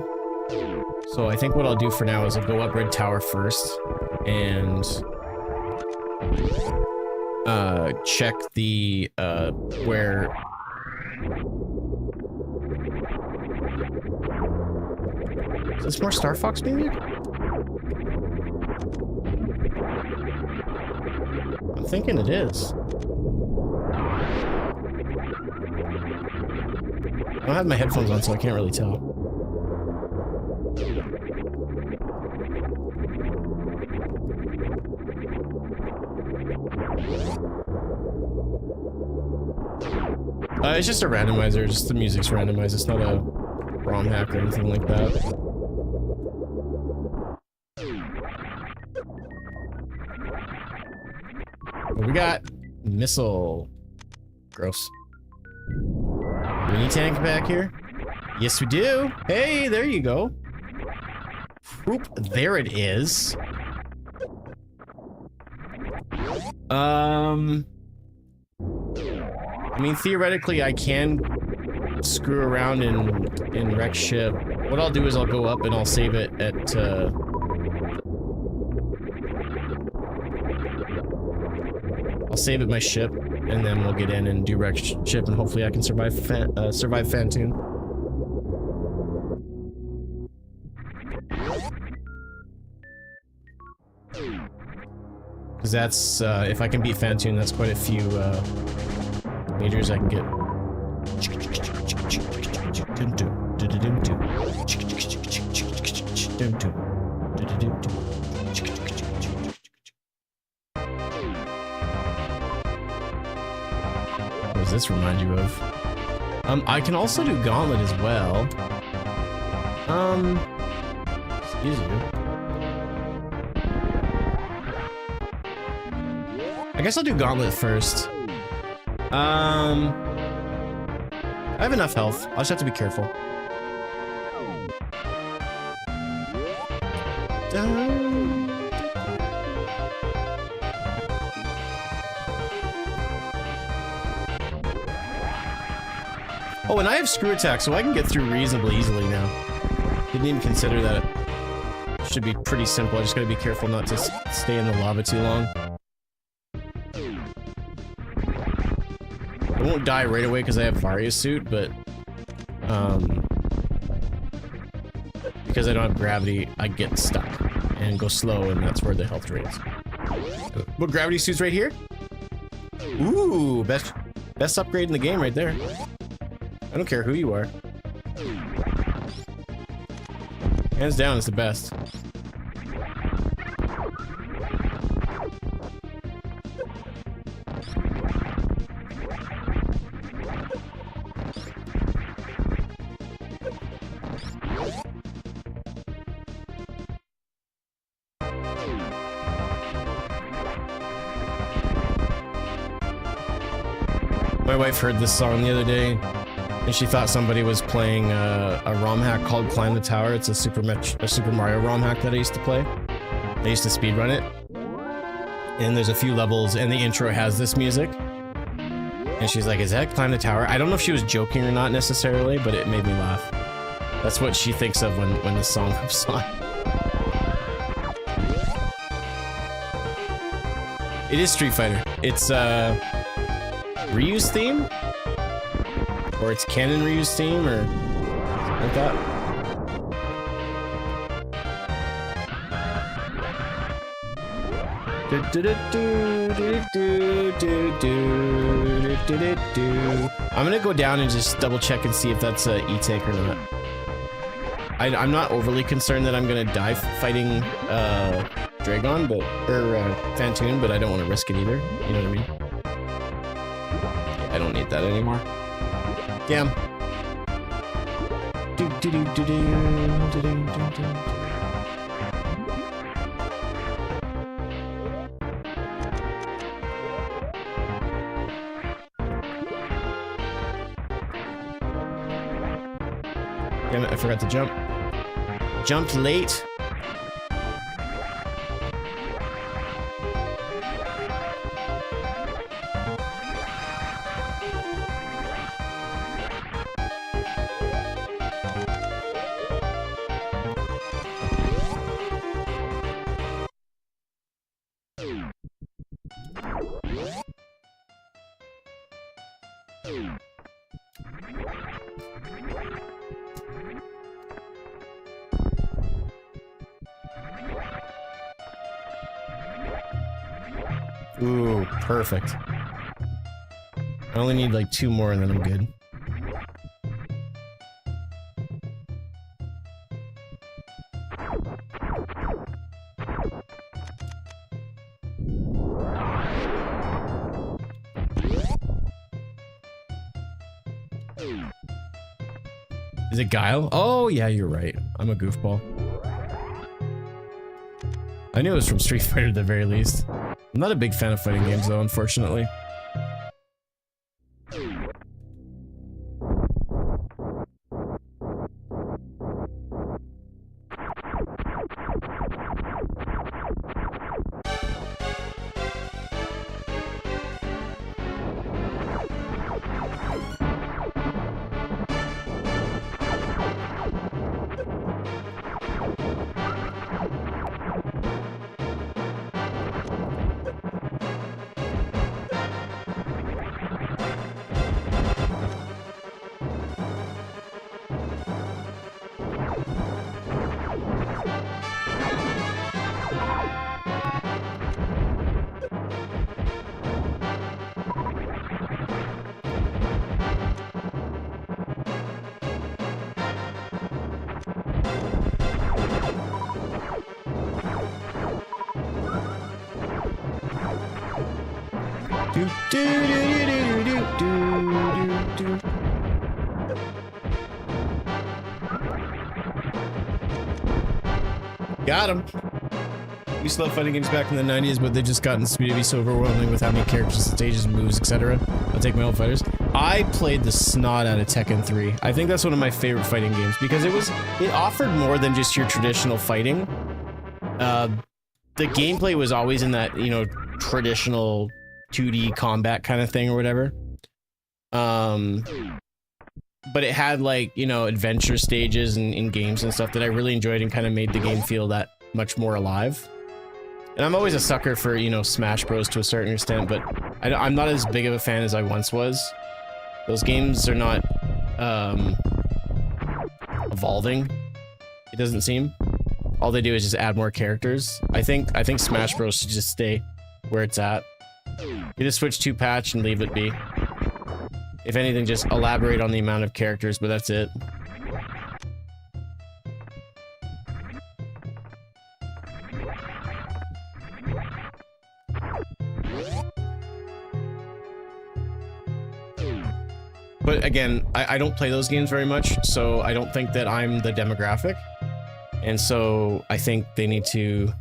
So I think what I'll do for now is I'll go up Red Tower first, and check the, where... Is this more Star Fox music? I'm thinking it is. I don't have my headphones on, so I can't really tell. It's just a randomizer, just the music's randomized. It's not a ROM hack or anything like that. What we got? Missile. Gross. We need tank back here? Yes, we do. Hey, there you go. Oop, there it is. I mean, theoretically, I can screw around in wreck ship. What I'll do is I'll go up and I'll save it at, I'll save at my ship, and then we'll get in and do wreck ship, and hopefully I can survive survive Fantoon. Because that's, if I can beat Fantoon, that's quite a few, meters I can get. does this remind you of? I can also do Gauntlet as well. Excuse you. I guess I'll do Gauntlet first. I have enough health. I'll just have to be careful. Oh, and I have screw attack, so I can get through reasonably easily now. Didn't even consider that. It should be pretty simple. I just gotta be careful not to stay in the lava too long. I won't die right away because I have Varia's suit, but because I don't have gravity, I get stuck and go slow, and that's where the health drains. But gravity suit's right here. Ooh, best upgrade in the game right there. I don't care who you are. Hands down, it's the best. My wife heard this song the other day, and she thought somebody was playing a ROM hack called Climb the Tower. It's a Super Mario ROM hack that I used to play. I used to speedrun it. And there's a few levels, and the intro has this music. And she's like, is that Climb the Tower? I don't know if she was joking or not necessarily, but it made me laugh. That's what she thinks of when the song comes on. It is Street Fighter. It's Ryu's theme? Or it's Canon Ryu's theme, or something like that. I'm gonna go down and just double check and see if that's a E-take or not. I'm not overly concerned that I'm gonna die fighting Dragon, or Phantoon, but I don't want to risk it either. You know what I mean? I don't need that anymore. Damn. Damn it, I forgot to jump. Jumped late. Ooh, perfect. I only need like 2 more and then I'm good. Is it Guile? Oh, yeah, you're right. I'm a goofball. I knew it was from Street Fighter at the very least. I'm not a big fan of fighting games though, unfortunately. Do, do, do, do, do, do, do, do. Got him. We used to love fighting games back in the 90s, but they've just gotten to be so overwhelming with how many characters, stages, moves, etc. I'll take my old fighters. I played the snot out of Tekken 3. I think that's one of my favorite fighting games because it offered more than just your traditional fighting. The gameplay was always in that, you know, traditional 2D combat kind of thing or whatever. But it had, like, you know, adventure stages and games and stuff that I really enjoyed and kind of made the game feel that much more alive. And I'm always a sucker for, you know, Smash Bros to a certain extent, but I'm not as big of a fan as I once was. Those games are not evolving, it doesn't seem. All they do is just add more characters. I think Smash Bros should just stay where it's at. Get a Switch 2 patch and leave it be. If anything, just elaborate on the amount of characters, but that's it. But again, I don't play those games very much, so I don't think that I'm the demographic. And so I think they need to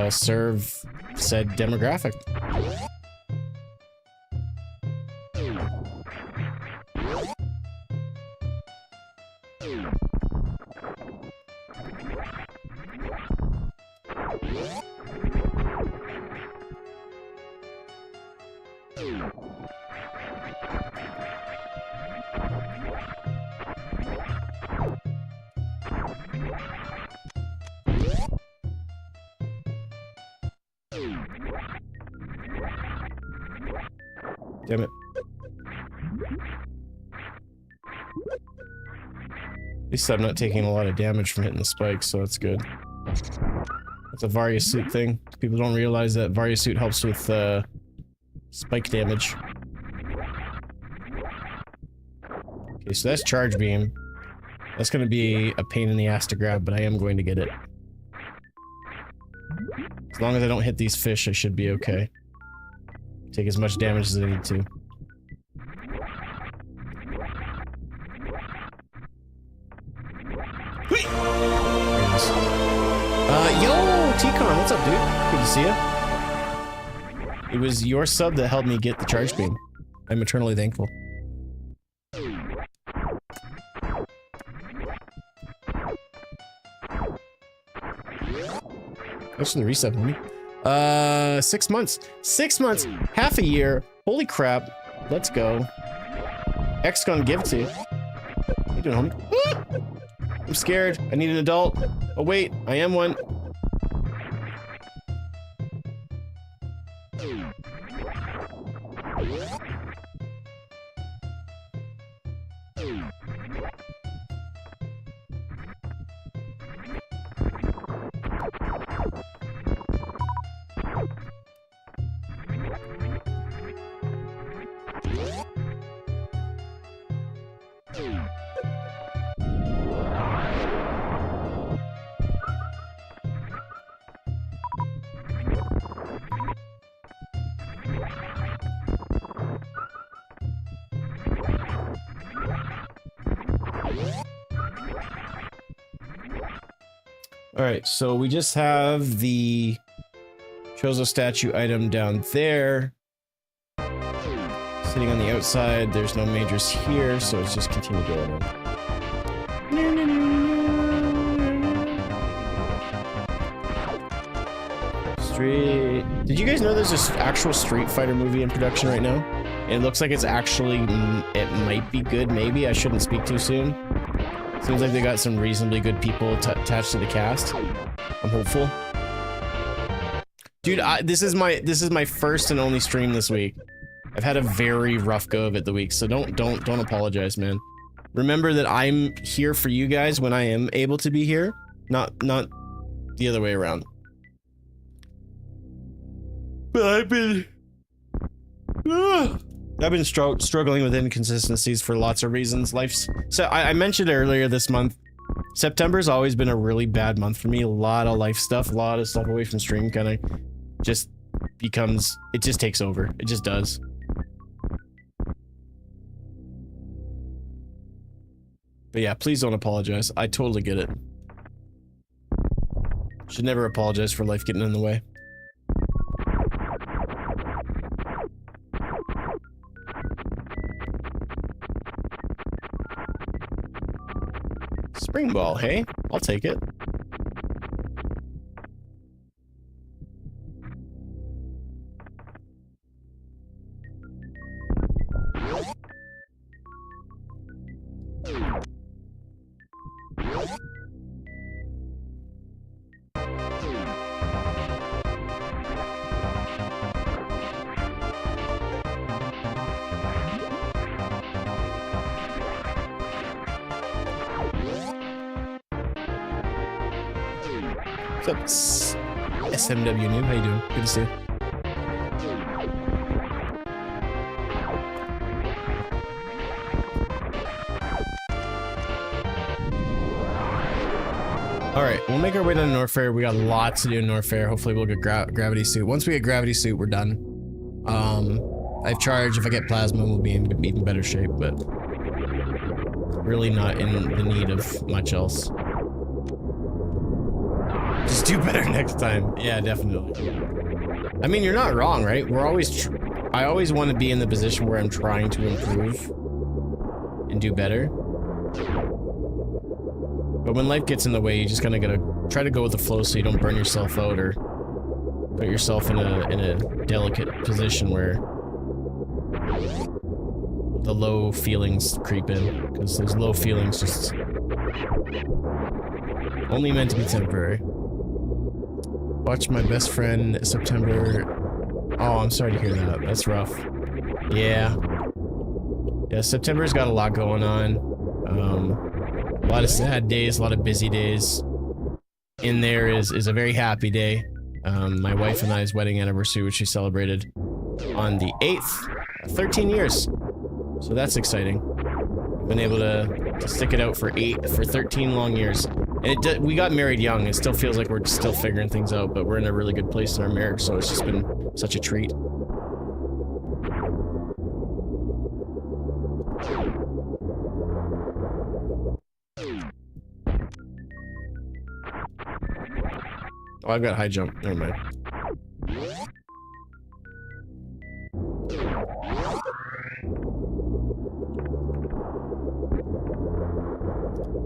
serve said demographic. Damn it. At least I'm not taking a lot of damage from hitting the spikes, so that's good. That's a Varia suit thing. People don't realize that Varia suit helps with spike damage. Okay, so that's charge beam. That's gonna be a pain in the ass to grab, but I am going to get it. As long as I don't hit these fish, I should be okay. Take as much damage as I need to. Yo, T-Con, what's up, dude? Good to see you. It was your sub that helped me get the charge beam. I'm eternally thankful. Thanks for the reset, homie. 6 months. 6 months. Half a year. Holy crap. Let's go. X gonna give to you. What you doing, homie? I'm scared. I need an adult. Oh, wait. I am one. Alright, so we just have the Chozo statue item down there. Sitting on the outside, there's no majors here, so it's just continue going on. Street... Did you guys know there's this actual Street Fighter movie in production right now? It looks like it's actually... it might be good, maybe. I shouldn't speak too soon. Seems like they got some reasonably good people attached to the cast. I'm hopeful. Dude, this is my first and only stream this week. I've had a very rough go of it the week, so don't apologize, man. Remember that I'm here for you guys when I am able to be here, not the other way around. But I've been struggling with inconsistencies for lots of reasons. So I mentioned earlier this month, September's always been a really bad month for me. A lot of life stuff, a lot of stuff away from stream kind of just becomes, it just takes over. It just does. But yeah, please don't apologize. I totally get it. Should never apologize for life getting in the way. Spring ball, hey? I'll take it. What's up, SMW Noob? How you doing? Good to see you. Alright, we'll make our way down to Norfair. We got lots to do in Norfair. Hopefully we'll get Gravity Suit. Once we get Gravity Suit, we're done. I've charged. If I get Plasma, we'll be in even better shape, but really not in the need of much else. Just do better next time. Yeah, definitely. I mean, you're not wrong, right? We're always I always want to be in the position where I'm trying to improve and do better. But when life gets in the way, you just kind of gotta try to go with the flow so you don't burn yourself out or put yourself in a delicate position where the low feelings creep in, because those low feelings just only meant to be temporary. Watch my best friend September. Oh, I'm sorry to hear that. That's rough. Yeah. Yeah, September's got a lot going on. A lot of sad days, a lot of busy days. In there is a very happy day. My wife and I's wedding anniversary, which we celebrated on the 8th. 13 years. So that's exciting. Been able to stick it out for 13 long years. And we got married young. It still feels like we're still figuring things out, but we're in a really good place in our marriage, so it's just been such a treat. Oh, I've got high jump. Never mind.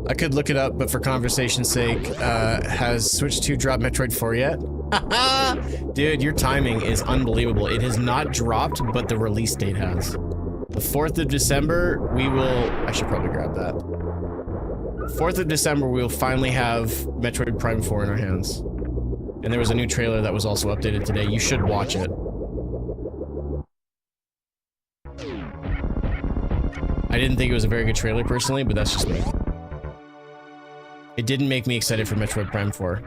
I could look it up, but for conversation's sake, has Switch 2 dropped Metroid 4 yet? Dude, your timing is unbelievable. It has not dropped, but the release date has. The 4th of December, we will... I should probably grab that. 4th of December, we will finally have Metroid Prime 4 in our hands. And there was a new trailer that was also updated today. You should watch it. I didn't think it was a very good trailer personally, but that's just me. It didn't make me excited for Metroid Prime 4.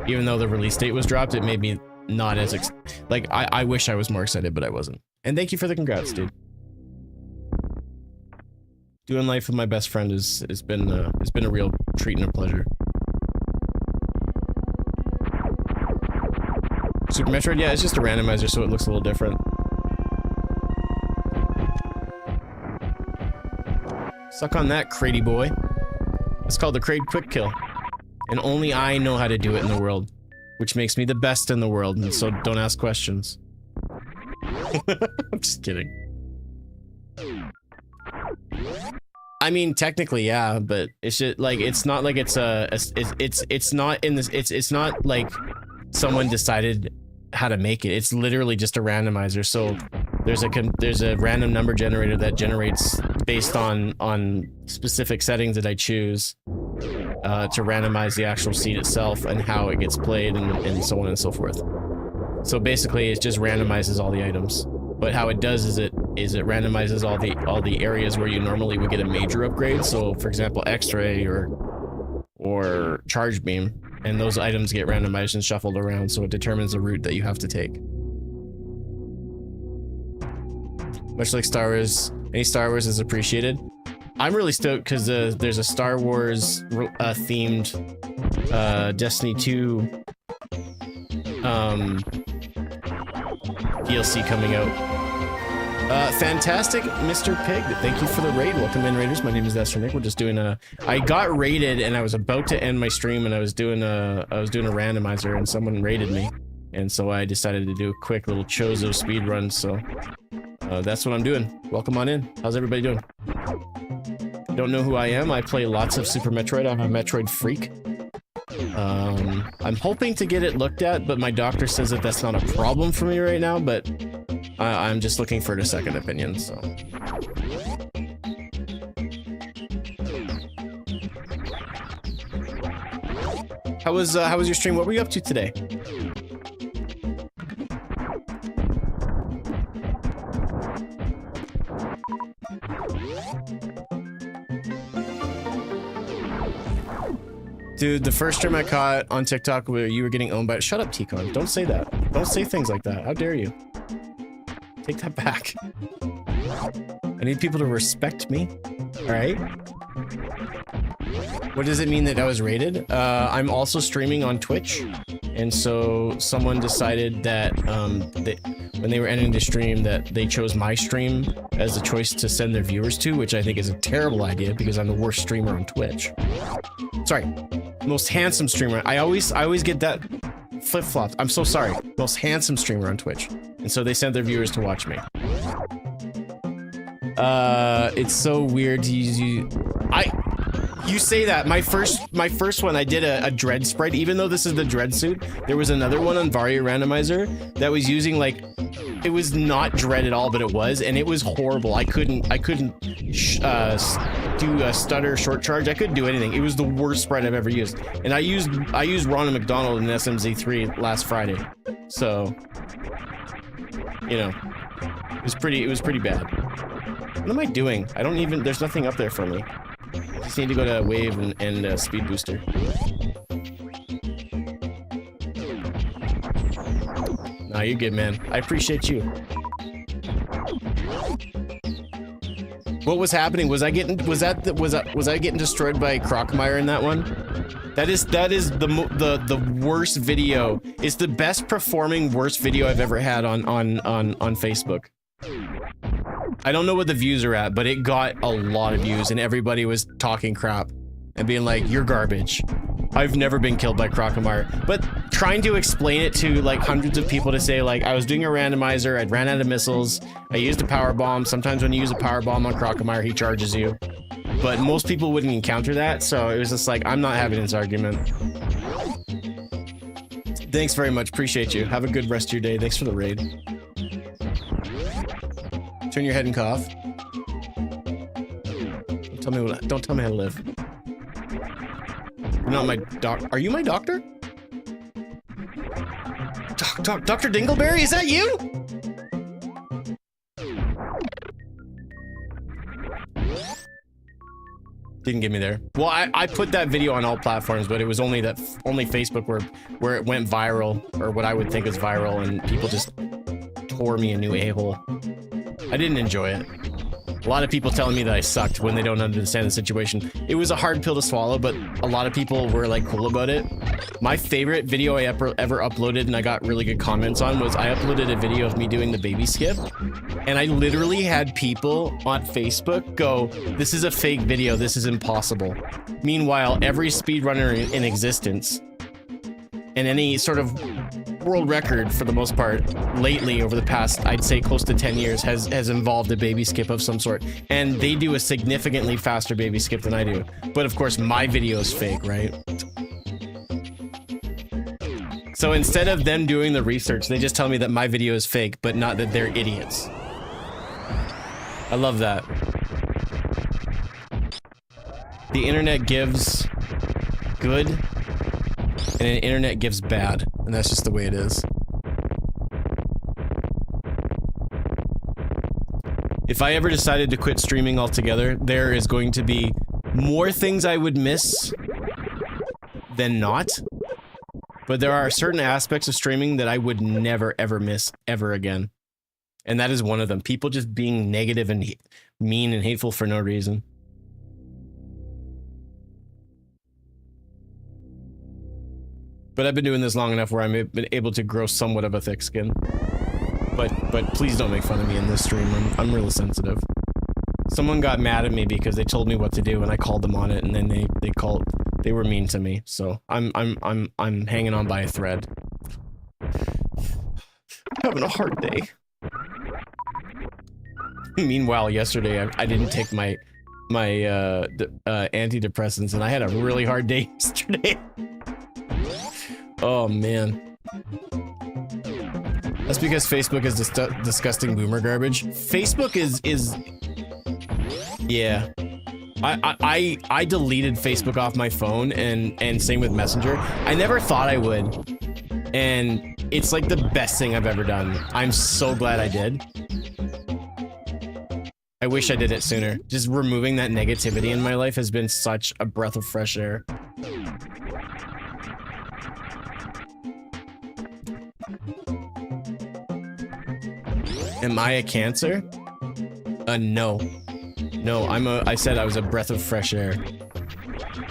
Even though the release date was dropped, it made me not as like, I wish I was more excited, but I wasn't. And thank you for the congrats, dude. Doing life with my best friend has been a real treat and a pleasure. Super Metroid, yeah, it's just a randomizer, so it looks a little different. Suck on that, Crady boy. It's called the Crade Quick Kill. And only I know how to do it in the world. Which makes me the best in the world, and so don't ask questions. I'm just kidding. I mean, technically, yeah, but it's just, like, it's not like it's it's not in this, it's not like someone decided how to make it. It's literally just a randomizer, so there's a random number generator that generates based on specific settings that I choose to randomize the actual seed itself and how it gets played and so on and so forth. So basically, it just randomizes all the items. But how it does is it randomizes all the areas where you normally would get a major upgrade. So, for example, X-ray or Charge Beam, and those items get randomized and shuffled around, so it determines the route that you have to take. Much like Star Wars, any Star Wars is appreciated. I'm really stoked because there's a Star Wars themed Destiny 2 DLC coming out. Fantastic, Mr. Pig. Thank you for the raid. Welcome in, Raiders. My name is Esther Nick. We're just doing a... I got raided, and I was about to end my stream, and I was doing a randomizer, and someone raided me. And so I decided to do a quick little Chozo speed run, so... that's what I'm doing. Welcome on in. How's everybody doing? Don't know who I am. I play lots of Super Metroid. I'm a Metroid freak. I'm hoping to get it looked at, but my doctor says that that's not a problem for me right now, but I'm just looking for a second opinion, so. How was your stream? What were you up to today? Dude, the first stream I caught on TikTok where you were getting owned by... Shut up, T-Con. Don't say that. Don't say things like that. How dare you? Take that back. I need people to respect me. Alright? What does it mean that I was rated? I'm also streaming on Twitch. And so someone decided that when they were ending the stream that they chose my stream as the choice to send their viewers to, which I think is a terrible idea because I'm the worst streamer on Twitch. Sorry. Most handsome streamer. I always get that flip-flopped. I'm so sorry. Most handsome streamer on Twitch. And so they sent their viewers to watch me. It's so weird to use you. You say that. My first one, I did a dread sprite. Even though this is the dread suit, there was another one on Varia Randomizer that was using like, it was not dread at all, but it was, and it was horrible. I couldn't do a stutter short charge. I couldn't do anything. It was the worst sprite I've ever used. And I used Ronald McDonald in SMZ3 last Friday. So, you know, it was pretty bad. What am I doing? I don't even, there's nothing up there for me. I just need to go to wave and speed booster. Nah, you're good, man. I appreciate you. What was happening? Was I getting destroyed by Crocmire in that one? That is the worst video. It's the best performing worst video I've ever had on Facebook. I don't know what the views are at, but it got a lot of views and everybody was talking crap and being like, you're garbage. I've never been killed by Crocomire. But trying to explain it to like hundreds of people to say like, I was doing a randomizer, I'd ran out of missiles, I used a power bomb. Sometimes when you use a power bomb on Crocomire, he charges you. But most people wouldn't encounter that, so it was just like, I'm not having this argument. Thanks very much, appreciate you. Have a good rest of your day. Thanks for the raid. Turn your head and cough. Don't tell me how to live. You're not my doc. Are you my doctor? Dr. Dingleberry, is that you? Didn't get me there. Well, I put that video on all platforms, but it was only Facebook where it went viral, or what I would think is viral, and people just tore me a new a-hole. I didn't enjoy it. A lot of people telling me that I sucked when they don't understand the situation. It was a hard pill to swallow, but a lot of people were like cool about it. My favorite video I ever uploaded, and I got really good comments on, was I uploaded a video of me doing the baby skip. And I literally had people on Facebook go, this is a fake video, this is impossible. Meanwhile, every speedrunner in existence, and any sort of world record for the most part lately over the past, I'd say close to 10 years, has involved a baby skip of some sort, and they do a significantly faster baby skip than I do. But of course my video is fake, right? So instead of them doing the research, they just tell me that my video is fake, but not that they're idiots. I love that. The internet gives good and an internet gives bad, and that's just the way it is. If I ever decided to quit streaming altogether, there is going to be more things I would miss than not. But there are certain aspects of streaming that I would never ever miss ever again. And that is one of them. People just being negative and mean and hateful for no reason. But I've been doing this long enough where I'm able to grow somewhat of a thick skin. But please don't make fun of me in this stream. I'm really sensitive. Someone got mad at me because they told me what to do and I called them on it, and then they were mean to me. So I'm hanging on by a thread. Having a hard day. Meanwhile, yesterday I didn't take my antidepressants, and I had a really hard day yesterday. Oh man. That's because Facebook is disgusting boomer garbage. Facebook is yeah. I deleted Facebook off my phone, and same with Messenger. I never thought I would, and it's like the best thing I've ever done. I'm so glad I did. I wish I did it sooner. Just removing that negativity in my life has been such a breath of fresh air. Am I a Cancer? No. No, I said I was a breath of fresh air.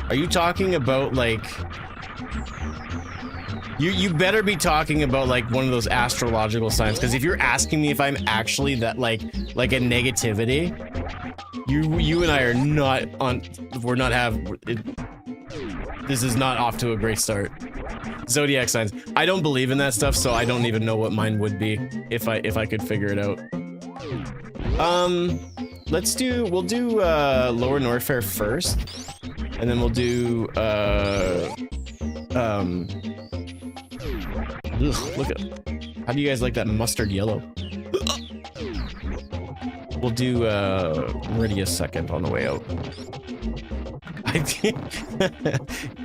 Are you talking about, like... You better be talking about, like, one of those astrological signs, because if you're asking me if I'm actually that, like a negativity, you and I are not on... This is not off to a great start. Zodiac signs. I don't believe in that stuff, so I don't even know what mine would be if I could figure it out. We'll do Lower Norfair first, and then we'll do ugh, look at, how do you guys like that mustard yellow? We'll do Meridia second on the way out.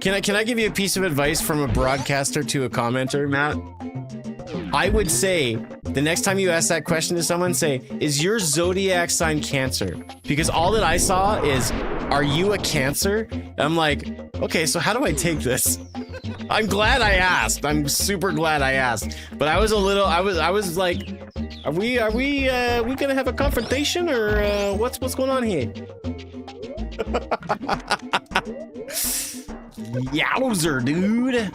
Can I give you a piece of advice from a broadcaster to a commenter, Matt? I would say the next time you ask that question to someone, say, is your zodiac sign Cancer? Because all that I saw is, are you a Cancer? And I'm like, okay, so how do I take this? I'm glad I asked. I'm super glad I asked. But I was a little, I was like, are we gonna have a confrontation, or what's going on here? Yowzer, dude.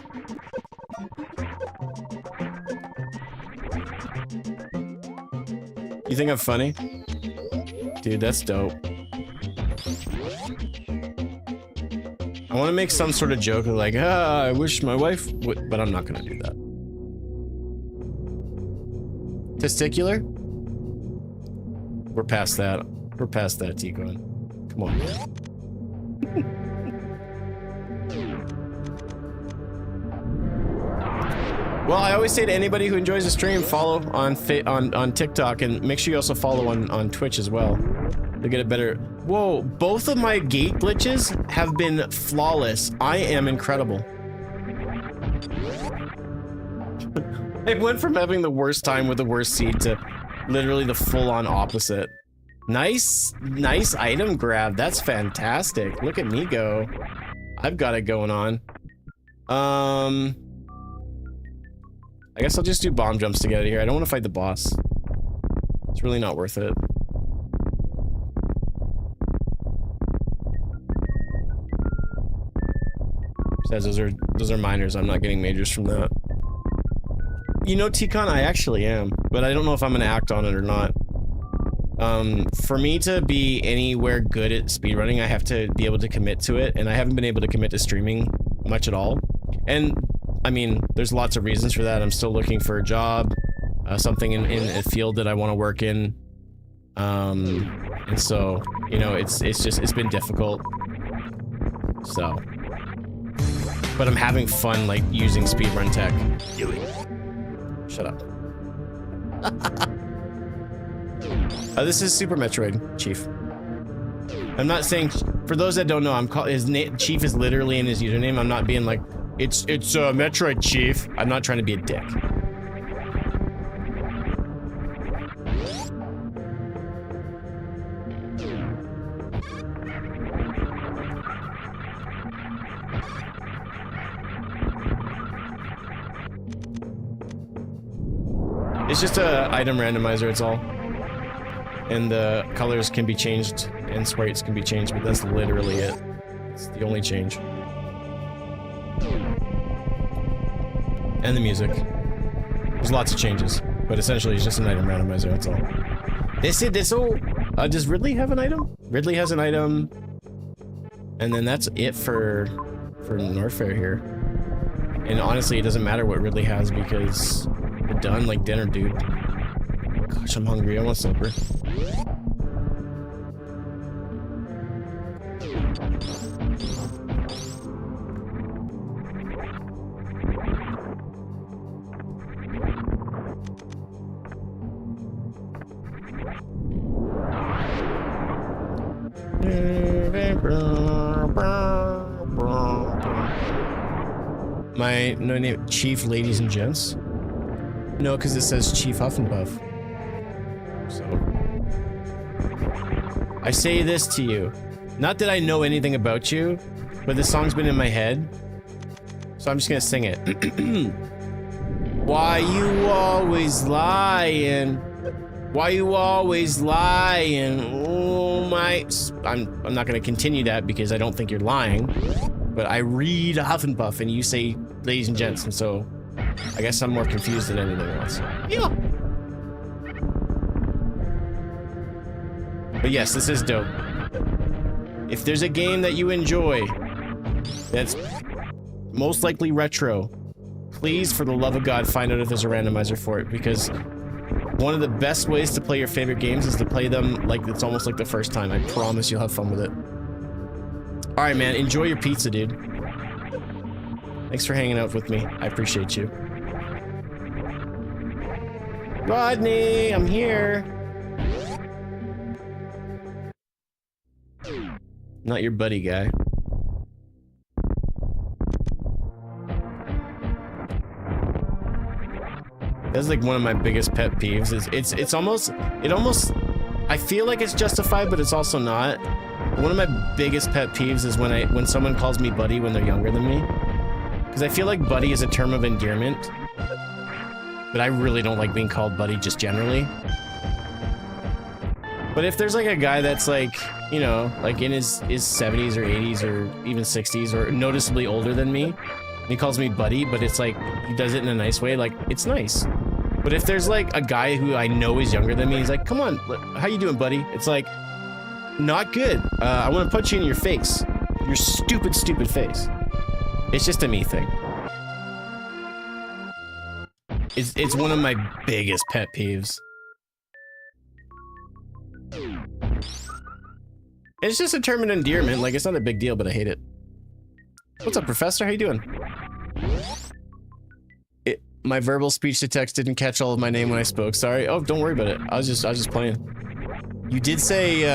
You think I'm funny? Dude, that's dope. I want to make some sort of joke of like, I wish my wife would, but I'm not gonna do that. Testicular? We're past that. We're past that, Tikon. Come on. Well, I always say to anybody who enjoys the stream, follow on TikTok, and make sure you also follow on Twitch as well to get a better... Whoa, both of my gate glitches have been flawless. I am incredible. I went from having the worst time with the worst seed to literally the full-on opposite. Nice item grab. That's fantastic. Look at me go. I've got it going on. I guess I'll just do bomb jumps to get out of here. I don't want to fight the boss. It's really not worth it. Says those are minors. I'm not getting majors from that. You know, Tikon, I actually am, but I don't know if I'm gonna act on it or not. For me to be anywhere good at speedrunning, I have to be able to commit to it, and I haven't been able to commit to streaming much at all. And I mean, there's lots of reasons for that. I'm still looking for a job, something in a field that I want to work in. And so, you know, it's been difficult. So, but I'm having fun, like, using speedrun tech. Do it. Shut up. This is Super Metroid, Chief. I'm not saying, for those that don't know, his name, Chief is literally in his username. I'm not being like, it's Metroid, Chief. I'm not trying to be a dick. It's just a item randomizer, it's all. And the colors can be changed and sprites can be changed, but that's literally it. It's the only change. And the music. There's lots of changes, But essentially, it's just an item randomizer, that's all. Does Ridley have an item? Ridley has an item. And then that's it for Norfair here. And honestly, it doesn't matter what Ridley has because we're done like dinner, dude. Gosh, I'm hungry. I want supper. My no name, Chief, ladies and gents. No, because it says Chief Huff and Puff. So I say this to you, not that I know anything about you, but this song's been in my head, so I'm just gonna sing it. Why you always lying? Why you always lying? Oh my! I'm not gonna continue that because I don't think you're lying. But I read Huff and Puff and you say ladies and gents, and so I guess I'm more confused than anything else. Yeah. But yes, this is dope. If there's a game that you enjoy that's most likely retro, please, for the love of God, find out if there's a randomizer for it, because one of the best ways to play your favorite games is to play them like it's almost like the first time. I promise you'll have fun with it. Alright, man, enjoy your pizza, dude. Thanks for hanging out with me. I appreciate you. Rodney, I'm here. Not your buddy guy. That's like one of my biggest pet peeves. It's almost I feel like it's justified, but it's also not. One of my biggest pet peeves is when someone calls me buddy when they're younger than me. Because I feel like buddy is a term of endearment. But I really don't like being called buddy just generally. But if there's like a guy that's like, you know, like in his 70s or 80s or even 60s or noticeably older than me, and he calls me buddy, but it's like, he does it in a nice way, like, it's nice. But if there's like a guy who I know is younger than me, he's like, come on, how you doing, buddy? It's like, not good. I want to punch you in your face. Your stupid, stupid face. It's just a me thing. It's one of my biggest pet peeves. It's just a term of endearment. Like, it's not a big deal, but I hate it. What's up, Professor? How you doing? My verbal speech to text didn't catch all of my name when I spoke. Sorry. Oh, don't worry about it. I was just playing. You did say,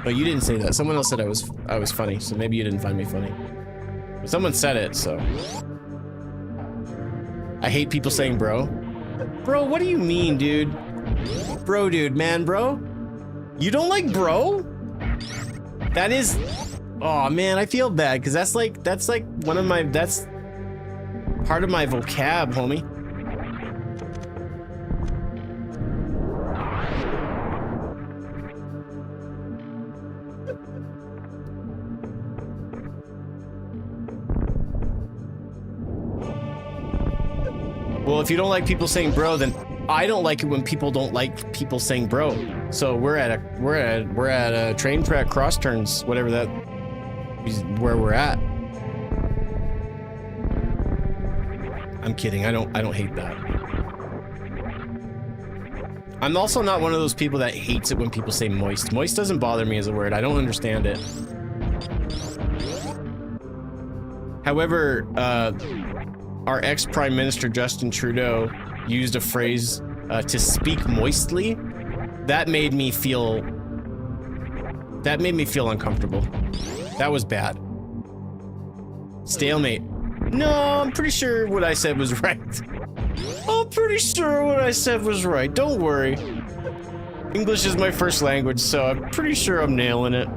oh, you didn't say that. Someone else said I was funny, so maybe you didn't find me funny. But someone said it, so. I hate people saying bro. Bro, what do you mean, dude? Bro, dude, man, bro? You don't like bro? That is... Oh, man, I feel bad, because that's like one of my... That's part of my vocab, homie. Well, if you don't like people saying bro, then I don't like it when people don't like people saying bro. So we're at a train track cross turns, whatever that is, where we're at. I'm kidding. I don't hate that. I'm also not one of those people that hates it when people say moist. Moist doesn't bother me as a word. I don't understand it. However, our ex-Prime Minister Justin Trudeau used a phrase to speak moistly. That made me feel uncomfortable. That was bad. Stalemate. No, I'm pretty sure what I said was right. I'm pretty sure what I said was right. Don't worry. English is my first language, so I'm pretty sure I'm nailing it.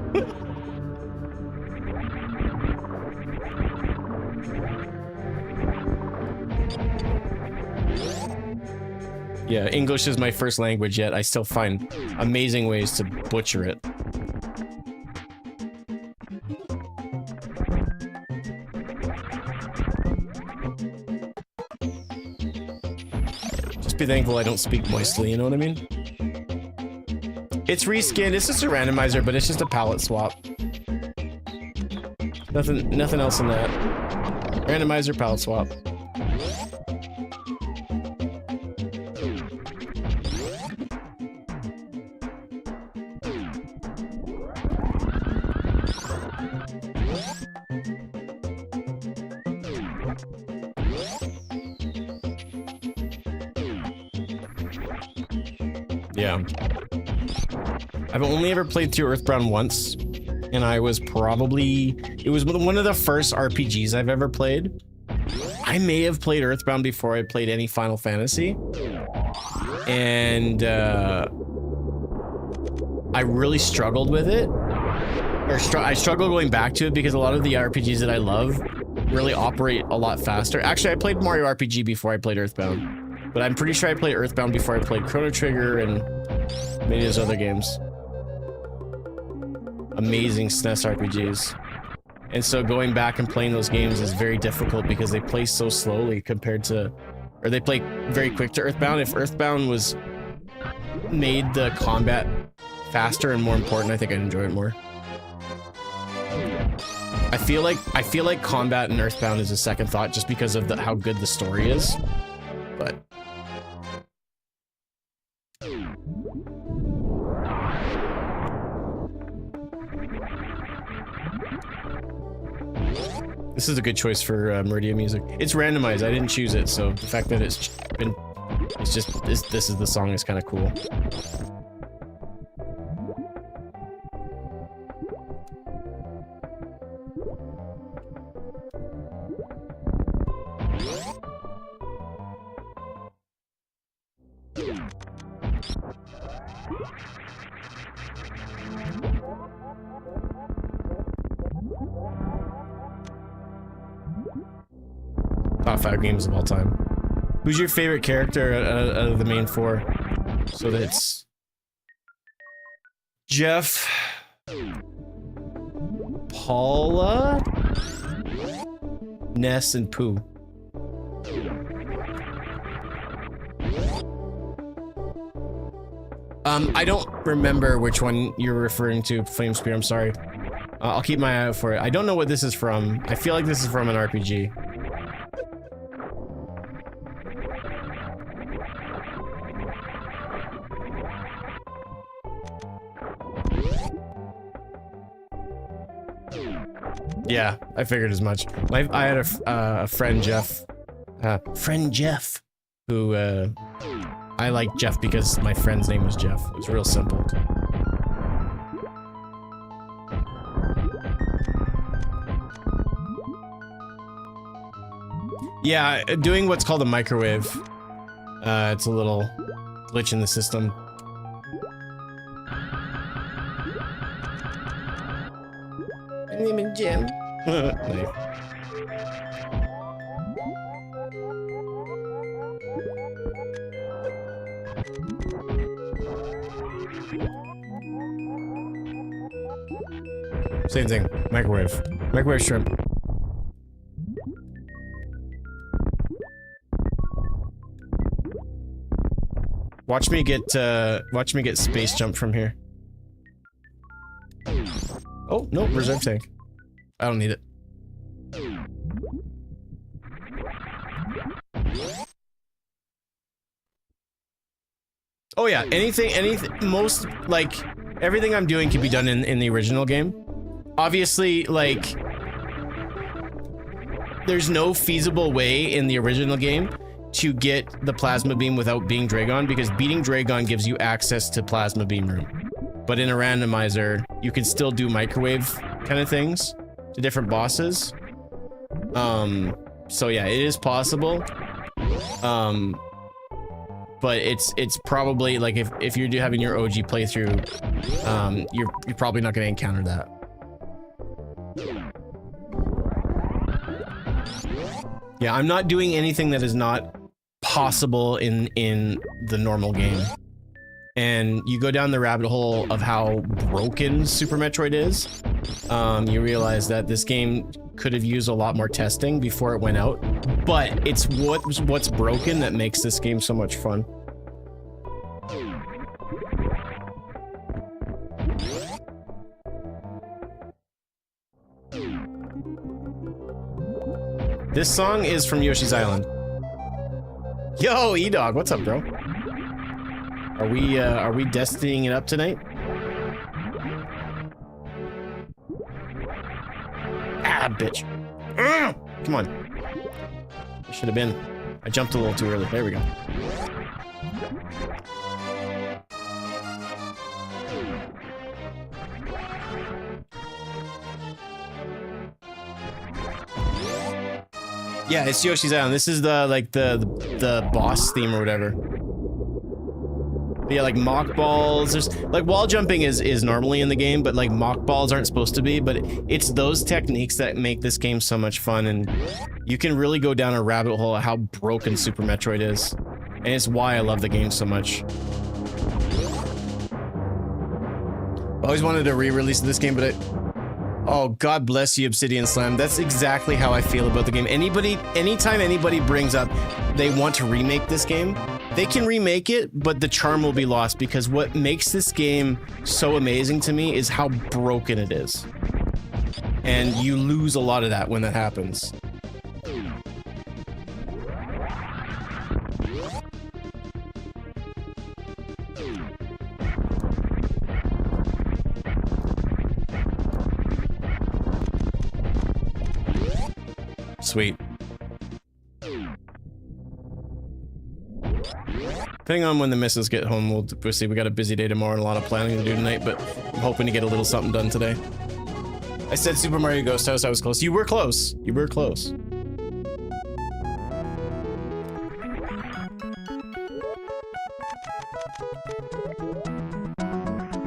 Yeah, English is my first language, yet I still find amazing ways to butcher it. be thankful I don't speak moistly, you know what I mean? It's reskinned, it's just a randomizer, but it's just a palette swap. Nothing else in that. Randomizer, palette swap. Yeah. I've only ever played through Earthbound once, and I was probably... It was one of the first RPGs I've ever played. I may have played Earthbound before I played any Final Fantasy. And, I really struggled with it. I struggled going back to it because a lot of the RPGs that I love really operate a lot faster. Actually, I played Mario RPG before I played Earthbound. But I'm pretty sure I played Earthbound before I played Chrono Trigger and many of those other games. Amazing SNES RPGs. And so going back and playing those games is very difficult because they play so slowly compared to... Or they play very quick to Earthbound. If Earthbound was... made the combat faster and more important, I think I'd enjoy it more. I feel like combat in Earthbound is a second thought just because of how good the story is. But... This is a good choice for Meridia music. It's randomized. I didn't choose it, so the fact that this is the song is kind of cool. Top 5 games of all time. Who's your favorite character out of the main 4? So that's Jeff, Paula, Ness, and Pooh. I don't remember which one you're referring to, Flame Spear, I'm sorry. I'll keep my eye out for it. I don't know what this is from. I feel like this is from an RPG. Yeah, I figured as much. I had a friend, Jeff. Who, I like Jeff because my friend's name was Jeff. It was real simple. Yeah, doing what's called a microwave. It's a little glitch in the system. My name is Jim. Nice. Same thing. Microwave. Microwave shrimp. Watch me get space jump from here. Oh, no, reserve tank. I don't need it. Oh yeah, most, like, everything I'm doing can be done in the original game. Obviously, like, there's no feasible way in the original game to get the plasma beam without being Dragon, because beating Dragon gives you access to plasma beam room. But in a randomizer, you can still do microwave kind of things to different bosses. So yeah, it is possible. But it's probably like if you're having your OG playthrough, you're probably not going to encounter that. Yeah, I'm not doing anything that is not possible in the normal game. And you go down the rabbit hole of how broken Super Metroid is, you realize that this game could have used a lot more testing before it went out, but it's what's broken that makes this game so much fun. This song is from Yoshi's Island. Yo, E-Dog, what's up, bro? Are we destinying it up tonight? Ah, bitch. Come on. I should have been. I jumped a little too early. There we go. Yeah, it's Yoshi's Island. This is the like the boss theme or whatever. But yeah, like mock balls. There's like wall jumping is normally in the game, but like mock balls aren't supposed to be. But it's those techniques that make this game so much fun, and you can really go down a rabbit hole of how broken Super Metroid is, and it's why I love the game so much. I always wanted to re-release this game, but oh, God bless you, Obsidian Slam. That's exactly how I feel about the game. Anytime anybody brings up they want to remake this game, they can remake it, but the charm will be lost, because what makes this game so amazing to me is how broken it is. And you lose a lot of that when that happens. Sweet. Depending on when the missus get home, we'll see. We got a busy day tomorrow and a lot of planning to do tonight, but I'm hoping to get a little something done today. I said Super Mario Ghost House, I was close. You were close. You were close.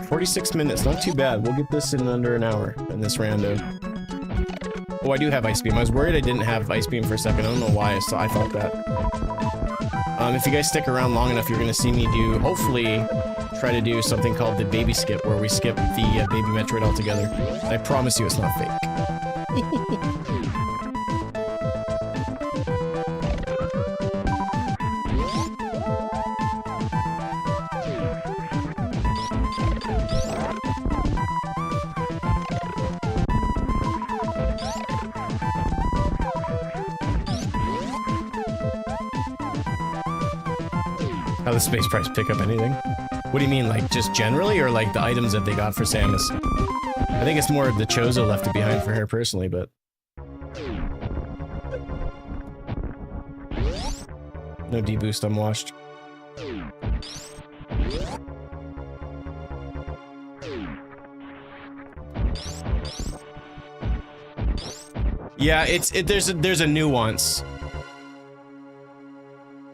$46 not too bad. We'll get this in under an hour in this rando. Oh, I do have Ice Beam. I was worried I didn't have Ice Beam for a second. I don't know why I thought that. If you guys stick around long enough, you're going to see me do, hopefully, try to do something called the baby skip, where we skip the baby Metroid altogether. I promise you it's not fake. How the space price pick up anything? What do you mean, like just generally, or like the items that they got for Samus? I think it's more of the Chozo left it behind for her personally, but... No deboost, I'm washed. Yeah, there's a nuance.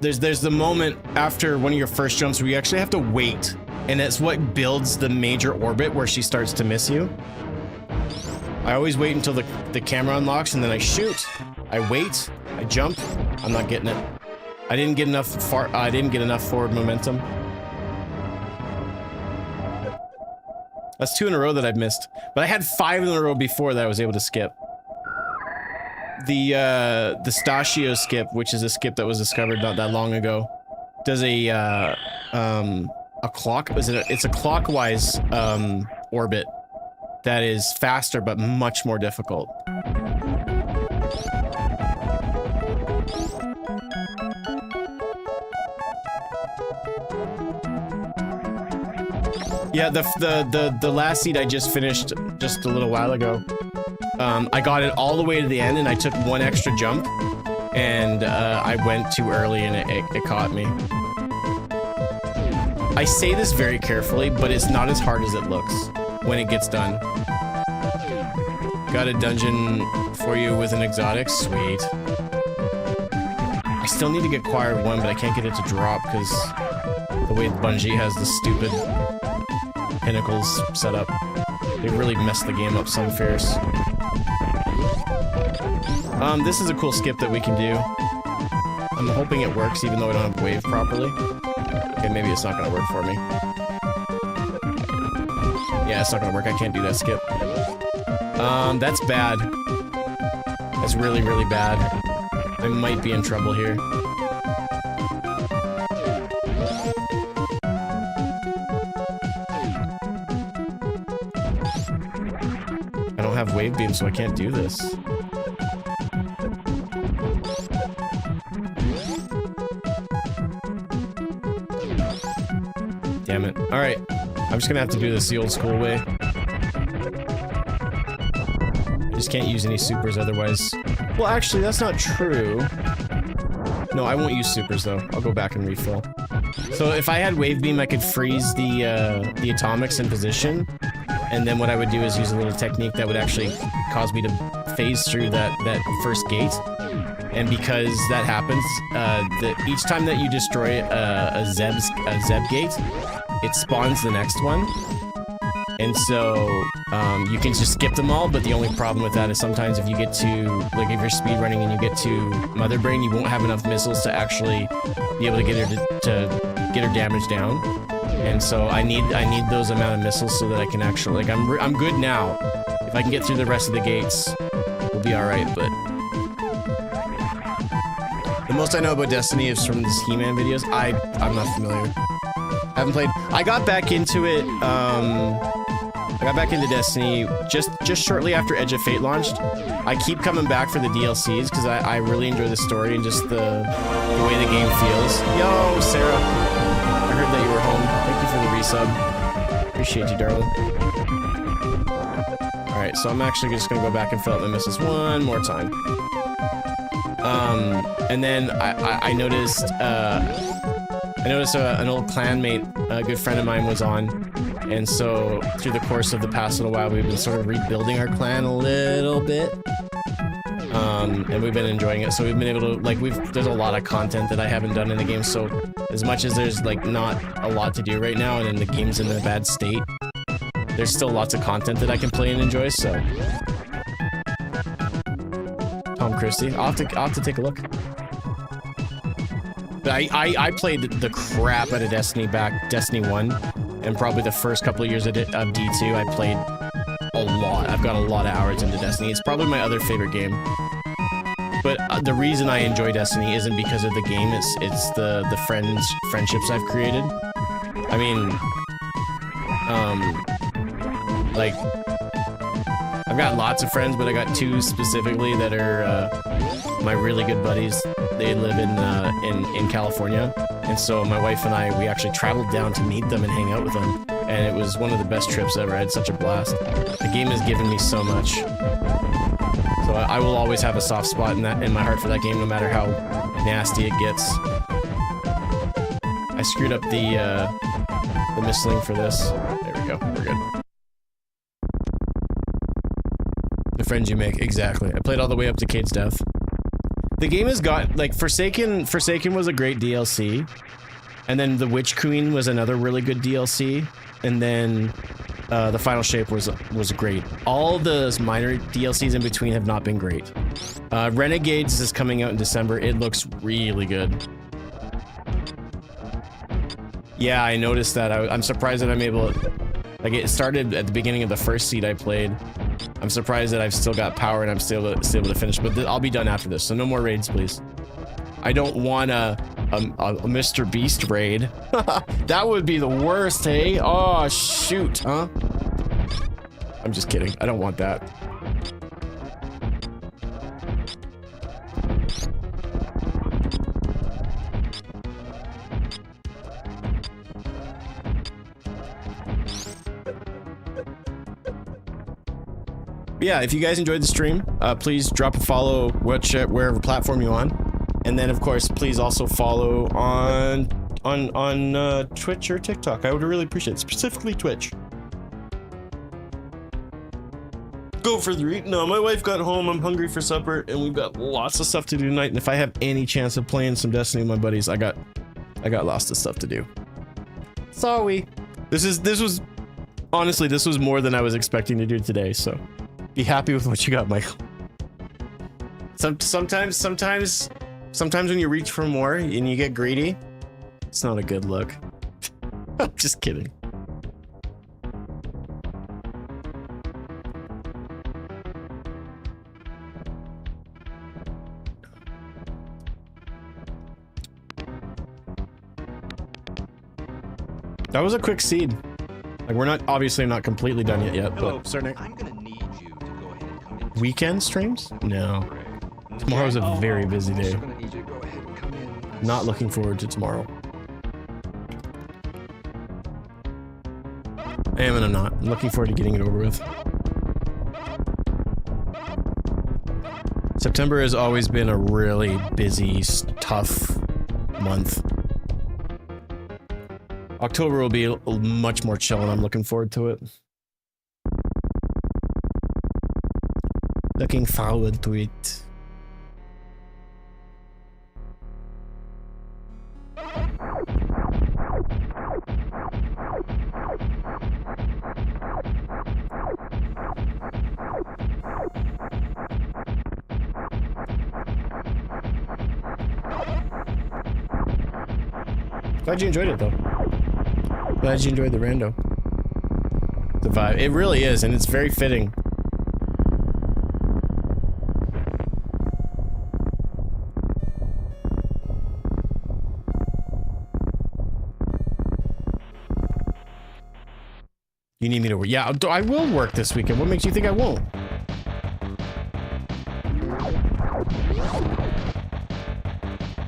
There's the moment after one of your first jumps where you actually have to wait, and it's what builds the major orbit where she starts to miss you. I always wait until the camera unlocks, and then I shoot. I wait, I jump, I'm not getting it. I didn't get enough forward momentum. That's 2 in a row that I've missed, but I had 5 in a row before that I was able to skip. The Stachio skip, which is a skip that was discovered not that long ago, does a it's a clockwise orbit that is faster but much more difficult. Yeah, the last seed I just finished just a little while ago. I got it all the way to the end, and I took 1 extra jump, and I went too early, and it caught me. I say this very carefully, but it's not as hard as it looks when it gets done. Got a dungeon for you with an exotic? Sweet. I still need to get Choir 1, but I can't get it to drop, because the way Bungie has the stupid pinnacles set up. They really messed the game up some fierce. This is a cool skip that we can do. I'm hoping it works even though I don't have wave properly. Okay, maybe it's not gonna work for me. Yeah, it's not gonna work. I can't do that skip. That's bad. That's really, really bad. I might be in trouble here. I don't have wave beam, so I can't do this. Damn it. Alright. I'm just gonna have to do this the old school way. I just can't use any supers otherwise. Well, actually, that's not true. No, I won't use supers, though. I'll go back and refill. So if I had wave beam, I could freeze the atomics in position. And then what I would do is use a little technique that would actually cause me to phase through that first gate. And because that happens, each time that you destroy a Zeb gate, it spawns the next one. And so, you can just skip them all, but the only problem with that is sometimes if you get to, like if you're speedrunning and you get to Mother Brain, you won't have enough missiles to actually be able to get her to get her damage down. And so I need those amount of missiles so that I can actually, like, I'm good now. If I can get through the rest of the gates, we'll be alright, but... The most I know about Destiny is from these He-Man videos. I'm not familiar. I haven't played. I got back into it, I got back into Destiny just shortly after Edge of Fate launched. I keep coming back for the DLCs because I really enjoy the story and just the way the game feels. Yo, Sarah. I heard that you were home. Thank you for the resub. Appreciate you, darling. Alright, so I'm actually just gonna go back and fill out my missiles one more time. And then I noticed, an old clanmate, a good friend of mine was on, and so through the course of the past little while, we've been sort of rebuilding our clan a little bit, and we've been enjoying it. So we've been able to, like, there's a lot of content that I haven't done in the game, so as much as there's, like, not a lot to do right now, and then the game's in a bad state, there's still lots of content that I can play and enjoy, so... Tom Christie. I'll have to take a look. I played the crap out of Destiny back, Destiny 1, and probably the first couple of years of D2, I played a lot. I've got a lot of hours into Destiny. It's probably my other favorite game. But the reason I enjoy Destiny isn't because of the game, it's the friendships I've created. I mean, like, I've got lots of friends, but I got two specifically that are my really good buddies. They live in California, and so my wife and we actually traveled down to meet them and hang out with them, and it was one of the best trips ever. I had such a blast. The game has given me so much, so I will always have a soft spot in my heart for that game, no matter how nasty it gets. I screwed up the missling for this. There we go. We're good. The friends you make, exactly. I played all the way up to Kate's death. The game has got, like, Forsaken was a great DLC, and then the Witch Queen was another really good DLC, and then the Final Shape was great. All the minor DLCs in between have not been great. Renegades is coming out in December. It looks really good. Yeah, I noticed that. I'm surprised that I'm able to, like, it started at the beginning of the first seed I played. I'm surprised that I've still got power and I'm still able to finish, but I'll be done after this, so no more raids, please. I don't want a Mr. Beast raid. That would be the worst, hey? Oh, shoot, huh? I'm just kidding. I don't want that. Yeah, if you guys enjoyed the stream, please drop a follow wherever platform you're on, and then of course please also follow on Twitch or TikTok. I would really appreciate it, specifically Twitch. Go for the eat. No, my wife got home. I'm hungry for supper, and we've got lots of stuff to do tonight. And if I have any chance of playing some Destiny with my buddies, I got lots of stuff to do. Sorry. This was honestly, this was more than I was expecting to do today. So. Be happy with what you got, Michael. Sometimes when you reach for more and you get greedy, it's not a good look. I'm just kidding. That was a quick seed. Like, we're not, obviously not completely done yet, Hello, but starting I'm gonna need you to go ahead and come in. weekend streams? No. Tomorrow's a very busy day. I'm gonna need you to go ahead and come in. Not looking forward to tomorrow. I am and I'm not. I'm looking forward to getting it over with. September has always been a really busy, tough month. October will be much more chill and I'm looking forward to it. Looking forward to it. Glad you enjoyed it though. Glad you enjoyed the rando. The vibe. It really is, and it's very fitting. You need me to work? Yeah, I will work this weekend. What makes you think I won't?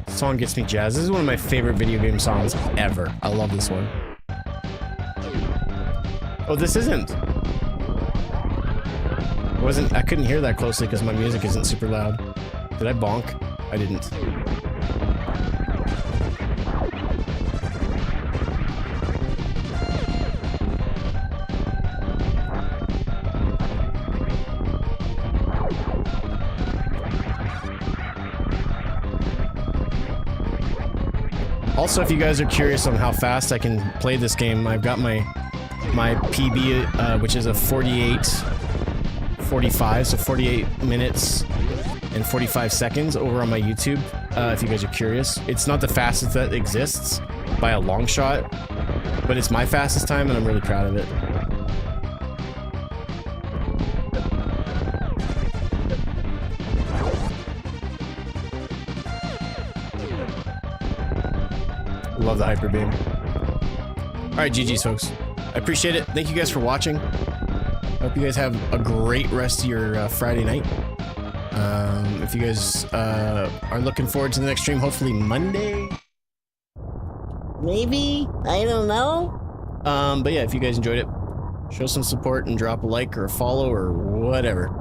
Song gets me jazzed. This is one of my favorite video game songs ever. I love this one. Oh, this isn't. I couldn't hear that closely because my music isn't super loud. Did I bonk? I didn't. Also, if you guys are curious on how fast I can play this game, I've got my PB, which is a 45, so 48 minutes and 45 seconds over on my YouTube, if you guys are curious. It's not the fastest that exists by a long shot, but it's my fastest time and I'm really proud of it. Love the hyper beam. All right, GG's folks. I appreciate it. Thank you guys for watching. Hope you guys have a great rest of your Friday night. If you guys are looking forward to the next stream, hopefully Monday. Maybe? I don't know. But yeah, if you guys enjoyed it, show some support and drop a like or a follow or whatever.